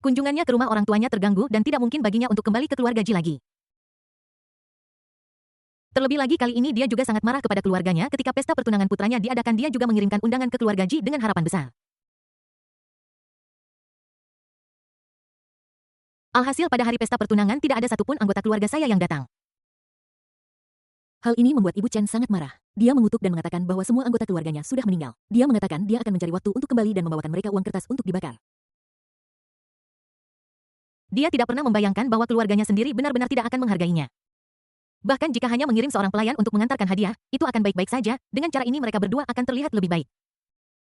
Kunjungannya ke rumah orang tuanya terganggu dan tidak mungkin baginya untuk kembali ke keluarga Ji lagi. Terlebih lagi kali ini dia juga sangat marah kepada keluarganya ketika pesta pertunangan putranya diadakan. Dia juga mengirimkan undangan ke keluarga Ji dengan harapan besar. Alhasil pada hari pesta pertunangan tidak ada satupun anggota keluarga saya yang datang. Hal ini membuat Ibu Chen sangat marah. Dia mengutuk dan mengatakan bahwa semua anggota keluarganya sudah meninggal. Dia mengatakan dia akan mencari waktu untuk kembali dan membawakan mereka uang kertas untuk dibakar. Dia tidak pernah membayangkan bahwa keluarganya sendiri benar-benar tidak akan menghargainya. Bahkan jika hanya mengirim seorang pelayan untuk mengantarkan hadiah, itu akan baik-baik saja. Dengan cara ini mereka berdua akan terlihat lebih baik.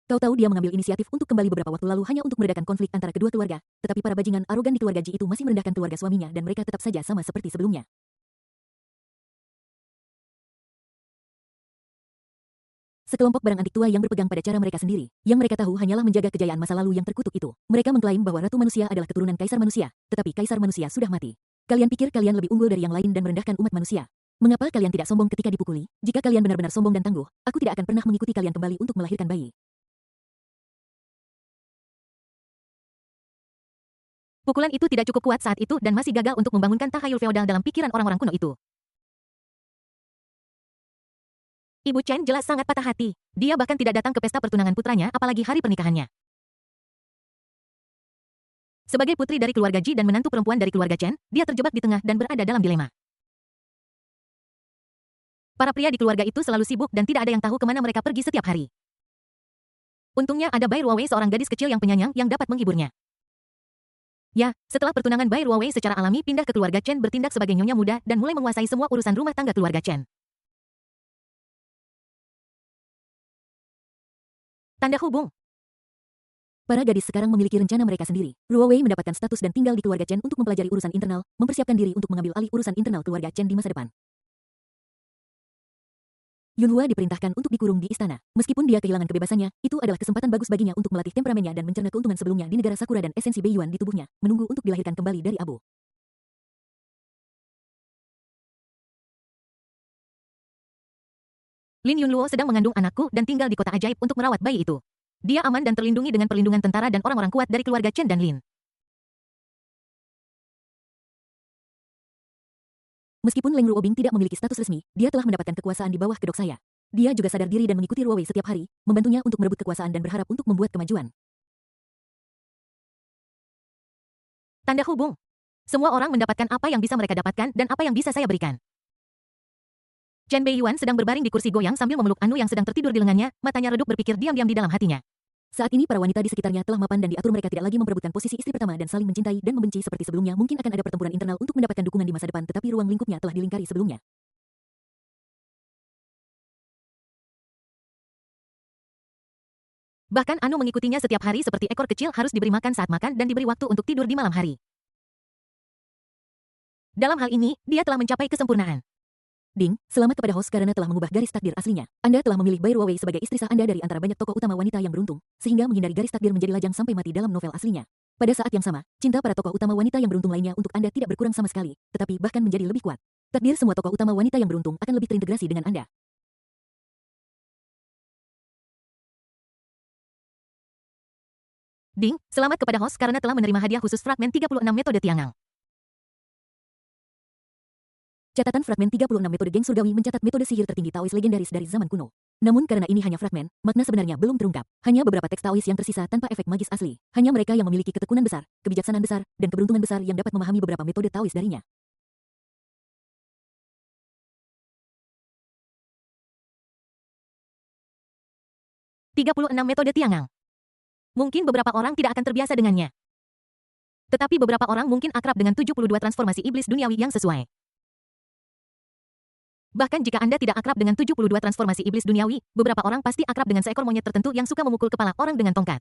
Tahu-tahu dia mengambil inisiatif untuk kembali beberapa waktu lalu hanya untuk meredakan konflik antara kedua keluarga. Tetapi para bajingan arogan di keluarga Ji itu masih merendahkan keluarga suaminya dan mereka tetap saja sama seperti sebelumnya. Sekelompok barang antik tua yang berpegang pada cara mereka sendiri. Yang mereka tahu hanyalah menjaga kejayaan masa lalu yang terkutuk itu. Mereka mengklaim bahwa Ratu Manusia adalah keturunan Kaisar Manusia. Tetapi Kaisar Manusia sudah mati. Kalian pikir kalian lebih unggul dari yang lain dan merendahkan umat manusia? Mengapa kalian tidak sombong ketika dipukuli? Jika kalian benar-benar sombong dan tangguh, aku tidak akan pernah mengikuti kalian kembali untuk melahirkan bayi. Pukulan itu tidak cukup kuat saat itu dan masih gagal untuk membangunkan tahayul feodal dalam pikiran orang-orang kuno itu. Ibu Chen jelas sangat patah hati. Dia bahkan tidak datang ke pesta pertunangan putranya, apalagi hari pernikahannya. Sebagai putri dari keluarga Ji dan menantu perempuan dari keluarga Chen, dia terjebak di tengah dan berada dalam dilema. Para pria di keluarga itu selalu sibuk dan tidak ada yang tahu kemana mereka pergi setiap hari. Untungnya ada Bai Ruowei, seorang gadis kecil yang penyayang yang dapat menghiburnya. Ya, setelah pertunangan Bai Ruowei secara alami pindah ke keluarga Chen, bertindak sebagai nyonya muda dan mulai menguasai semua urusan rumah tangga keluarga Chen. Tanda hubung. Para gadis sekarang memiliki rencana mereka sendiri. Ruowei mendapatkan status dan tinggal di keluarga Chen untuk mempelajari urusan internal, mempersiapkan diri untuk mengambil alih urusan internal keluarga Chen di masa depan. Yunhua diperintahkan untuk dikurung di istana. Meskipun dia kehilangan kebebasannya, itu adalah kesempatan bagus baginya untuk melatih temperamennya dan mencerna keuntungan sebelumnya di negara Sakura dan esensi Beiyuan di tubuhnya, menunggu untuk dilahirkan kembali dari abu. Lin Yunluo sedang mengandung anakku dan tinggal di kota ajaib untuk merawat bayi itu. Dia aman dan terlindungi dengan perlindungan tentara dan orang-orang kuat dari keluarga Chen dan Lin. Meskipun Leng Ruobing tidak memiliki status resmi, dia telah mendapatkan kekuasaan di bawah kedok saya. Dia juga sadar diri dan mengikuti Ruowei setiap hari, membantunya untuk merebut kekuasaan dan berharap untuk membuat kemajuan. Tanda hubung. Semua orang mendapatkan apa yang bisa mereka dapatkan dan apa yang bisa saya berikan. Chen Beiyuan sedang berbaring di kursi goyang sambil memeluk Anu yang sedang tertidur di lengannya, matanya redup berpikir diam-diam di dalam hatinya. Saat ini para wanita di sekitarnya telah mapan dan diatur, mereka tidak lagi memperebutkan posisi istri pertama dan saling mencintai dan membenci seperti sebelumnya. Mungkin akan ada pertempuran internal untuk mendapatkan dukungan di masa depan, tetapi ruang lingkupnya telah dilingkari sebelumnya. Bahkan Anu mengikutinya setiap hari seperti ekor kecil, harus diberi makan saat makan dan diberi waktu untuk tidur di malam hari. Dalam hal ini, dia telah mencapai kesempurnaan. Ding, selamat kepada host karena telah mengubah garis takdir aslinya. Anda telah memilih Bai Ruowei sebagai istri sah Anda dari antara banyak tokoh utama wanita yang beruntung, sehingga menghindari garis takdir menjadi lajang sampai mati dalam novel aslinya. Pada saat yang sama, cinta para tokoh utama wanita yang beruntung lainnya untuk Anda tidak berkurang sama sekali, tetapi bahkan menjadi lebih kuat. Takdir semua tokoh utama wanita yang beruntung akan lebih terintegrasi dengan Anda. Ding, selamat kepada host karena telah menerima hadiah khusus fragmen 36 metode Tiangang. Catatan fragmen 36 metode geng surgawi mencatat metode sihir tertinggi Taois legendaris dari zaman kuno. Namun karena ini hanya fragmen, makna sebenarnya belum terungkap. Hanya beberapa teks Taois yang tersisa tanpa efek magis asli. Hanya mereka yang memiliki ketekunan besar, kebijaksanaan besar, dan keberuntungan besar yang dapat memahami beberapa metode Taois darinya. Puluh 36 metode Tiangang. Mungkin beberapa orang tidak akan terbiasa dengannya. Tetapi beberapa orang mungkin akrab dengan 72 transformasi iblis duniawi yang sesuai. Bahkan jika Anda tidak akrab dengan 72 transformasi iblis duniawi, beberapa orang pasti akrab dengan seekor monyet tertentu yang suka memukul kepala orang dengan tongkat.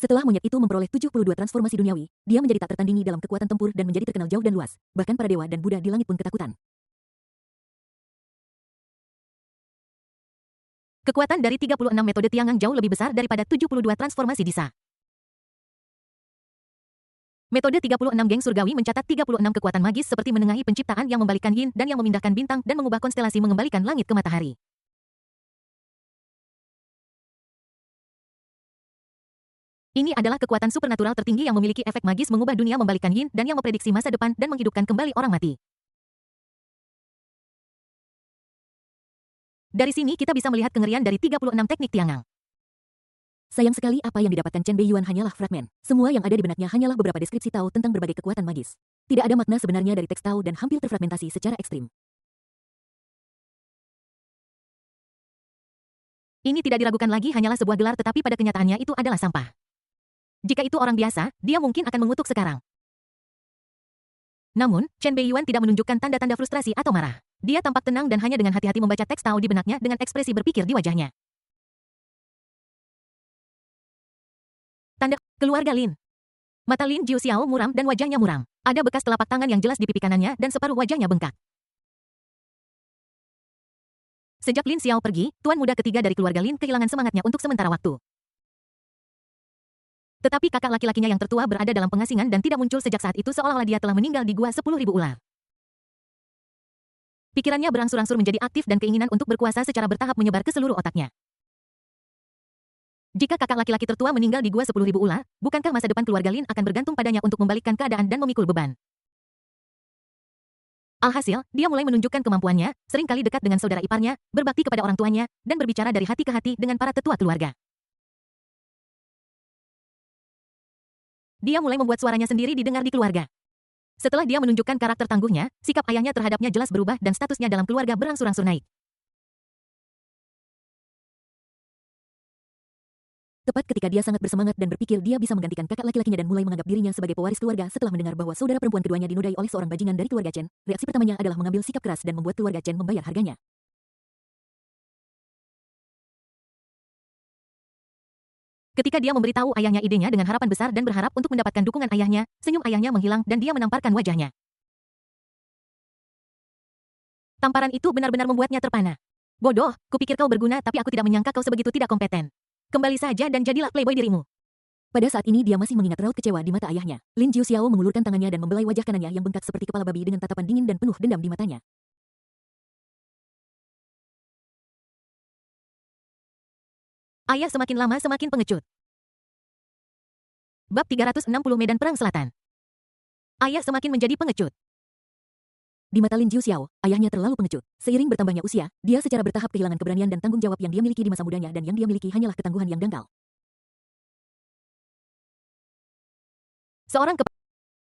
Setelah monyet itu memperoleh 72 transformasi duniawi, dia menjadi tak tertandingi dalam kekuatan tempur dan menjadi terkenal jauh dan luas. Bahkan para dewa dan Buddha di langit pun ketakutan. Kekuatan dari 36 metode Tiangang jauh lebih besar daripada 72 transformasi Disa. Metode 36 geng surgawi mencatat 36 kekuatan magis seperti menengahi penciptaan yang membalikkan yin dan yang memindahkan bintang dan mengubah konstelasi mengembalikan langit ke matahari. Ini adalah kekuatan supernatural tertinggi yang memiliki efek magis mengubah dunia membalikkan yin dan yang memprediksi masa depan dan menghidupkan kembali orang mati. Dari sini kita bisa melihat kengerian dari 36 teknik Tiangang. Sayang sekali apa yang didapatkan Chen Beiyuan hanyalah fragmen. Semua yang ada di benaknya hanyalah beberapa deskripsi Tao tentang berbagai kekuatan magis. Tidak ada makna sebenarnya dari teks Tao dan hampir terfragmentasi secara ekstrim. Ini tidak diragukan lagi hanyalah sebuah gelar tetapi pada kenyataannya itu adalah sampah. Jika itu orang biasa, dia mungkin akan mengutuk sekarang. Namun, Chen Beiyuan tidak menunjukkan tanda-tanda frustrasi atau marah. Dia tampak tenang dan hanya dengan hati-hati membaca teks Tao di benaknya dengan ekspresi berpikir di wajahnya. Tanda keluarga Lin. Mata Lin Jiuxiao muram dan wajahnya muram. Ada bekas telapak tangan yang jelas di pipi kanannya dan separuh wajahnya bengkak. Sejak Lin Xiao pergi, tuan muda ketiga dari keluarga Lin kehilangan semangatnya untuk sementara waktu. Tetapi kakak laki-lakinya yang tertua berada dalam pengasingan dan tidak muncul sejak saat itu seolah-olah dia telah meninggal di gua 10.000 ular. Pikirannya berangsur-angsur menjadi aktif dan keinginan untuk berkuasa secara bertahap menyebar ke seluruh otaknya. Jika kakak laki-laki tertua meninggal di gua 10.000 ular, bukankah masa depan keluarga Lin akan bergantung padanya untuk membalikkan keadaan dan memikul beban? Alhasil, dia mulai menunjukkan kemampuannya, seringkali dekat dengan saudara iparnya, berbakti kepada orang tuanya, dan berbicara dari hati ke hati dengan para tetua keluarga. Dia mulai membuat suaranya sendiri didengar di keluarga. Setelah dia menunjukkan karakter tangguhnya, sikap ayahnya terhadapnya jelas berubah dan statusnya dalam keluarga berangsur-angsur naik. Tepat ketika dia sangat bersemangat dan berpikir dia bisa menggantikan kakak laki-lakinya dan mulai menganggap dirinya sebagai pewaris keluarga setelah mendengar bahwa saudara perempuan keduanya dinodai oleh seorang bajingan dari keluarga Chen, reaksi pertamanya adalah mengambil sikap keras dan membuat keluarga Chen membayar harganya. Ketika dia memberitahu ayahnya idenya dengan harapan besar dan berharap untuk mendapatkan dukungan ayahnya, senyum ayahnya menghilang dan dia menamparkan wajahnya. Tamparan itu benar-benar membuatnya terpana. Bodoh, kupikir kau berguna tapi aku tidak menyangka kau sebegitu tidak kompeten. Kembali saja dan jadilah playboy dirimu. Pada saat ini dia masih mengingat raut kecewa di mata ayahnya. Lin Jiuxiao mengulurkan tangannya dan membelai wajah kanannya yang bengkak seperti kepala babi dengan tatapan dingin dan penuh dendam di matanya. Ayah semakin lama semakin pengecut. Bab 360 Medan Perang Selatan. Ayah semakin menjadi pengecut. Di mata Lin Jiuxiao, ayahnya terlalu pengecut. Seiring bertambahnya usia, dia secara bertahap kehilangan keberanian dan tanggung jawab yang dia miliki di masa mudanya dan yang dia miliki hanyalah ketangguhan yang dangkal. Seorang